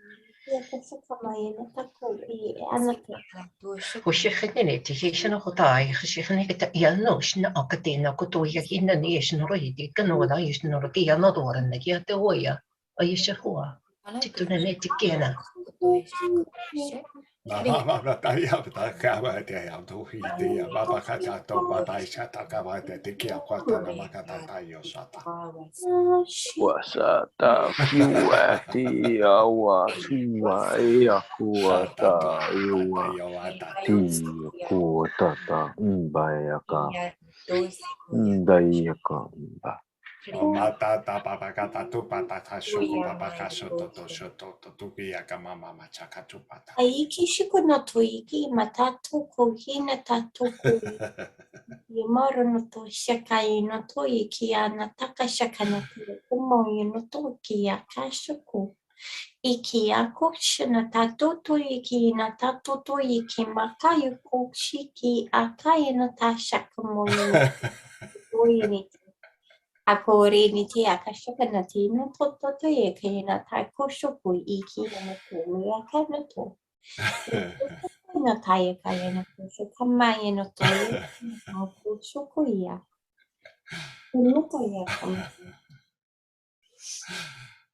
Hoshekhinene tihishana hotai hishikhin ita yano shna akatena kotoya hina nation roidi kanoda yishno rokia no doran nakia te oya. Ayesha hua. Titunane tikena. Mama taia takava te au tuhi te ia baba kaka to batai shata kava te te kia kwata na makata taio sata. Wasata kiwa ti awa sua ea kuata iwa ti kuata mbaya ka mbaya ka mba. Mata ta baba kata tu pata kashuko baba kashoto to shoto to tukia kama mama chaka tu pata. Aiki shiko no toiki matatu ko hina tatu ko i moro no to shakai no toiki ana taka shaka no to kumo no toki a kashuko. Iki a kokshina tatu toiki na tatu toiki makayu kokshiki akai no ta shaka mo no Ako rini te akashaka na tino to e kaya na tai koshoku iki na to ya kana to. Na tai kaya na koshoku mai no to ya na koshoku ya. No to ya kama.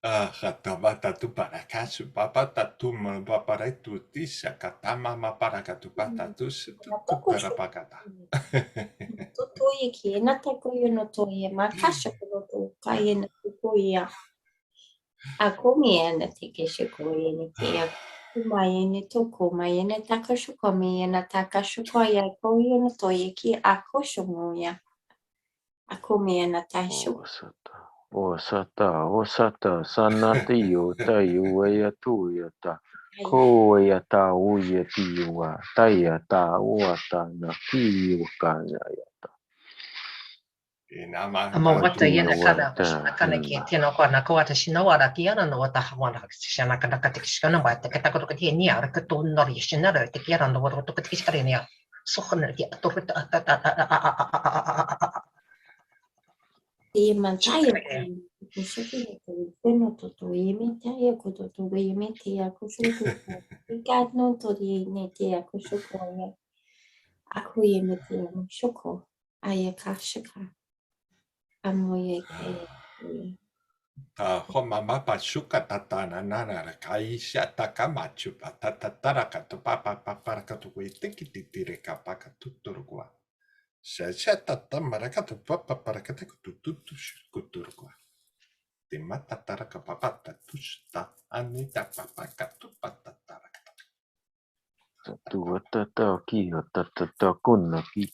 Hata mata tu para kasu papa tatu ma para tu tisa katama ma para katu pata tu tu para pakata. To iki na tai koyo no to ya ma kashoku no to kaya na to ya. Ako mi na te keshiko ni te ya. Mai ni toko mai ni takashuko mi na takashuko ya koyo no to iki ako shumo ya. Ako mi na tashu. Osata sanati o tayu ea tu ya ta. Ko ya ta o ya ti wa taya ta o ta na ki o kana ya ta. Ama wata yena kana kushina kana ki tino kwa na kwa tashina wara ki ana no wata hawana shana kana katikishana ba ta kata ko ki ni ara ka to nor yishina ra te ki ara no wata to katikishara ni ya sokhna ki to Te mantayo ko shiki ni ko no to to imi tayo ko to to imi te ya ko shuko. Ika no to ni te ya ko shuko ya. Ako imi te ya mo shuko. Aya ka shika. Amo ye ke. Ho mama pa shuka tatana nana ra kaisha takamachu pa tatatara ka tu papa para ka tu tiki titire ka pa ka tu turgua. Se tatamara ka tu papa para ka tu kuturgua. Te mata tara ka papa ta tusta anita papa ka tu patatara ka. Tua tata ki tata kuna ki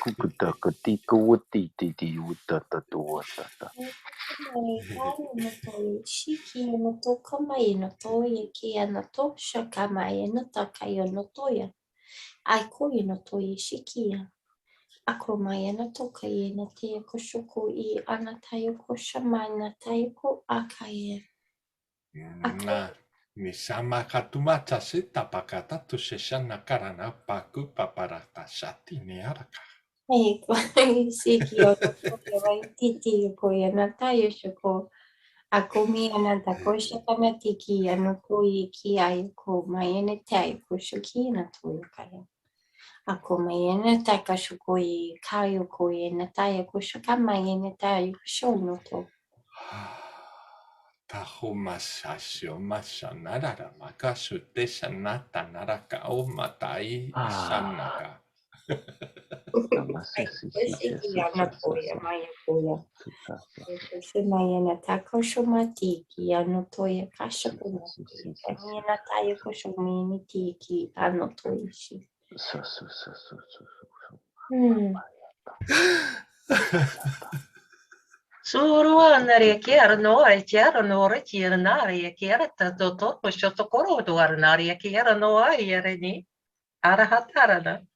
kukuta kati kuwati titi utata tua tata. Mai kano no toi shiki no to kamai no toia ki ana to shaka mai no takayo no toia. Ai koi no toi shikia. Ako mai na toka i na te ko shuku i ana tayo ko shamai na tayo ko akaye. Na misama katumata sita pakata tu seshana karana paku paparata shati ni araka. Hei ko shiki o no toia wai titi ko i ana tayo shuku. Ako mi ana ta ko shakana tiki ano toi ki ai ko mai na tayo ko shuki na toia kaya. Ako mai na tayo ko shuku i kayo ko i na tayo ko shakamai na tayo ko shono to. Tahumasasyo masanarara makasute sanata naraka o matai sanaka. Shiki ana toia mai kuya. Kushimaya takoshomati ki anotoya kashakumati. Amina tayo koshomini tiki anotoishi. Suruanaria kiera noa kiera nora kiera naria kiera tato topo shoto koro duar naria kiera noa yereni arahatarana.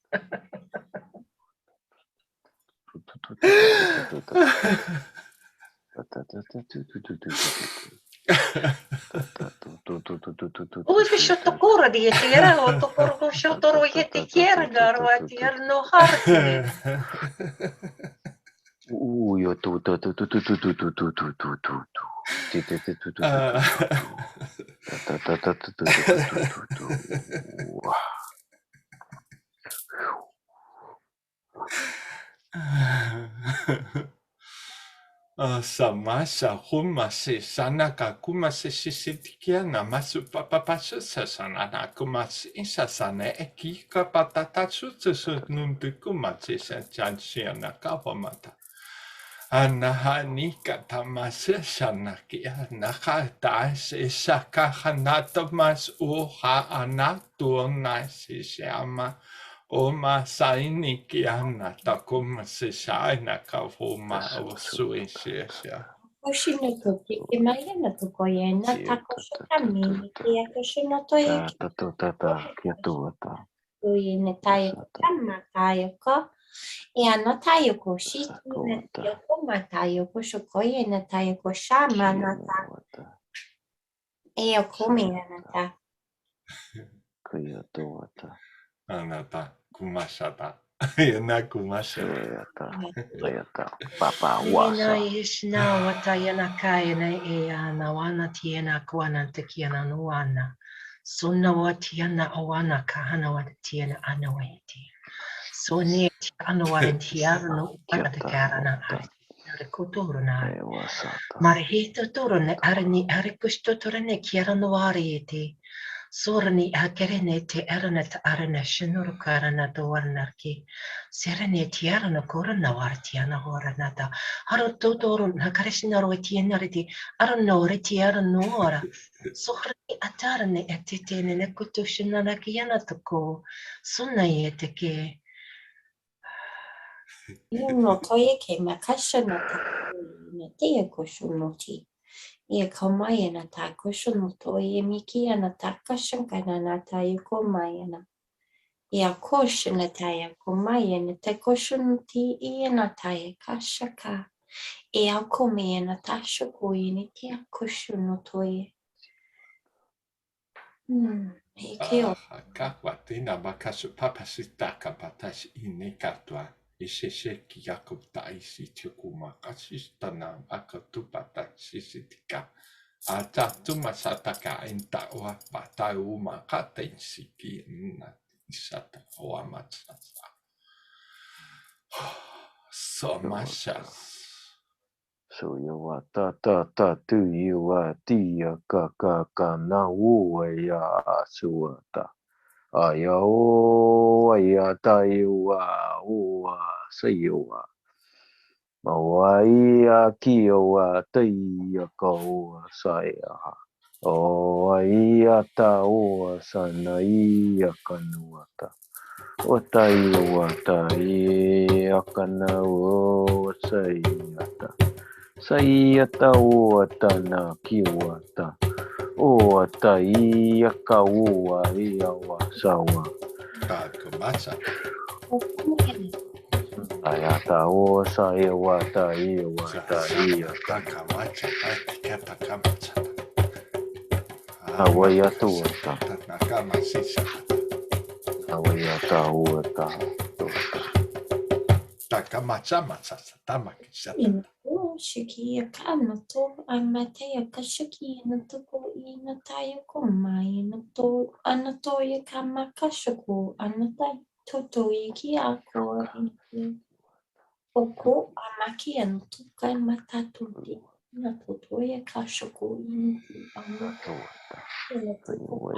Uvi shoto koro di kiera o to koro shoto ro yeti kiera garwa kiera no harti. Yo tu Samasa humase sanaka kumase sisitikia namasu papapasu sasanana kumase sasane ekika patatatsu tsusununtu kumase sanchansiana kapamata. Anahanika tamase sanakia nakata se sakahanata mas uha anatu nasishama. Oma saini kiana takuma se shaina kavuma osuisha. Oshino toki ki maya na tokoya na takoshokamini ki akoshino toya ki. Kui ne tayo kama tayo ko. E ano tayo ko shiki na tayo ko matayo ko shokoya na tayo ko shama na ta. E okumi na ta. Anata kumashata. Yana kumashata. Papa Ina wasa. ishna watayana kaina e ana wana tiena kuana tekiana nuana. Sunna watiana awana kahana watiana anawati. Soni anawatiano atakarana arikuturna. Marhito turne arni arikusto turne kiarano varieti. Sorni akerene te eranet arana shinur karana doarnarki. Serene tiarana korana wartiana horanata. Haro totoro nakarishina roitianariti. Aranore tiaranora. Sorni atarne etitene nekutushinana kianatako. Sunayeteke. No toye ke makasha no na te koshono ti. E kamaya na ta koshono toye miki na ta kashan kana na ta e komaya na. E a kosho na ta e komaya na te koshono ti e na ta e kashaka. E a komaya na ta shokoye ni te a koshono toye. E ke o. Kakwatina bakasu papasita kapatashi inekatwa. Isheshe kiyakuta isitiokuma kasistana akatupata sisitika. Atatuma sataka inta wa patauma kata isiki na isata wa matsasa. So masha. So you wa ta tu you wa ti ya ka na wo ya su ta. Aya ta you wa se you wa. Ma wa ya ki wa te ya ko sa ya. O aiata o sana ia kanuata. O tai o tai akana o saiata. Saiata o tana kiwata. O tai akaua ia wa sawa. Takamasa. Ayata o saya wa tai wa tai. Takamasa. Takamasa. Awayata o ta. Nakamasisa. Awayata o ta. Takamasa masasa. Tamakisa. Ino shikia kana to amatea kashaki na tuko ina taya komai na to anatoya kama kashako anatai toto iki ako iki oko amaki anu tukai matatu di na toto ya kashako ini anato ina tuko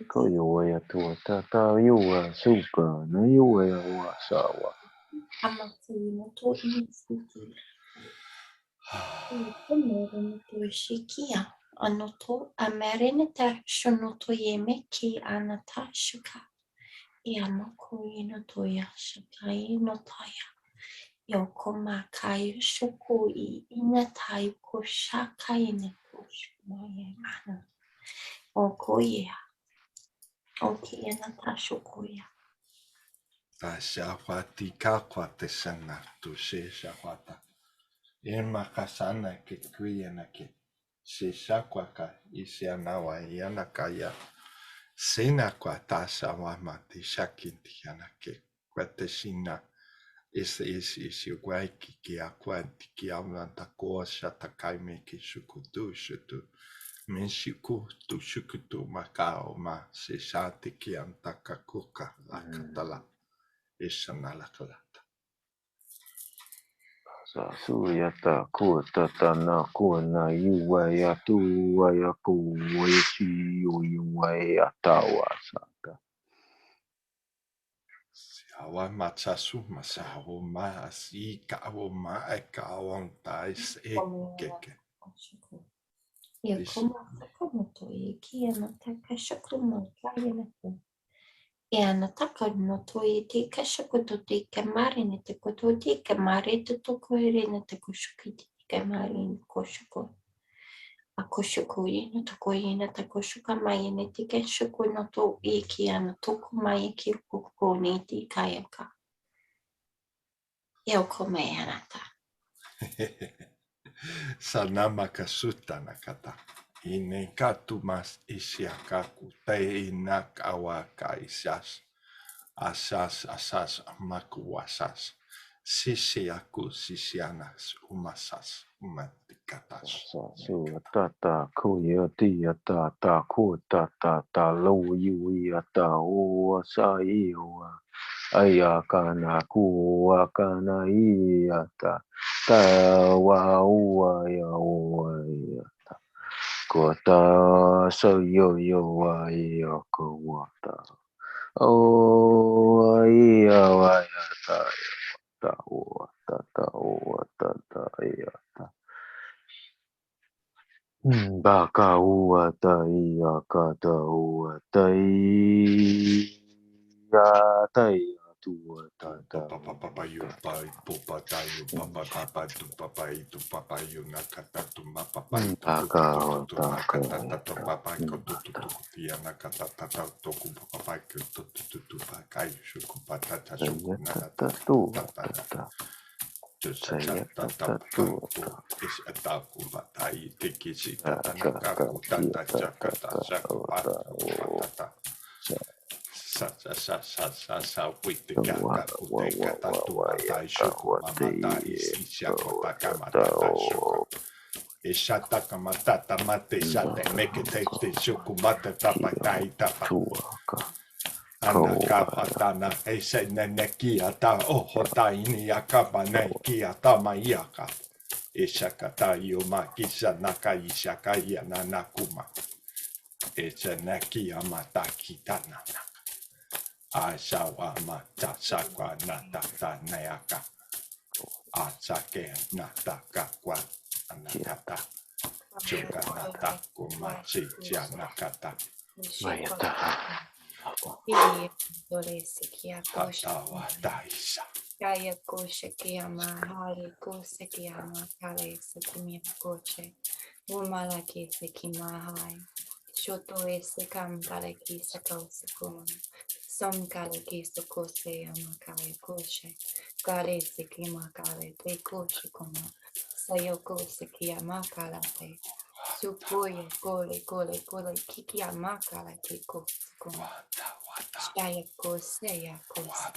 Koyuwa ta yuwa suka na yuwa wa sawa. amati na to ini suki Kumere to shikia anoto amareneta shonoto yeme ki anata shuka yamako inoto ya shakai notaya yokoma kai shuku I inatai ko shakai neto shumaya ana okoya oki anata shukuya Shahwati kakwate sana tu she shahwata. Ema kasana ke kuyana ke. She shakwaka isianawa yanakaya. Sena kwa tasha wamati shakinti yanake. Kwateshina is yuwaiki ki akwanti ki amanta koasha takaime ki shukutu shutu. Menshiku tu shukutu makao ma se shati ki antakakuka akatala. Ishanalakalata. Sa suyata kuta na kuna yuwa ya tuwa ya kuwa ya chi yuwa ya tawa saka. Siawa matsasu masawo ma asika awo ma ekawon tais ekeke. Yakoma sakamoto iki anataka shakumo kaya nato. Anataka no toi te kashakoto te kamari ne te koto te kamari te toko ere ne te koshuki te kamari ne koshoko. A koshoko i no toko i na te koshuka mai ne te kashoko no to i ki ana toko mai ki koko ni te kayaka. Eo kome anata. Sanama kasuta nakata. Ine katumas isiakaku te inak awaka isas. Asas makuasas. Sisiaku sisianas umasas umatikatas. Sa suyata kuya tia ta kuta ta lo yuwa ta uwa sa yuwa. Ayakana kuwa kana iyata ta wa uwa ya uwa yata. Kota so yo wa ya kuwata. O iya wa ya ta uwa ta yata. Baka uwa ta iya kata uwa ta iya ta iya. Papa you pai popa tayo papa papa tu papa itu papa you nakata tu papa itu tu nakata tu papa itu tu dia nakata tu papa itu tu pakai suku patata suku nakata tu saja tu is ataku batai tiki si tata nakaku tata jakata saku patata sa wite kaka kuteka tatu matai shuku mamata isi shako takamata shuku ishata kamatata mate shate meke te shuku mata tapatai tapa anaka hatana ese neneki ata ohota ini akapa neki ata maiaka ishakata yuma kisha naka ishaka yana nakuma ese neki amata kitana Asawa mata sakwa natata nayaka. Asake nataka kwa anatata. Chukata kuma sikiana kata. Mayata. Hatawa daisa. Kaya koshe kiyama hali kose kiyama kale sekimia koche umala ke sekimahai shoto ese kam kale ki sako sekon som kale ki sokose yama kale koshe kale sekima kale te koshe koma sayoko sekiyama kala te sukoye kole kole kole kikiyama kala te kose koma shaya kose ya kose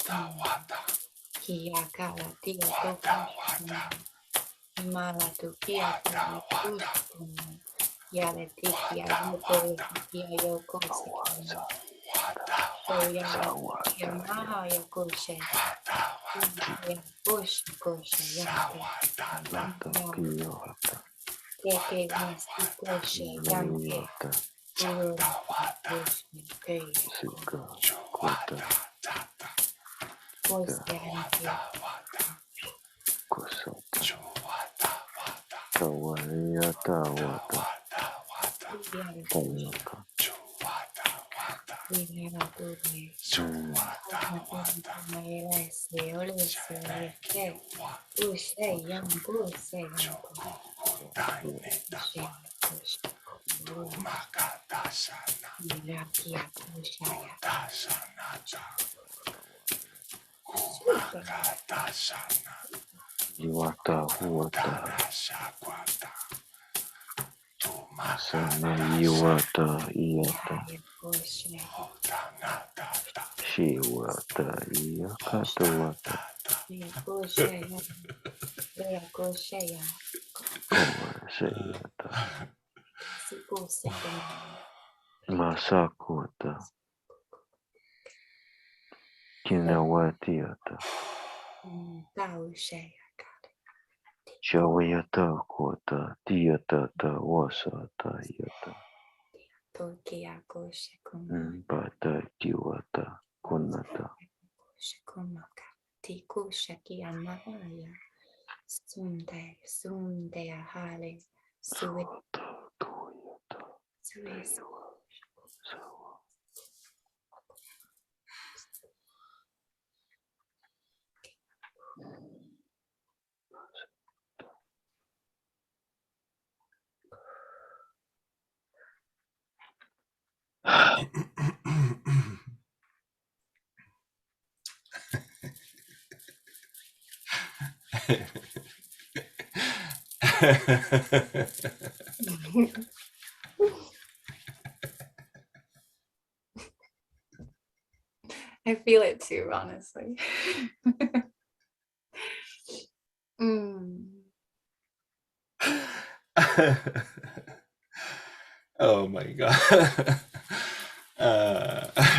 Kiyakala tia tokushima, imala tukia kushima, yale tikia yoto tikia yoko sekima, oyala tikia maha yakoshe, ya koshe koshe yate, keke nasi koshe yamke, uro koshe kei, koshe yamke. Iwata huata. Sana iwata iata. Shiwata iakata wata. Shayata. Masakuata. Kinawatiata. Shawayata kuata. Tiatata wasata yata. Bata kiwata kunata. Sunday, Sunday, Hale, Sui, Sui, I feel it too, honestly. Oh my God.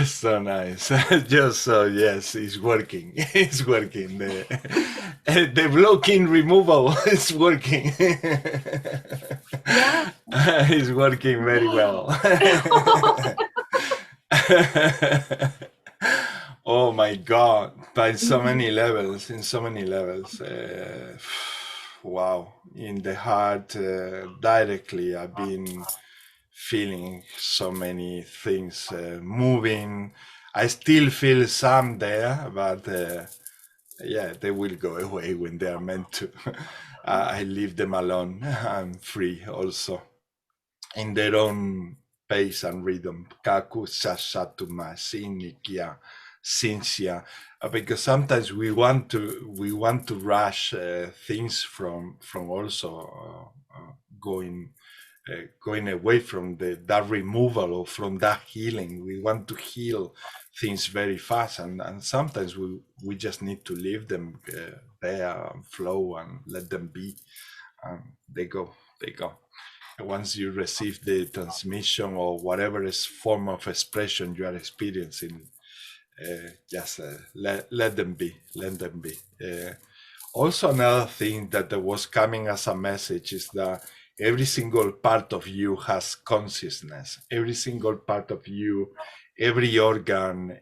So nice. Just so, yes, it's working. It's working. The blocking removal is working. Yeah. It's working very well. Oh my God, by so many levels, in so many levels. Wow, in the heart, directly, I've been feeling so many things moving. I still feel some there, but yeah, they will go away when they are meant to. I leave them alone. I'm free also in their own pace and rhythm. Kaku sasatuma sinikia sinsia. Because sometimes we want to rush things from also going away from that removal or from that healing. We want to heal things very fast, and sometimes we just need to leave them there and flow and let them be. They go. Once you receive the transmission or whatever is form of expression you are experiencing, just let them be. Also, another thing that was coming as a message is that every single part of you has consciousness. Every single part of you, every organ,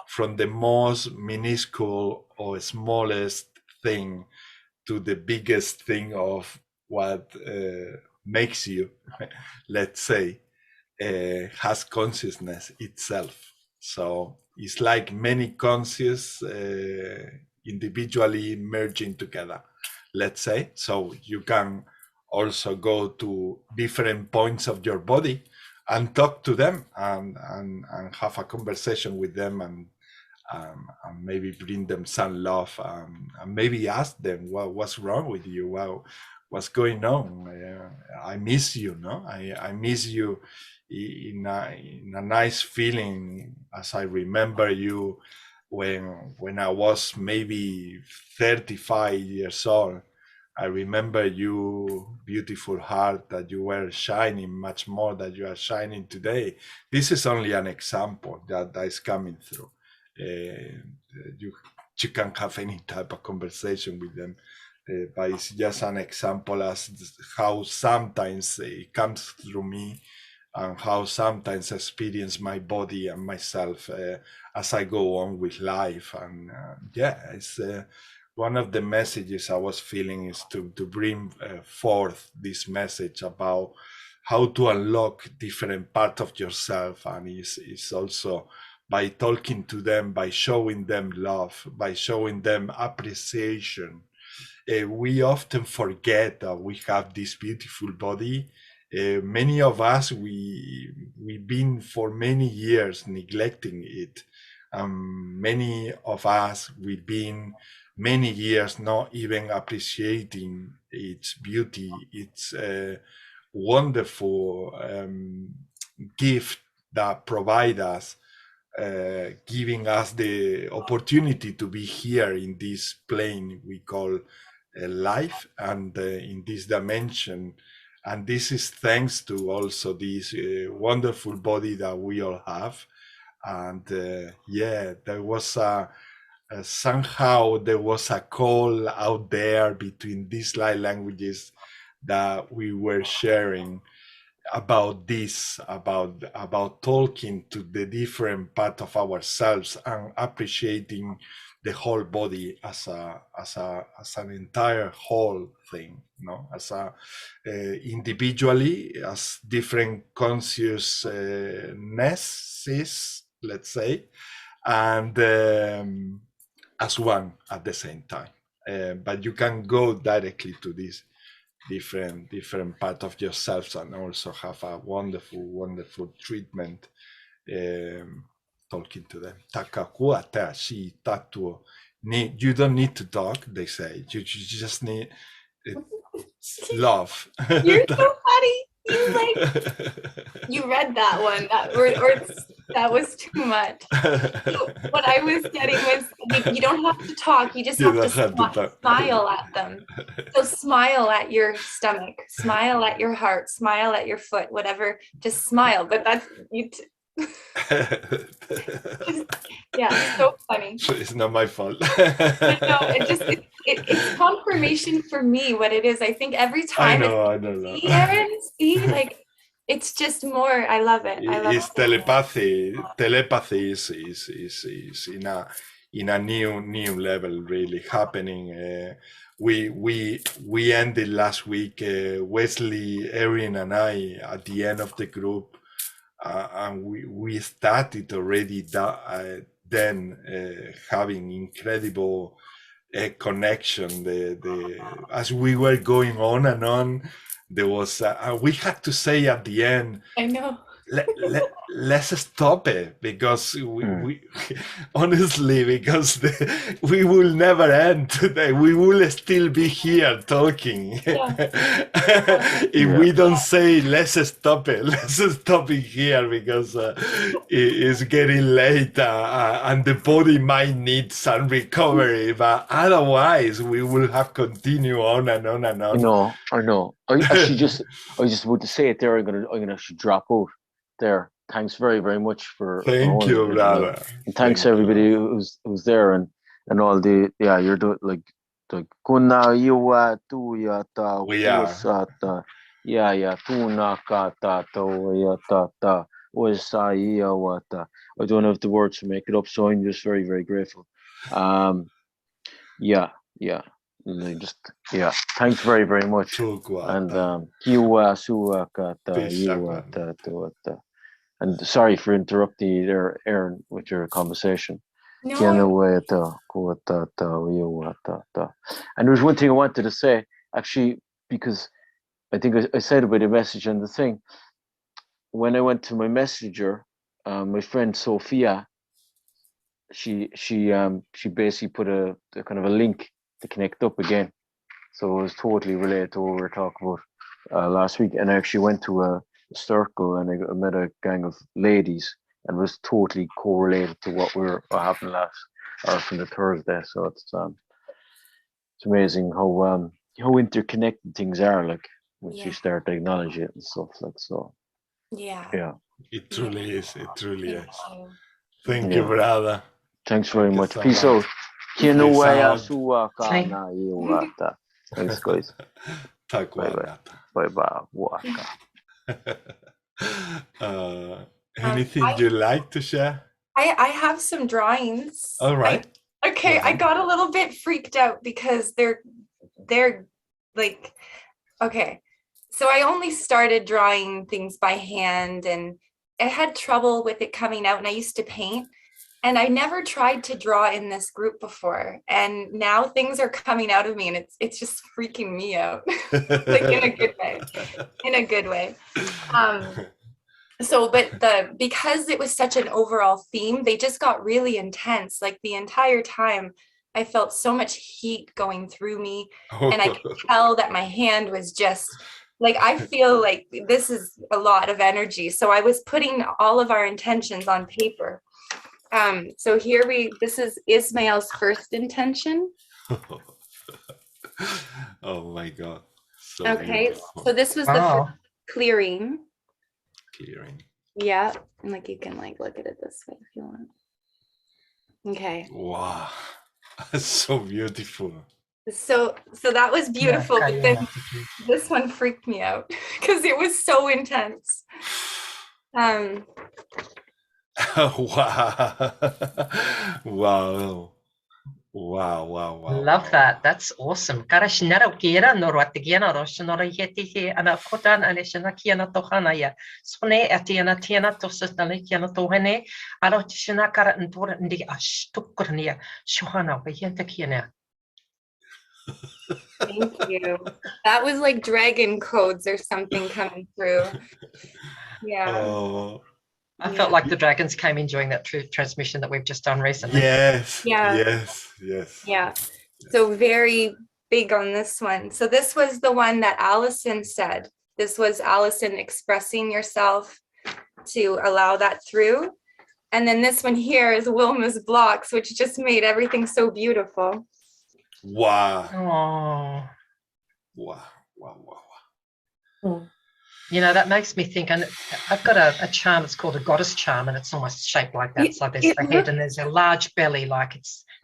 from the most minuscule or smallest thing to the biggest thing of what makes you, let's say, has consciousness itself. So it's like many conscious individually merging together, let's say. So you can also go to different points of your body and talk to them and have a conversation with them and maybe bring them some love and maybe ask them what's wrong with you, what's going on. I miss you, no? I miss you in a nice feeling, as I remember you when I was maybe 35 years old. I remember you, beautiful heart, that you were shining much more than you are shining today. This is only an example that is coming through. You can have any type of conversation with them, but it's just an example as how sometimes it comes through me and how sometimes I experience my body and myself as I go on with life. And yeah, it's one of the messages I was feeling is to bring forth this message about how to unlock different parts of yourself, and it's also by talking to them, by showing them love, by showing them appreciation. We often forget that we have this beautiful body. Many of us, we've been for many years neglecting it. Many of us, we've been many years not even appreciating its beauty, its wonderful gift that provide us, giving us the opportunity to be here in this plane we call life and in this dimension. And this is thanks to also this wonderful body that we all have. And yeah, there was somehow there was a call out there between these light languages that we were sharing about this, about talking to the different part of ourselves and appreciating the whole body as an entire whole thing, no? As a individually, as different consciousnesses, let's say, and as one at the same time. But you can go directly to this different part of yourselves and also have a wonderful treatment talking to them. You don't need to talk, they say. You just need love. You're so funny. You read that one, that was too much. So what I was getting was you don't have to talk, you just have to smile at them. So smile at your stomach, smile at your heart, smile at your foot, whatever, just smile. But that's yeah, so funny. It's not my fault. No, it's confirmation for me what it is. I think every time I know. See, like it's just more. I love it. It's telepathy. Telepathy is in a new level really happening. We ended last week, Wesley, Erin, and I at the end of the group, and we started already then having incredible connection. As we were going on and on, there was we had to say at the end, I know, let's stop it, because we honestly, because we will never end today. We will still be here talking. If we don't say let's stop it here, because it's getting late and the body might need some recovery, but otherwise we will have continue on and on and on. I know. I was just about to say it there. I'm gonna drop out there. Thanks very much for thank you, brother. And thanks everybody who's there and all the you're doing like kuna iwa tu ya ta usata ya tuna kata to ya ta wasa ya wata. I don't have the words to make it up, so I'm just very grateful. just, yeah, thanks very, very much. And and sorry for interrupting you there, Aaron, with your conversation. No. And there's one thing I wanted to say, actually, because I think I said about the message and the thing. When I went to my messenger, my friend Sophia, she basically put a kind of a link to connect up again. So it was totally related to what we were talking about last week. And I actually went to a circle and I met a gang of ladies and was totally correlated to what happened from the Thursday. So it's amazing how interconnected things are, like once you start to acknowledge it and stuff like so. Yeah. It truly is. It truly is. Thank you, brother. Thanks very much. Peace out. Thanks, guys. Bye bye. Anything you'd like to share? I have some drawings. All right. Okay, I got a little bit freaked out because they're like, okay. So I only started drawing things by hand and I had trouble with it coming out, and I used to paint. And I never tried to draw in this group before. And now things are coming out of me and it's just freaking me out. Like in a good way. In a good way. But because it was such an overall theme, they just got really intense. Like the entire time I felt so much heat going through me. And I could tell that my hand was just like, I feel like this is a lot of energy. So I was putting all of our intentions on paper. So this is Ismail's first intention. Oh my God. So okay, beautiful. So this was the first clearing. Yeah, and like you can like look at it this way if you want. Okay. Wow, that's so beautiful. So that was beautiful, but then this one freaked me out because it was so intense. Wow. Love that. That's awesome. Karashinaro kira no ratigiana roshinora yeti ana kotan anishana kiana tohana ya. Sone atiana tiana tosana kiana tohene. Arotishana kara ntora ndi ashtukurnia. Shohana bayenta kiana. Thank you. That was like dragon codes or something coming through. Yeah. Oh. I felt like the dragons came in during that transmission that we've just done recently. Yes. Yeah. Yes. Yeah. So very big on this one. So this was the one that Allison said. This was Allison expressing yourself to allow that through. And then this one here is Wilma's blocks, which just made everything so beautiful. Wow. Oh. Wow. You know, that makes me think, and I've got a charm, it's called a goddess charm, and it's almost shaped like that. So there's the head and there's a large belly,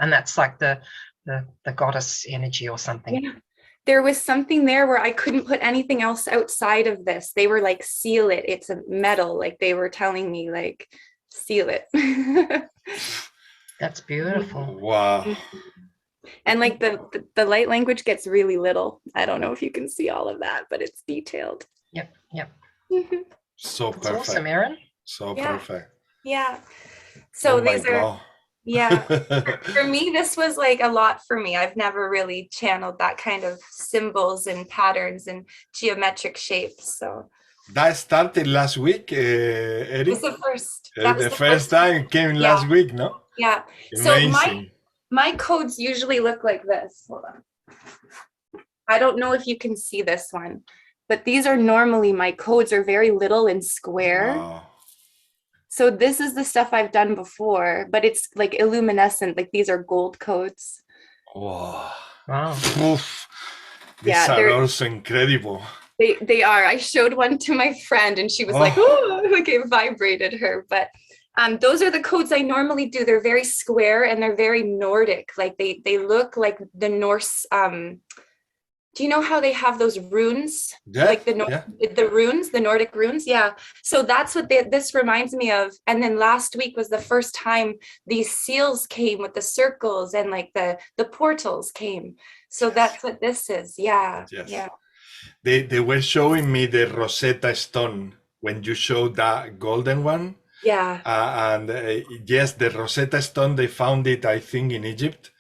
and that's like the goddess energy or something. Yeah. There was something there where I couldn't put anything else outside of this. They were like, seal it. It's a metal. Like they were telling me, like, seal it. That's beautiful. Wow. And like the light language gets really little. I don't know if you can see all of that, but it's detailed. Yep. So That's perfect. Awesome, Erin. So perfect. Yeah. So these are, God. yeah. For me, this was like a lot for me. I've never really channeled that kind of symbols and patterns and geometric shapes. So that started last week, Eddie? It's the first. The first time came last week, no? Yeah. Amazing. So my codes usually look like this. Hold on. I don't know if you can see this one, but these are normally, my codes are very little and square. Wow. So this is the stuff I've done before, but it's like illuminescent, like these are gold codes. Wow. Oof. These are also incredible. They are. I showed one to my friend and she was like, oh, like it vibrated her. But those are the codes I normally do. They're very square and they're very Nordic. Like they look like the Norse do you know how they have those runes? Yeah, Like the runes, the Nordic runes? Yeah. So that's what this reminds me of. And then last week was the first time these seals came with the circles and like the portals came. So that's what this is. Yeah. Yes. Yeah. They were showing me the Rosetta Stone when you showed that golden one. Yeah. Yes, the Rosetta Stone, they found it, I think, in Egypt.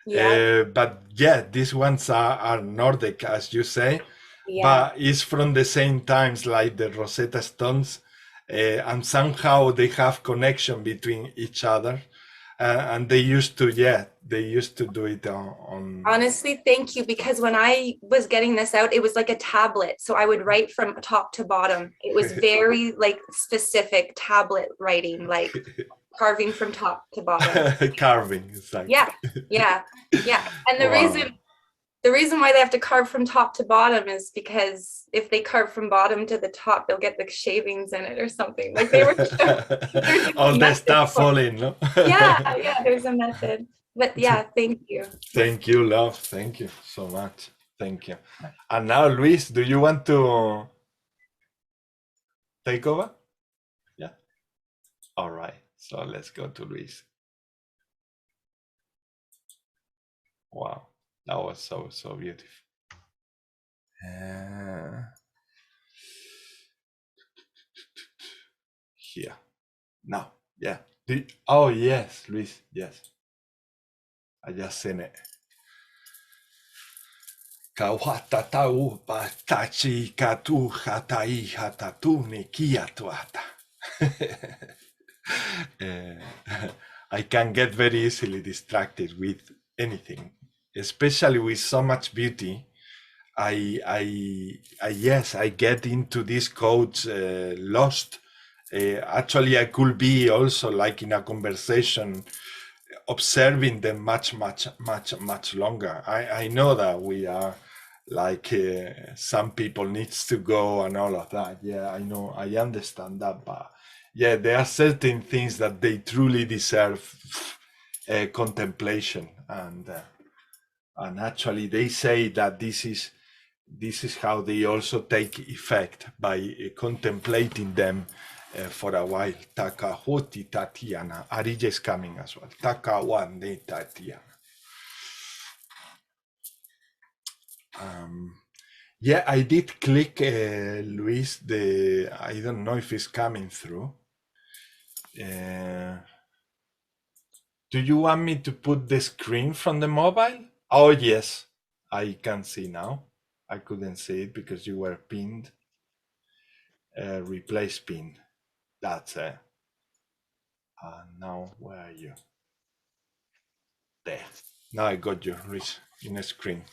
Yeah. But yeah, these ones are Nordic, as you say. Yeah. But it's from the same times like the Rosetta Stones. And somehow they have connection between each other. And they used to do it on. Honestly, thank you, because when I was getting this out, it was like a tablet. So I would write from top to bottom. It was very like specific tablet writing, like carving from top to bottom. Carving, exactly. Yeah. And the reason why they have to carve from top to bottom is because if they carve from bottom to the top, they'll get the shavings in it or something. Like they were all the stuff falling, no? yeah, there's a method. But yeah, thank you. Thank you, love. Thank you so much. Thank you. And now, Luis, do you want to take over? Yeah. All right. So let's go to Luis. Wow. That was so beautiful. Here. Now, yeah. Oh, yes, Luis, yes. I just seen it. Kawatatau patachi katu hatai hatatu nikiatuata. I can get very easily distracted with anything, especially with so much beauty. I get into this codes lost. Actually, I could be also like in a conversation, observing them much longer. I know that we are like some people needs to go and all of that. Yeah, I know, I understand that, but yeah, there are certain things that they truly deserve contemplation, and actually they say that this is how they also take effect, by contemplating them for a while. Takahoti Tatiana. Arija is coming as well. Takawande Tatiana. Yeah, I did click, Luis, I don't know if it's coming through. Do you want me to put the screen from the mobile? Oh, yes, I can see now. I couldn't see it because you were pinned. Replace pin. That's it. Now, where are you? There. Now I got you, Luis, in a screen.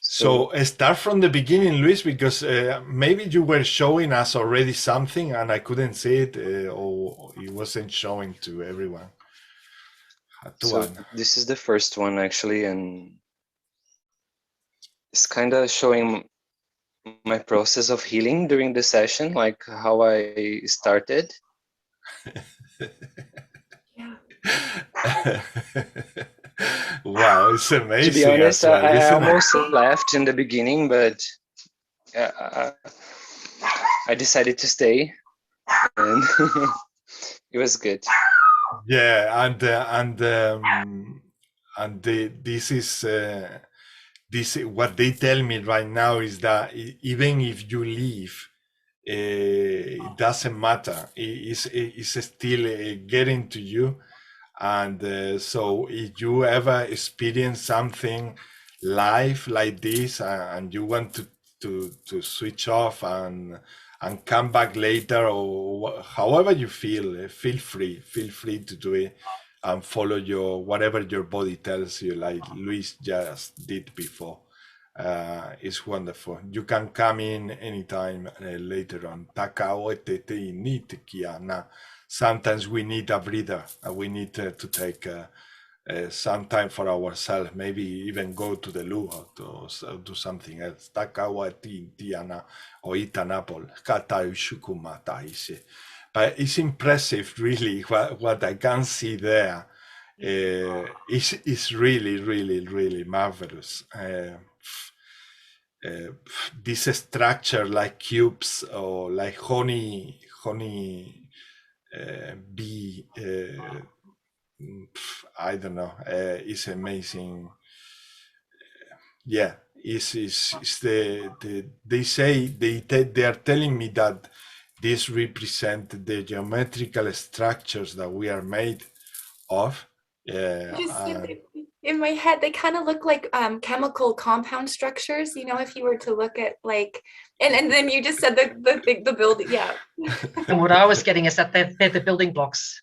So start from the beginning, Luis, because maybe you were showing us already something and I couldn't see it, or it wasn't showing to everyone. So this is the first one, actually, and it's kind of showing my process of healing during the session, like how I started. Wow, it's amazing. To be honest, I almost left in the beginning, but I decided to stay, and it was good. Yeah, and this is what they tell me right now is that even if you leave, it doesn't matter. It's still getting to you. And so if you ever experience something live like this, and you want to switch off and come back later, or however you feel free to do it and follow whatever your body tells you, like Luis just did before. It's wonderful. You can come in anytime later on. Sometimes we need a breather. We need to take some time for ourselves, maybe even go to the loo or to do something else. But it's impressive, really, what I can see there It's really, really, really marvelous. This structure like cubes or like honey bee, I don't know, it's amazing. Yeah, it's they are telling me that this represent the geometrical structures that we are made of. In my head, they kind of look like chemical compound structures, you know, if you were to look at like, and then you just said the building, yeah. And what I was getting is that they're the building blocks.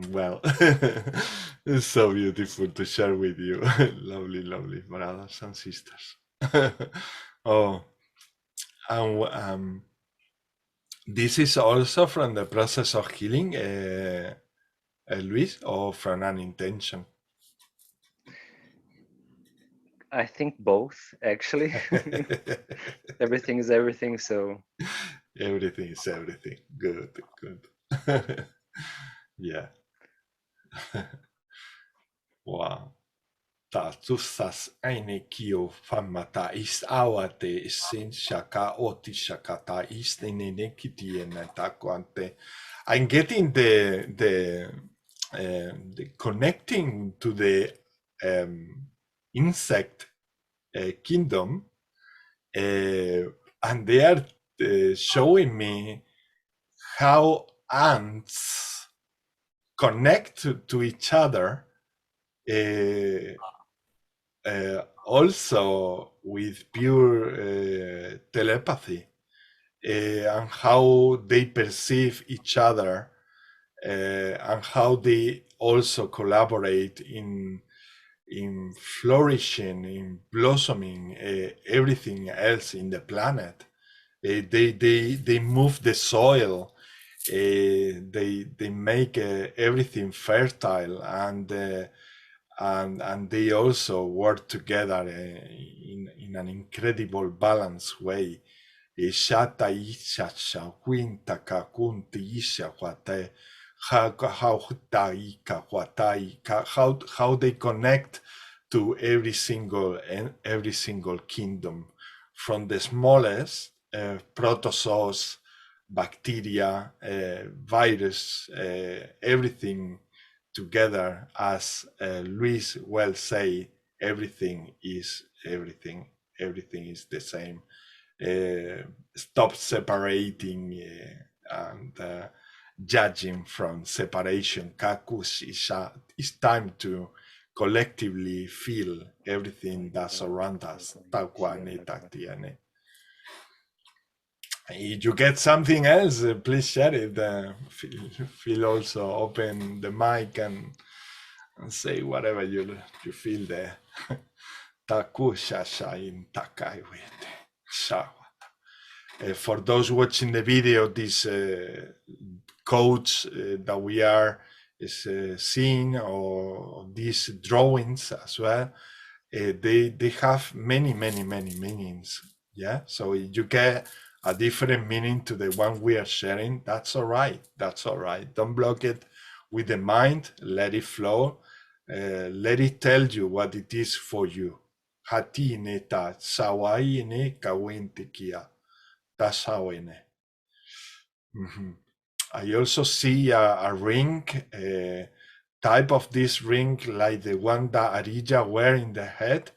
Well, it's so beautiful to share with you. Lovely, lovely brothers and sisters. Oh, and this is also from the process of healing, Luis, or from an intention? I think both, actually. Everything is everything, so. Everything is everything. Good, good. Yeah. Wow. Ta tusas aine kio famata is awate sin shaka oti shakata is nenekiti and takwante. I'm getting the connecting to the insect kingdom, and they are showing me how ants connect to each other, also with pure telepathy, and how they perceive each other, and how they also collaborate in flourishing, in blossoming everything else in the planet. They move the soil. They make everything fertile, and they also work together in an incredible balanced way. Shata isha shawinta kakunti isha wate how they connect to every single kingdom, from the smallest protozoas, bacteria, virus, everything together. As Luis well say, everything is everything. Everything is the same. Stop separating and judging from separation. It's time to collectively feel everything that's around us. If you get something else, please share it. Feel also open the mic and say whatever you feel there. For those watching the video, these codes that we are seeing, or these drawings as well, they have many meanings. Yeah, so if you get a different meaning to the one we are sharing, that's all right. That's all right. Don't block it with the mind. Let it flow. Let it tell you what it is for you. Hati neta sawai ne kawentikia. That's how I know. I also see a ring, type of this ring like the one that Arija wear in the head,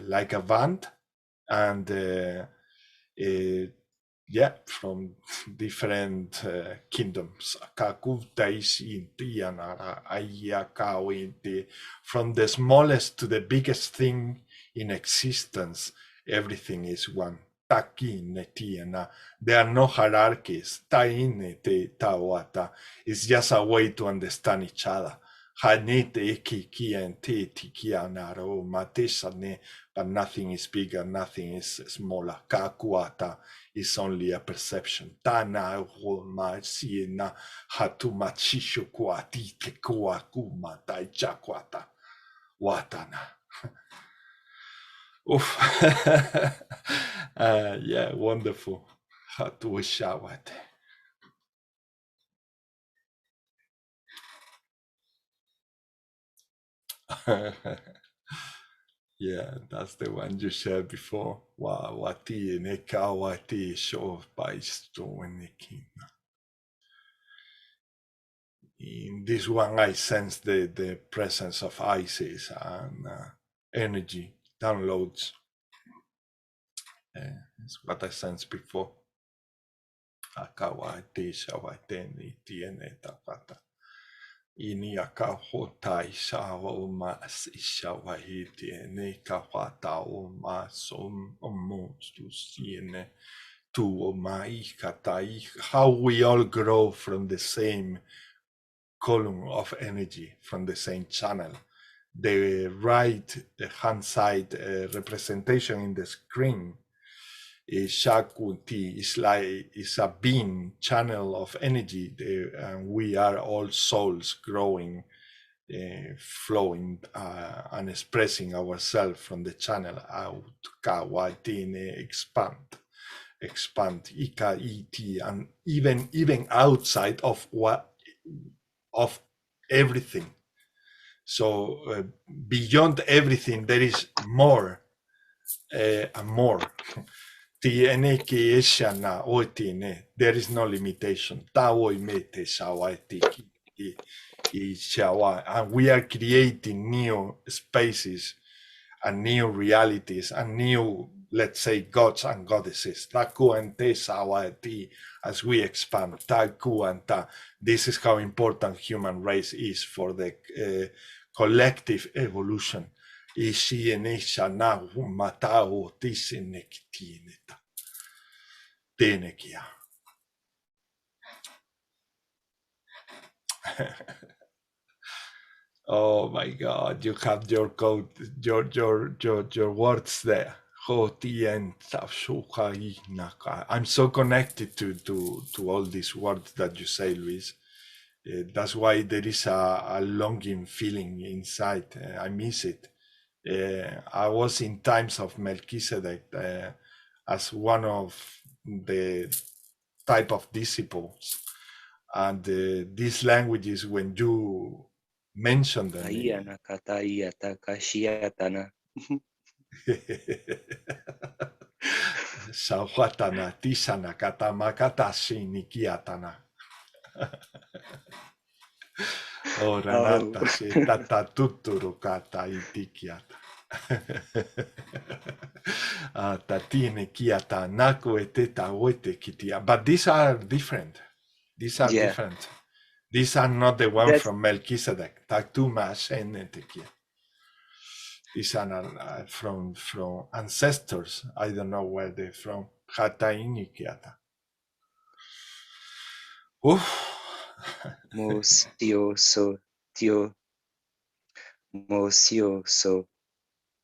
like a band, and yeah, from different kingdoms. From the smallest to the biggest thing in existence, everything is one. There are no hierarchies. It's just a way to understand each other. But nothing is bigger, nothing is smaller. Kakuata is only a perception. Tana siena hatumachisho kuatite kuakuma taichakwata watana. Oof. Yeah, wonderful. Hatushawate. Yeah, that's the one you shared before. Wati neka wati show by Stonekin. In this one, I sense the presence of ICs and energy downloads. It's what I sensed before. Akawati shawateni tiene tapata. Ini akahotai shawa mas ishawahiti ne kawata o masom omonstusiene tu o mai katai. How we all grow from the same column of energy, from the same channel. The right hand side representation in the screen is Shakunti, is a beam channel of energy. We are all souls growing, flowing, and expressing ourselves from the channel out. Kawatine expand, ika iti, and even outside of everything. So beyond everything, there is more and more. There is no limitation. And we are creating new spaces and new realities and new, let's say, gods and goddesses. As we expand, this is how important human race is for the collective evolution. Oh my God, you have your code, your words there. I'm so connected to all these words that you say, Luis. That's why there is a longing feeling inside. I miss it. I was in times of Melchizedek as one of the type of disciples. And these languages, when you mention them, Sawatana, Tisana, Katamakata, Shinikiatana. Oh, Ranata, Tata Tuturu Kata Itikiata. Tatine Kiata, Naku eteta Oite Kitia. But these are different. These are different. These are not the one from Melchizedek. Taktuma Shenetekia. These are from ancestors. I don't know where they're from. Hatainikiata. Mocioso,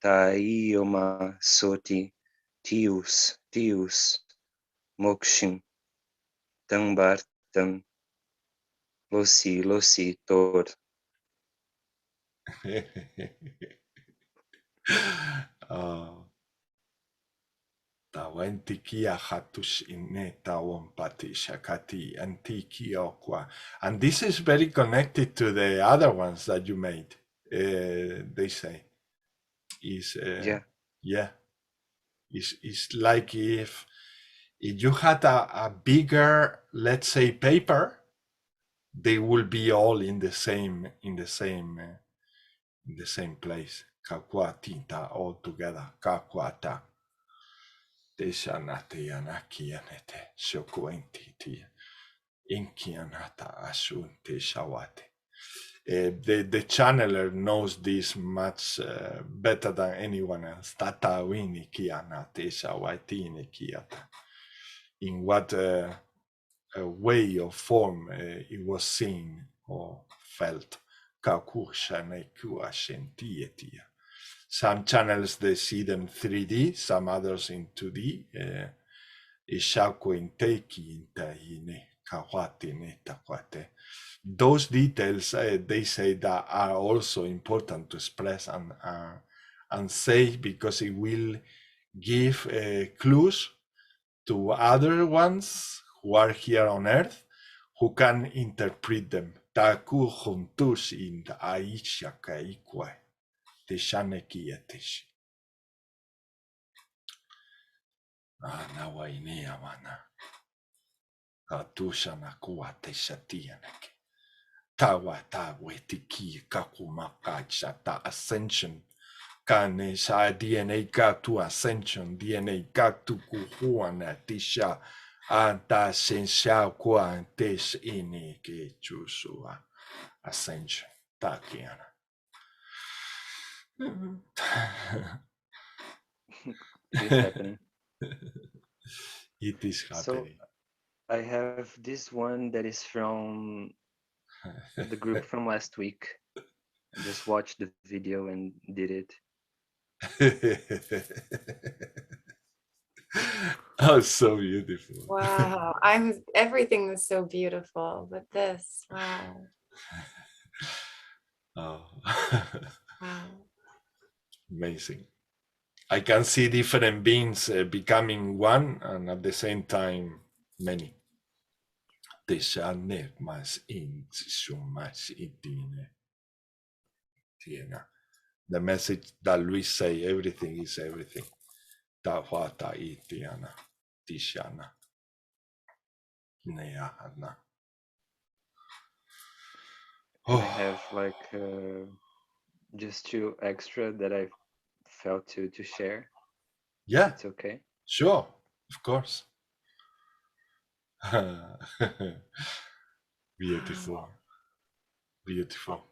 Taioma Soti, Tius, Mokshin, Tambartan, Losi, Tor. Tawentikia hatus ine tawompati shakati antikiokwa. And this is very connected to the other ones that you made. They say is it's like if you had a bigger, let's say, paper, they will be all in the same place. Kakwatita all together. Kakwata. Deshanate yanakianete shokuentiti inkianata asunte shawate. The channeler knows this much better than anyone else. Tata wini kianate shawatine kiata. In what way or form it was seen or felt. Kakushane kuashentietia. Some channels, they see them 3D, some others in 2D. Those details, they say, that are also important to express and safe, because it will give clues to other ones who are here on earth, who can interpret them. Taku juntus in the Aisha Kaikwe, the Shanekietish. Nawainia mana. Katusha nakua te shatianake. Tawa ta wetiki kakumaka chata ascension. Kane sa DNA katu ascension, DNA katu kuhuana tisha. Anta sensha kwa tes ini ke chusua ascension. Takiana. It is happening. It is happening. So I have this one that is from the group from last week. I just watched the video and did it. Oh, so beautiful. Wow. Everything was so beautiful, but this, wow. Oh. Wow. Amazing. I can see different beings becoming one, and at the same time, many. The message that Luis say, everything is everything. I have like just 2 extra that I felt to share. Yeah, it's okay. Sure, of course. Beautiful, beautiful.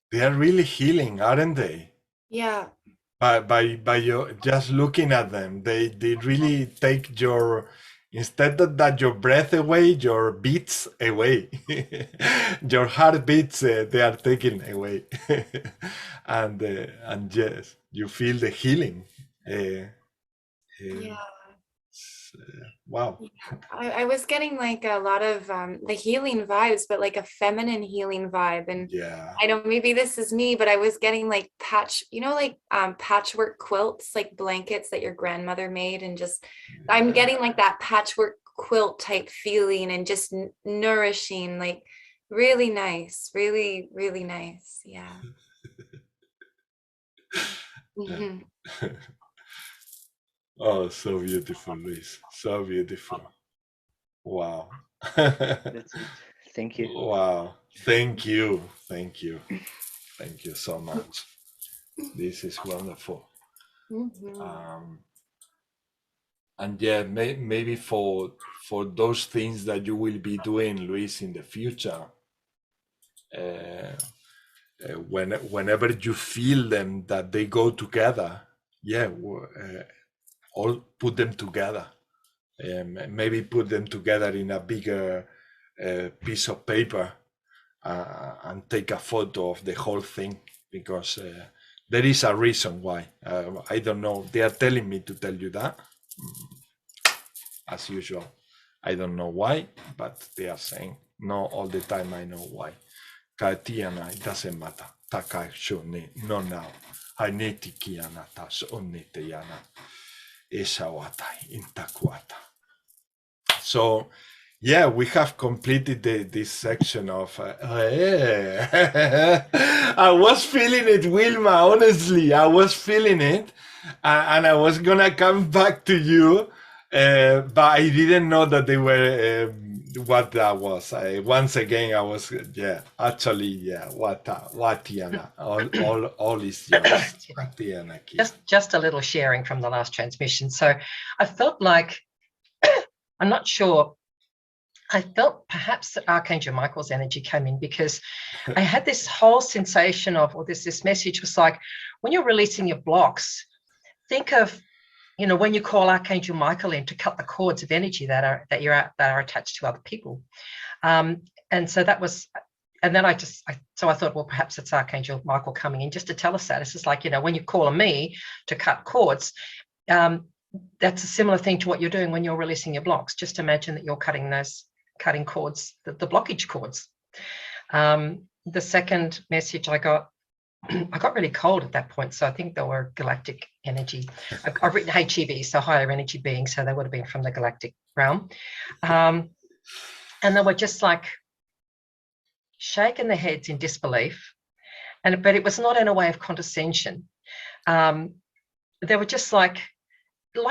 They are really healing, aren't they? Yeah. By your just looking at them, they really take your, instead of that your breath away, your beats away. Your heart beats they are taken away. And yes, you feel the healing. Yeah. Wow. I was getting like a lot of the healing vibes, but like a feminine healing vibe. And yeah, I know maybe this is me, but I was getting like patchwork quilts, like blankets that your grandmother made, and just I'm getting like that patchwork quilt type feeling, and just nourishing, like really nice, really, really nice. Yeah. Mm-hmm. Oh, so beautiful, Luis. So beautiful. Wow. That's it. Thank you. Wow. Thank you. Thank you. Thank you so much. This is wonderful. Mm-hmm. And yeah, maybe for those things that you will be doing, Luis, in the future, whenever you feel them, that they go together, yeah, all put them together. Maybe put them together in a bigger piece of paper and take a photo of the whole thing, because there is a reason why. I don't know. They are telling me to tell you that. As usual, I don't know why, but they are saying no all the time. I know why. Katiana, it doesn't matter. Takai shone, no now. Haneti kiana tas onete yana. Esawatai intakwata. So, yeah, we have completed this section of. I was feeling it, Wilma. Honestly, I was feeling it, and I was gonna come back to you, but I didn't know that they were what that was. Once again, I was actually What Tiana? All is yours. Tiana, just a little sharing from the last transmission. So I felt like I'm not sure I felt perhaps that Archangel Michael's energy came in, because I had this whole sensation of, or this message was like, when you're releasing your blocks, think of, you know, when you call Archangel Michael in to cut the cords of energy that are attached to other people. And so that was, and then I thought, well, perhaps it's Archangel Michael coming in just to tell us that. It's just like, you know, when you call on me to cut cords, that's a similar thing to what you're doing when you're releasing your blocks. Just imagine that you're cutting cords, the blockage cords. The second message I got really cold at that point, so I think they were galactic energy. I've written HEB, so higher energy beings, so they would have been from the galactic realm. And they were just like shaking their heads in disbelief, but it was not in a way of condescension. They were just like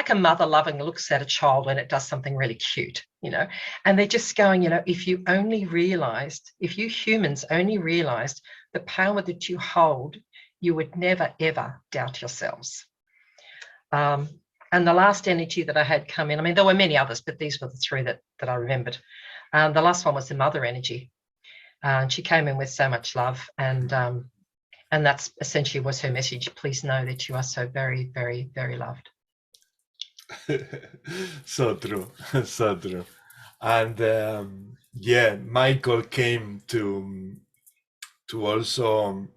a mother loving looks at a child when it does something really cute, you know, and they're just going, you know, if you humans only realized the power that you hold, you would never, ever doubt yourselves. And the last energy that I had come in, I mean, there were many others, but these were the three that I remembered. The last one was the mother energy. And she came in with so much love, and that's essentially was her message. Please know that you are so very, very, very loved. So true, so true. And yeah, Michael came to also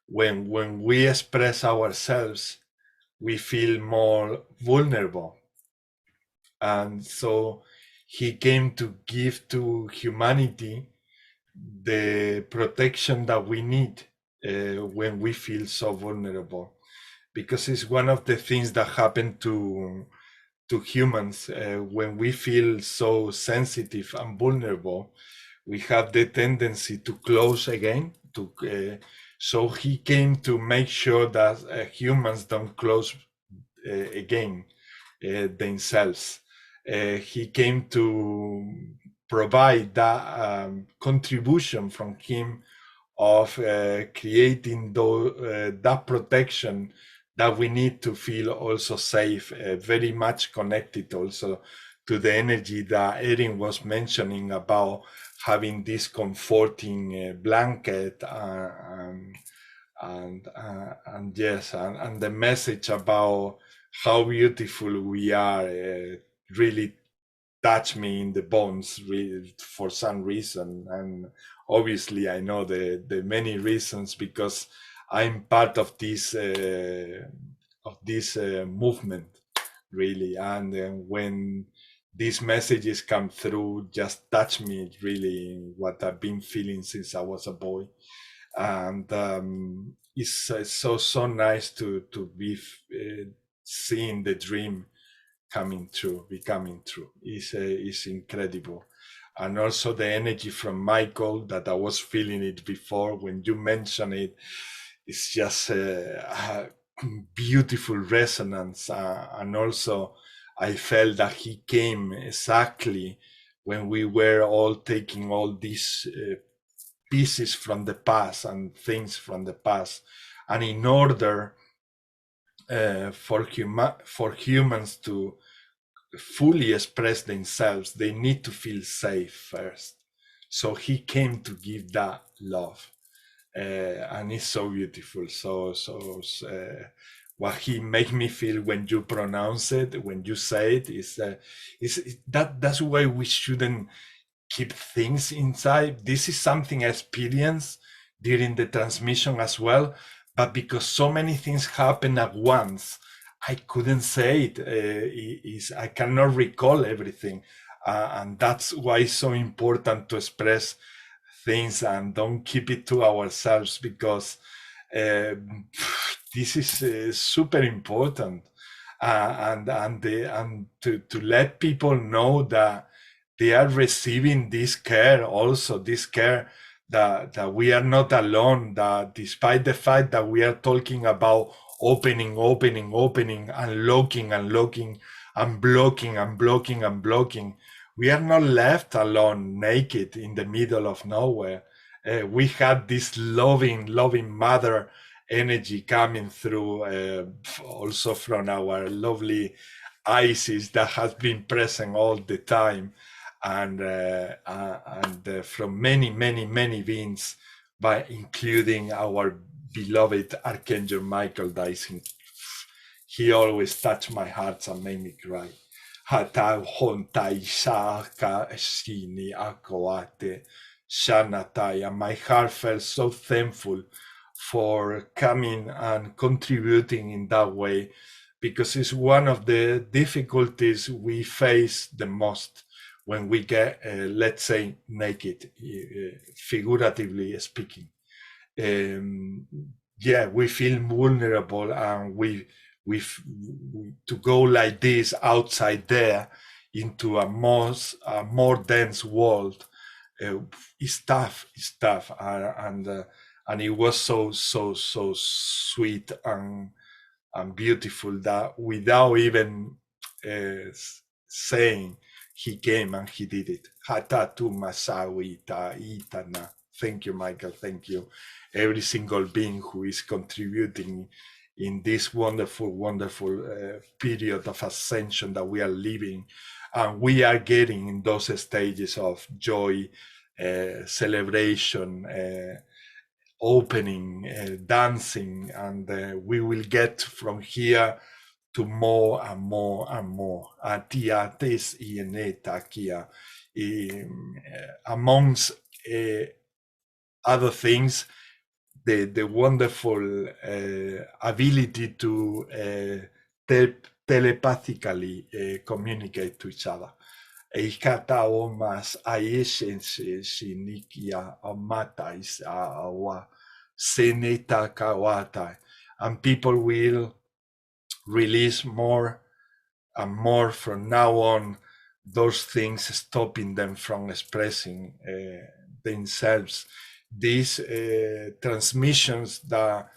when we express ourselves, we feel more vulnerable, and so he came to give to humanity the protection that we need when we feel so vulnerable. Because it's one of the things that happen to humans when we feel so sensitive and vulnerable, we have the tendency to close again. So he came to make sure that humans don't close again themselves. He came to provide that contribution from him of creating that protection that we need to feel also safe, very much connected also to the energy that Erin was mentioning about having this comforting blanket and yes, and the message about how beautiful we are really touched me in the bones for some reason. And obviously I know the many reasons, because I'm part of this movement, really. And when these messages come through, just touch me really, what I've been feeling since I was a boy. And it's so nice to be seeing the dream coming true, becoming true. It's incredible. And also the energy from Michael, that I was feeling it before when you mentioned it. It's just a beautiful resonance. And also I felt that he came exactly when we were all taking all these pieces from the past and things from the past. And in order for humans to fully express themselves, they need to feel safe first. So he came to give that love. And it's so beautiful. So what he make me feel when you pronounce it, when you say it, is that's why we shouldn't keep things inside. This is something I experienced during the transmission as well, but because so many things happen at once, I couldn't say it. I cannot recall everything, and that's why it's so important to express things and don't keep it to ourselves, because this is super important, and to let people know that they are receiving this care, also this care, that we are not alone, that despite the fact that we are talking about opening, unlocking, and blocking, we are not left alone, naked in the middle of nowhere. We had this loving mother energy coming through, also from our lovely Isis that has been present all the time, and from many beings, by including our beloved Archangel Michael Dyson. He always touched my heart and made me cry. Hata hontai shaka shini akoate shanatai, and my heart felt so thankful for coming and contributing in that way, because it's one of the difficulties we face the most when we get, let's say, naked, figuratively speaking. Yeah, we feel vulnerable, and we to go like this outside there into a more dense world is tough. It's tough, and it was so sweet and beautiful that without even saying, he came and he did it. Hatatu masawita itana. Thank you, Michael. Thank you. Every single being who is contributing in this wonderful period of ascension that we are living. And we are getting in those stages of joy, celebration, opening, dancing, and we will get from here to more and more and more. Amongst other things, the wonderful ability to telepathically communicate to each other. Eikata omas aeshense shinikia amatais awa seneta kawata, and people will release more and more from now on, those things stopping them from expressing themselves. These transmissions that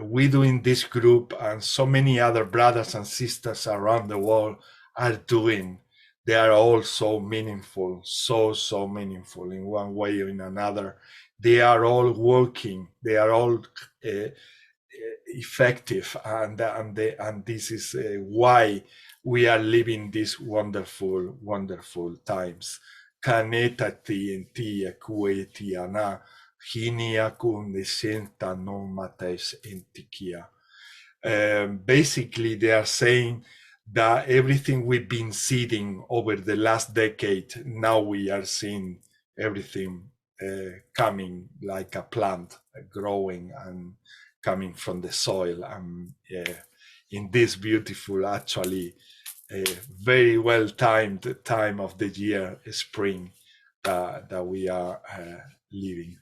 we do in this group and so many other brothers and sisters around the world are doing, they are all so meaningful, so meaningful in one way or in another. They are all working, they are all effective, and this is why we are living these wonderful times. Kaneta TNT kuetiana hinia kundesenta no mates entikia. Basically, they are saying that everything we've been seeding over the last decade, now we are seeing everything coming like a plant, growing and coming from the soil. And in this beautiful, actually, very well timed time of the year, spring, that we are living.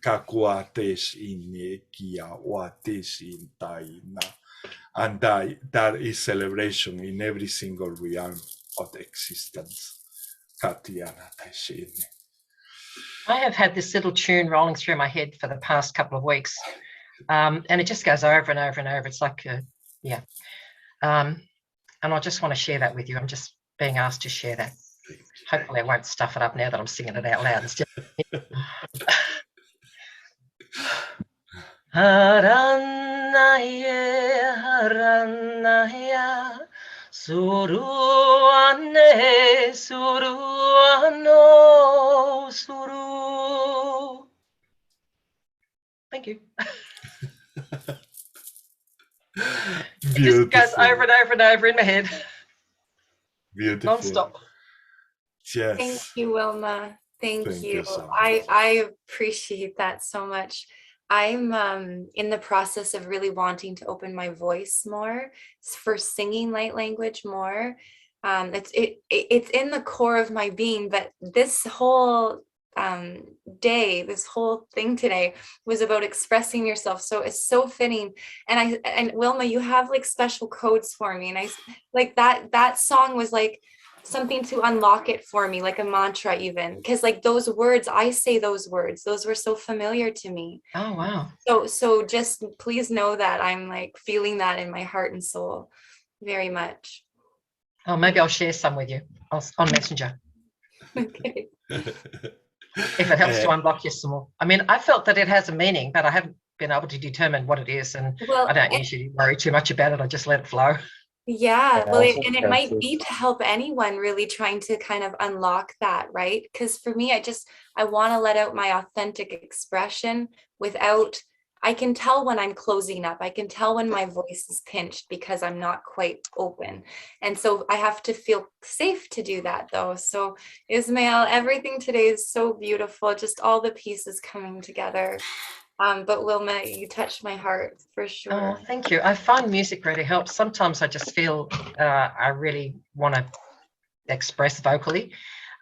And that is celebration in every single realm of existence. I have had this little tune rolling through my head for the past couple of weeks, and it just goes over and over and over. It's like, yeah. And I just want to share that with you. I'm just being asked to share that. Hopefully I won't stuff it up now that I'm singing it out loud. It's just Haranaya Suruane Suruano Suru. Thank you. It just goes over and over and over in my head. Beautiful. Non-stop. Yes. Thank you, Wilma. Thank you. So much. I appreciate that so much. I'm in the process of really wanting to open my voice more for singing light language more. It's in the core of my being, but this whole day, this whole thing today was about expressing yourself. So it's so fitting. And Wilma, you have like special codes for me, and I like that song was like something to unlock it for me, like a mantra even, because like those words, I say those words, those were so familiar to me. Oh wow. So just please know that I'm like feeling that in my heart and soul very much. Oh, maybe I'll share some with you on Messenger. Okay. If it helps to unblock you some more. I mean, I felt that it has a meaning, but I haven't been able to determine what it is, and Well, I don't usually worry too much about it. I just let it flow. Yeah, And I well, also and it might practice. be to help anyone really trying to kind of unlock that, right? Because for me, I want to let out my authentic expression without, I can tell when I'm closing up. I can tell when my voice is pinched because I'm not quite open. And so I have to feel safe to do that though. So Ismail, everything today is so beautiful, just all the pieces coming together. But Wilma, you touched my heart for sure. Oh, thank you. I find music really helps. Sometimes I just feel I really want to express vocally,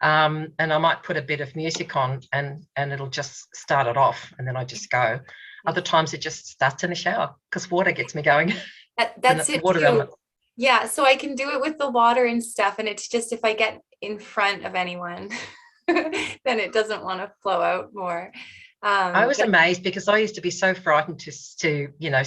and I might put a bit of music on, and it'll just start it off, and then I just go. Other times it just starts in the shower because water gets me going. That's it water too. Yeah, so I can do it with the water and stuff, and it's just if I get in front of anyone, then it doesn't want to flow out more. I was amazed because I used to be so frightened to you know,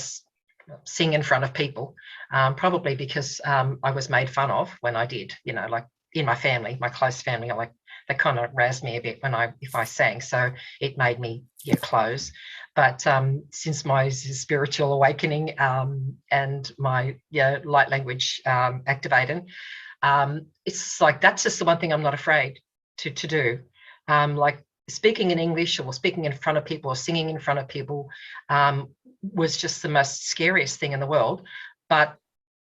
sing in front of people, probably because I was made fun of when I did, you know, like in my family, my close family, like they kind of razzed me a bit if I sang, so it made me close. But since my spiritual awakening and my light language activating, it's like that's just the one thing I'm not afraid to do. Like speaking in English or speaking in front of people or singing in front of people was just the most scariest thing in the world. But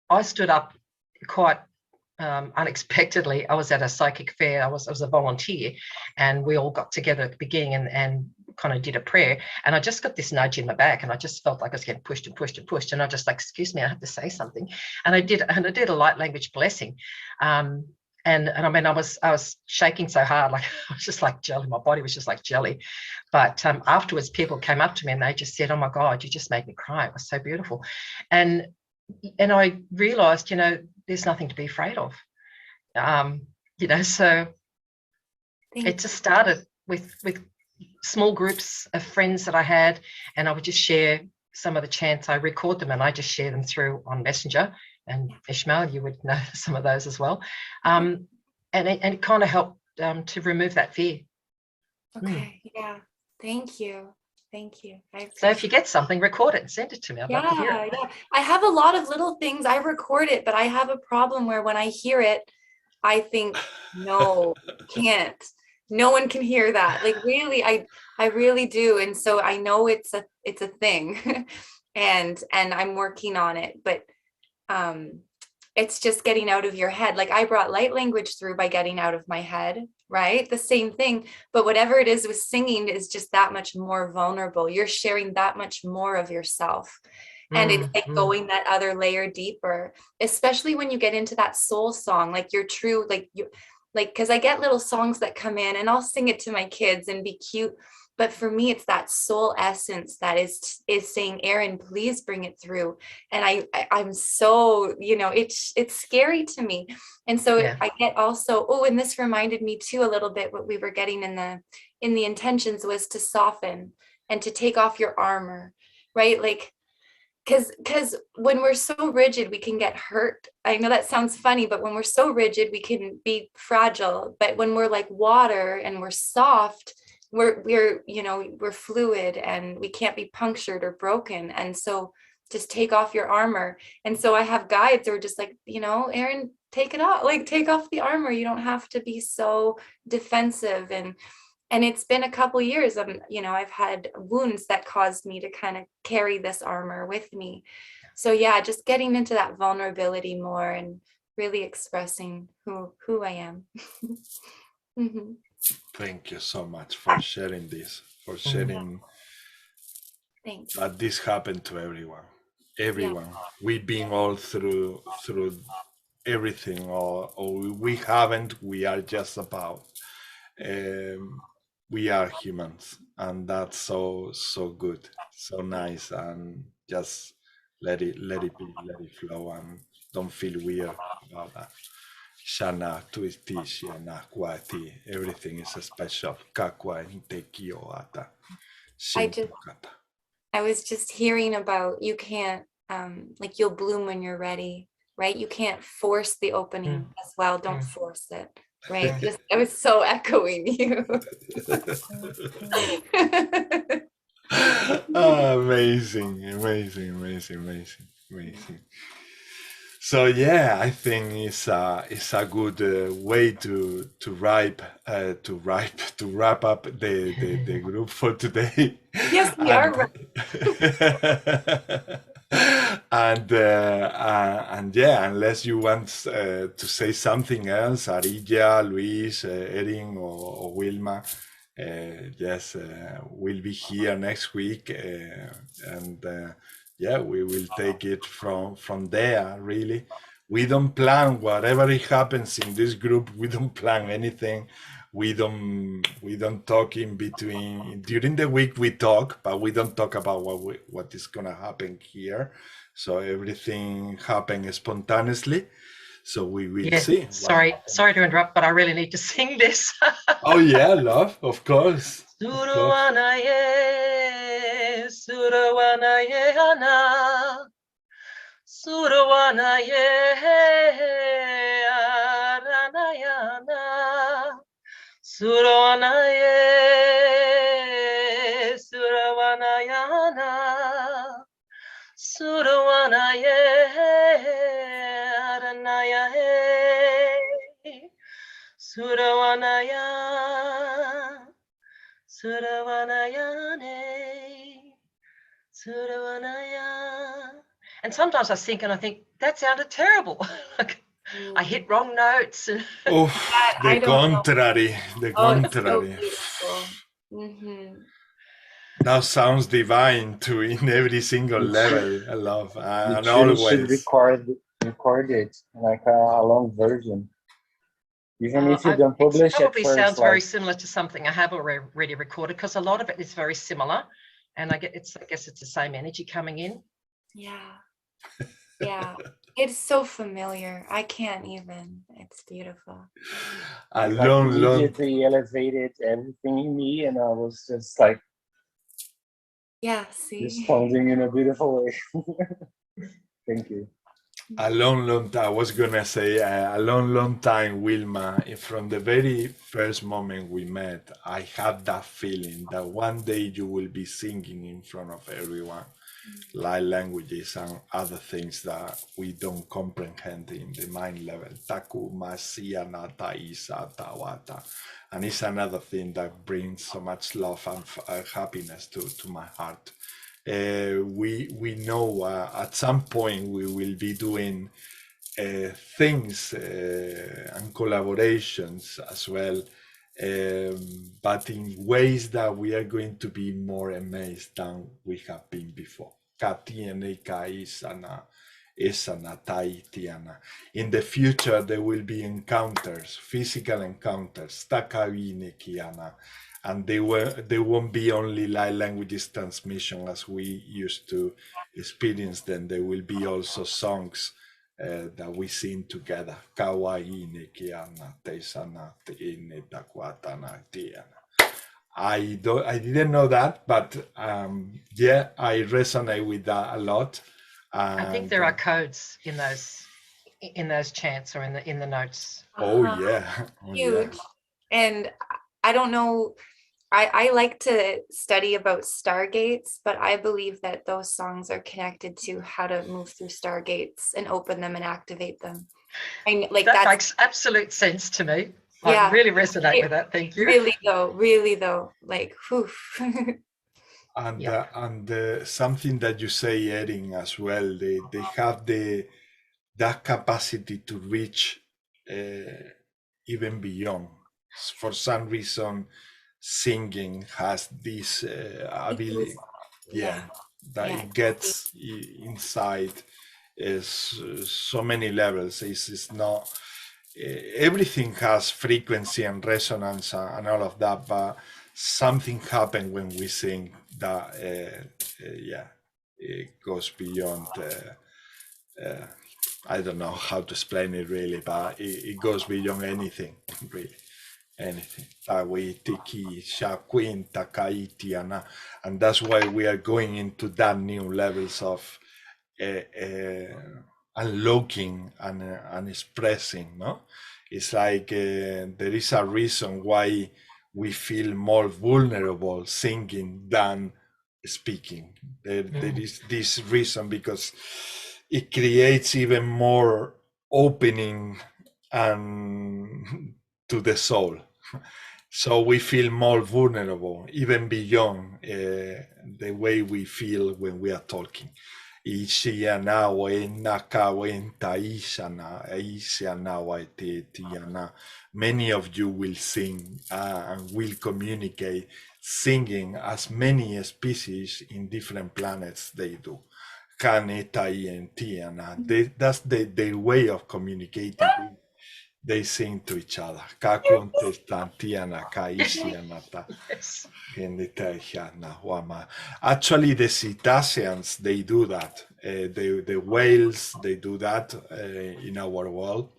I stood up quite unexpectedly. I was at a psychic fair. I was a volunteer, and we all got together at the beginning and kind of did a prayer. And I just got this nudge in my back, and I just felt like I was getting pushed and pushed and pushed. And I just like, excuse me, I have to say something. And I did a light language blessing. And I mean, I was shaking so hard, like I was just like jelly. My body was just like jelly. But afterwards, people came up to me and they just said, "Oh my God, you just made me cry. It was so beautiful." And I realized, you know, there's nothing to be afraid of. You know, so it just started with small groups of friends that I had, and I would just share some of the chants. I record them and I just share them through on Messenger. And Ishmael, you would know some of those as well. And it kind of helped to remove that fear. Okay, yeah, thank you. Thank you. So if you get something, record it and send it to me. I'd love to hear it. Yeah, I have a lot of little things. I record it, but I have a problem where when I hear it, I think, no, can't. No one can hear that. Like really, I really do. And so I know it's a thing, and I'm working on it. But it's just getting out of your head. Like I brought light language through by getting out of my head, right? The same thing, but whatever it is with singing is just that much more vulnerable. You're sharing that much more of yourself. And it's like going that other layer deeper, especially when you get into that soul song, like your true, like you, like, because I get little songs that come in and I'll sing it to my kids and be cute. But for me, it's that soul essence that is saying, Erin, please bring it through. And I'm so, you know, it's scary to me. And so I get also, oh, and this reminded me too, a little bit what we were getting in the intentions was to soften and to take off your armor, right? Like, because when we're so rigid, we can get hurt. I know that sounds funny, but when we're so rigid, we can be fragile. But when we're like water and we're soft, we're you know, we're fluid and we can't be punctured or broken. And so just take off your armor. And so I have guides who are just like, you know, Erin, take it off, like take off the armor. You don't have to be so defensive. And it's been a couple years. You know, I've had wounds that caused me to kind of carry this armor with me. So yeah, just getting into that vulnerability more and really expressing who I am. Thank you so much for sharing this, for sharing that this happened to everyone. Everyone. We've been all through everything, or we haven't. We are just about. We are humans, and that's so good, so nice, and just let it be, let it flow, and don't feel weird about that. Shana tuiti shana kwati, everything is special. Kakwa intekio ata. I was just hearing about you can't like you'll bloom when you're ready, right? You can't force the opening as well. Don't force it. Right. Just, I was so echoing you. Amazing. So yeah, I think it's a good way to wrap up the group for today. Yes, we are. And yeah, unless you want to say something else, Arilla, Luis, Erin, or Wilma, yes, we'll be here next week, and yeah, we will take it from there. Really, we don't plan whatever it happens in this group. We don't plan anything. We don't talk in between. During the week we talk, but we don't talk about what is gonna happen here. So everything happens spontaneously. So we will see. Sorry to interrupt, but I really need to sing this. Oh yeah, love, of course. Suruanaye, suruanaye ana, suruanaye aranayana, suruanaye, suruanayana, suruanaye aranayahe, suruanaya. Suravanayane, Suravanaya. And sometimes I think that sounded terrible. I hit wrong notes. Oh, the contrary. It's so beautiful. That sounds divine too in every single level. I love and always should record it like a long version. Even if you don't publish it, probably sounds very similar to something I have already recorded, because a lot of it is very similar, and I guess it's the same energy coming in. Yeah, yeah, it's so familiar. I can't even. It's beautiful. I immediately elevated everything in me, and I was just like, yeah, see, responding in a beautiful way. Thank you. A long time, I was gonna say a long time, Wilma. From the very first moment we met, I had that feeling that one day you will be singing in front of everyone, light languages and other things that we don't comprehend in the mind level. Taku masia nata isa tawata, and it's another thing that brings so much love and happiness to my heart. We know at some point we will be doing things and collaborations as well, but in ways that we are going to be more amazed than we have been before. In the future, there will be encounters, physical encounters, and they won't be only light languages transmission as we used to experience them. There will be also songs that we sing together. I didn't know that, but yeah, I resonate with that a lot. I think there are codes in those chants or in the notes. Oh yeah, huge. And I don't know. I like to study about stargates, but I believe that those songs are connected to how to move through stargates and open them and activate them. And like that makes absolute sense to me. Yeah, I really resonate with that. Thank you. Really though, like whew. And something that you say, Erin, as well, they have that capacity to reach even beyond. For some reason, singing has this ability, it gets inside so many levels. It's not everything has frequency and resonance and all of that, but something happens when we sing that it goes beyond I don't know how to explain it really, but it goes beyond anything really. Anything. And that's why we are going into that new levels of unlocking and expressing. No, it's like there is a reason why we feel more vulnerable singing than speaking. There is this reason, because it creates even more opening and to the soul. So we feel more vulnerable, even beyond the way we feel when we are talking. Many of you will sing and will communicate singing as many species in different planets they do. That's their way of communicating. They sing to each other. Yes. Actually, the cetaceans, they do that. The whales, they do that in our world.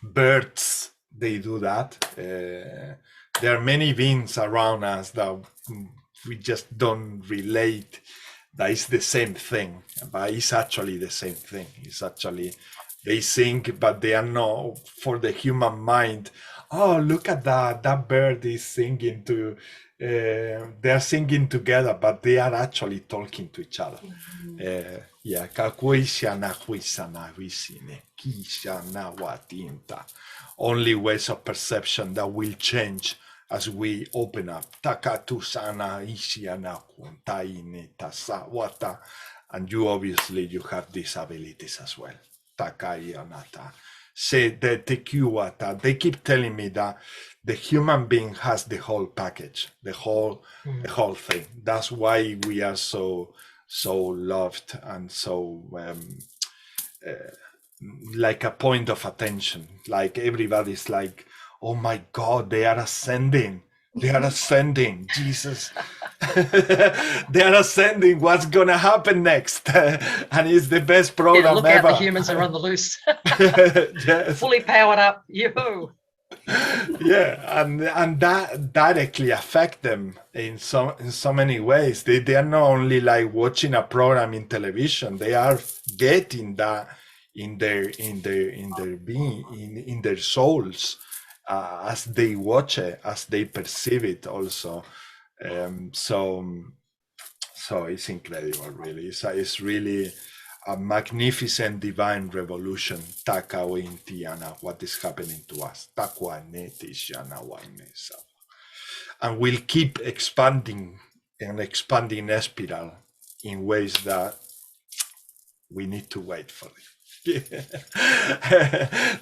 Birds, they do that. There are many beings around us that we just don't relate that it's the same thing, but it's actually the same thing. It's actually, they sing, but they are not, for the human mind, oh, look at that bird is singing to, they are singing together, but they are actually talking to each other. Only ways of perception that will change as we open up. And you obviously, you have these abilities as well. Say that they keep telling me that the human being has the whole package, the whole thing. That's why we are so loved and so like a point of attention. Like everybody's like, oh my God, they are ascending. They are ascending, Jesus. They are ascending. What's gonna happen next? And it's the best program look ever. Out, the humans are on the loose. Yes. Fully powered up. Yoo-hoo. Yeah, and that directly affect them in so many ways. They are not only like watching a program in television. They are getting that in their being, in their souls. As they watch it, as they perceive it also. So it's incredible, really. It's really a magnificent divine revolution. What is happening to us. And we'll keep expanding a spiral in ways that we need to wait for it.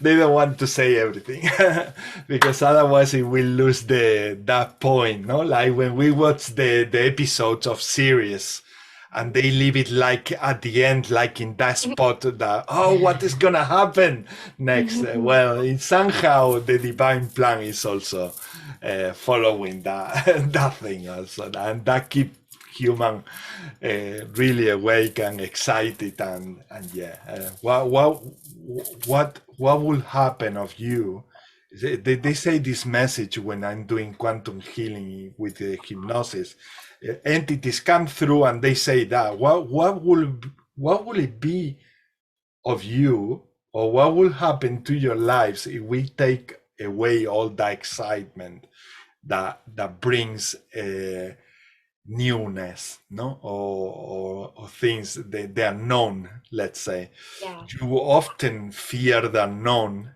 They don't want to say everything because otherwise it will lose that point, no? Like when we watch the episodes of series and they leave it like at the end, like in that spot that, oh, what is gonna happen next? Well, somehow the divine plan is also following that thing also, and that keep human really awake and excited and what will happen of you? They say this message when I'm doing quantum healing with the hypnosis. Entities come through and they say that what will it be of you, or what will happen to your lives if we take away all that excitement that brings newness, no, or things, the unknown, let's say. Yeah. You often fear the unknown,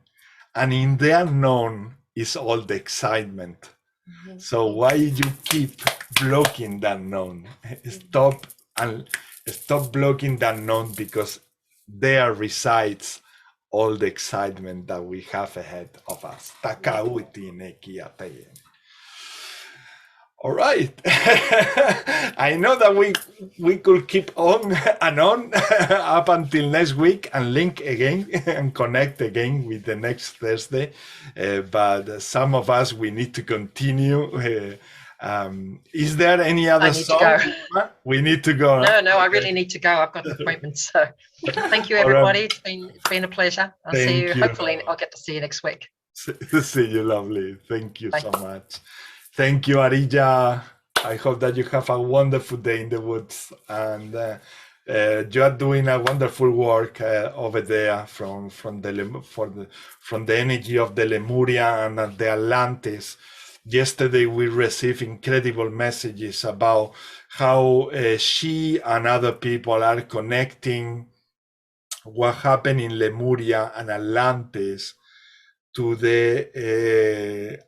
and in the unknown is all the excitement. So why you keep blocking the unknown? Stop blocking the unknown, because there resides all the excitement that we have ahead of us. All right. I know that we could keep on and on up until next week and link again and connect again with the next Thursday. But some of us, we need to continue. Is there any other song? We need to go. No, I really need to go. I've got an appointment. So thank you, everybody. It's been a pleasure. I'll see you. Hopefully, I'll get to see you next week. See you, lovely. Thank you so much. Thank you, Arija. I hope that you have a wonderful day in the woods, and you are doing a wonderful work over there from the energy of the Lemuria and the Atlantis. Yesterday, we received incredible messages about how she and other people are connecting what happened in Lemuria and Atlantis to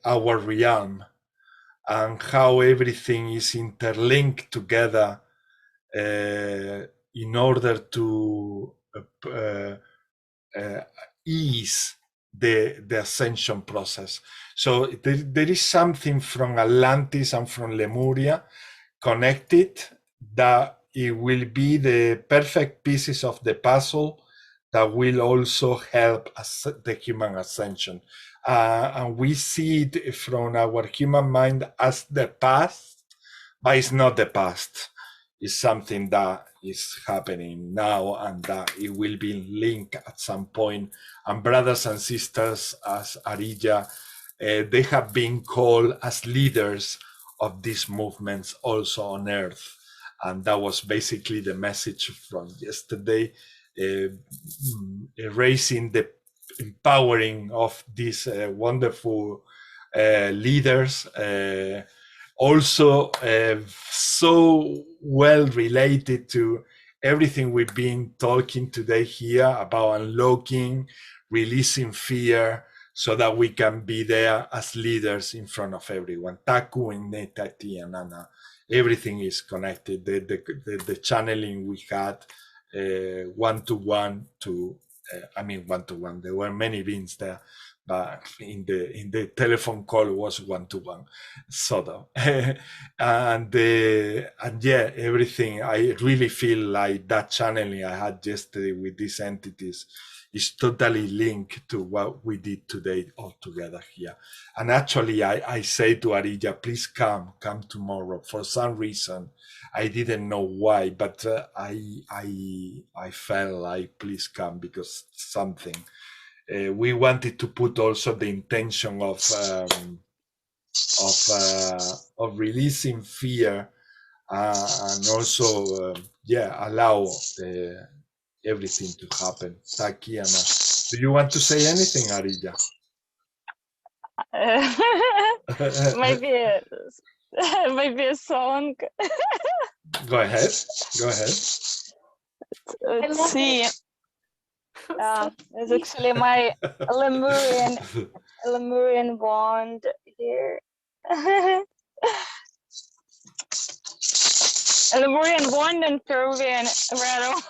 our realm, and how everything is interlinked together in order to ease the ascension process. So there is something from Atlantis and from Lemuria connected that it will be the perfect pieces of the puzzle that will also help the human ascension. And we see it from our human mind as the past, but it's not the past. It's something that is happening now, and that it will be linked at some point. And brothers and sisters, as Arija, they have been called as leaders of these movements also on Earth. And that was basically the message from yesterday, raising the empowering of these wonderful leaders, also so well related to everything we've been talking today here about unlocking, releasing fear, so that we can be there as leaders in front of everyone. Taku and Netati and Anna, everything is connected. The channeling we had one-to-one to, one-to-one. There were many beings there, but in the telephone call was one-to-one, sort of. and yeah, everything. I really feel like that channeling I had yesterday with these entities is totally linked to what we did today all together here. And actually, I say to Arija, please come tomorrow. For some reason, I didn't know why, but I felt like, please come, because something. We wanted to put also the intention of releasing fear, and also allow everything to happen. Takiana, do you want to say anything, Arija? Maybe a song. Go ahead. Let's see. It's actually my Lemurian wand here. A Lemurian wand and Peruvian rattle.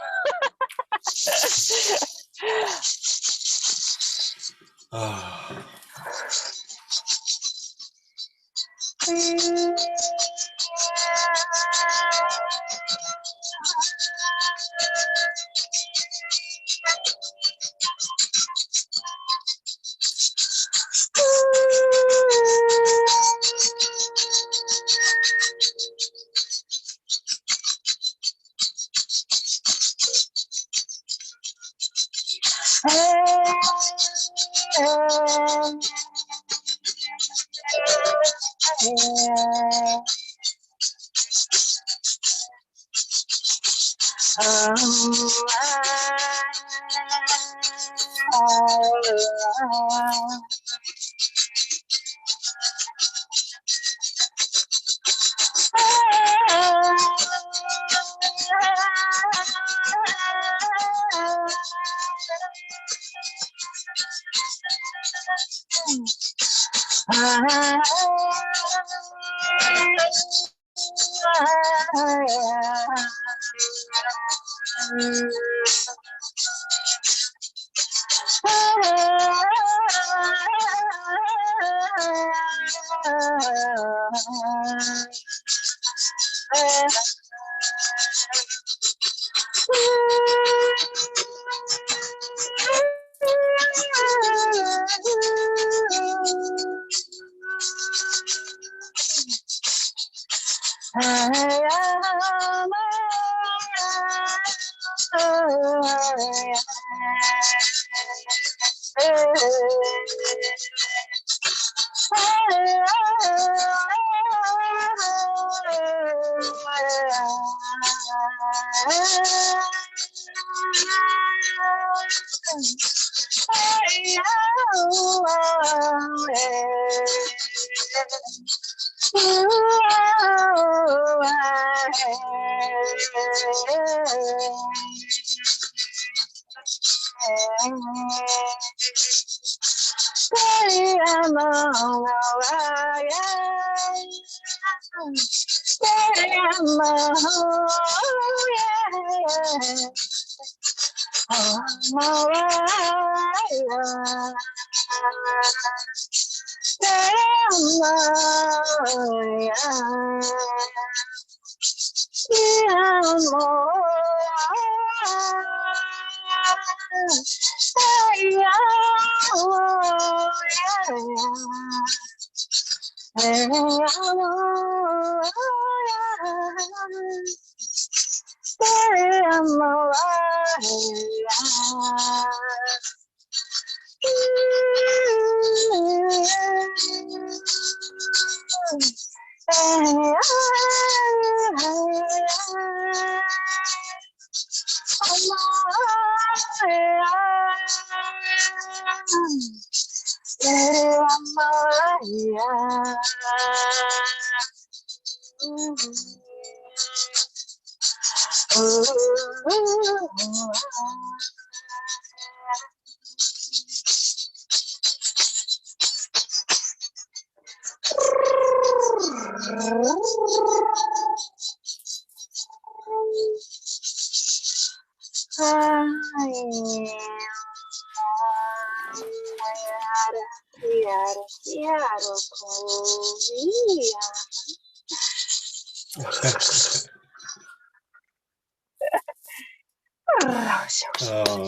Oh,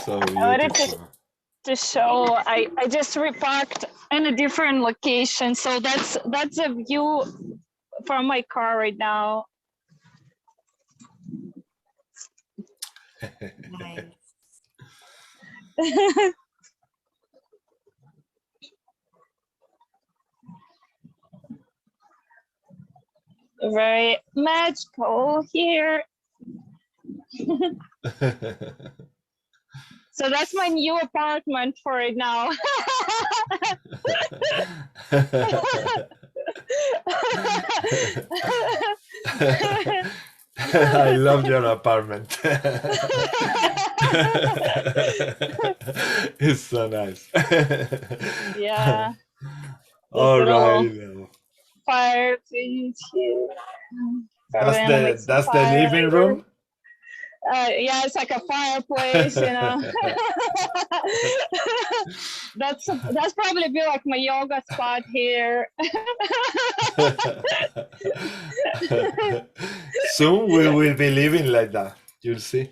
so I wanted beautiful. to show I just reparked in a different location, so that's a view from my car right now. Nice. Very magical here. So that's my new apartment for right now. I love your apartment. It's so nice. Yeah. All little right. Fireplace here. That's the living room. Yeah, it's like a fireplace, you know. That's probably be like my yoga spot here. Soon we will be living like that. You'll see.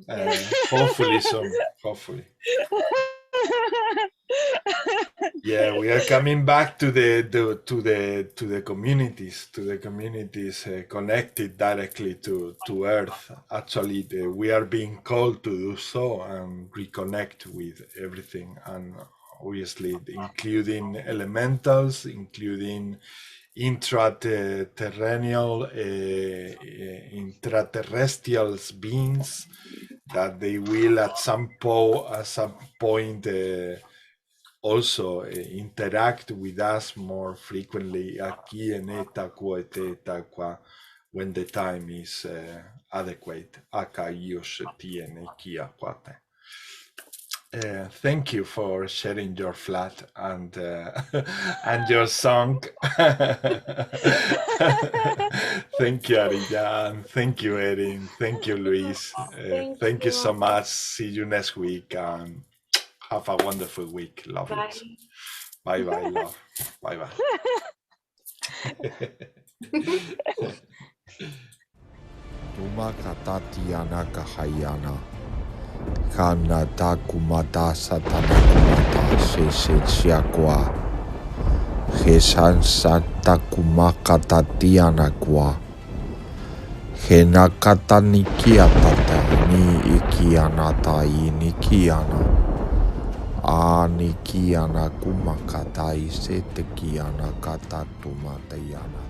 Hopefully soon. Hopefully. Yeah, we are coming back to the communities, connected directly to Earth. Actually, we are being called to do so and reconnect with everything, and obviously including elementals, including intraterrestrial beings that they will at some point also interact with us more frequently aquí en esta QHHT when the time is adequate. Thank you for sharing your flat and and your song. Thank you, Arilla, and thank you, Erin. Thank you, Luis. Thank you so much. See you next week, and have a wonderful week, lovelies. Bye bye, love. Bye bye. Tuma katatiana kahayana. Kana takumata satana kumata sheshechiakwa. Hesan santa kumakata tiana kwa. Henakata nikiatata ni ikianata inikiana. Anikiana kumakata isetekiana kata tumatayana.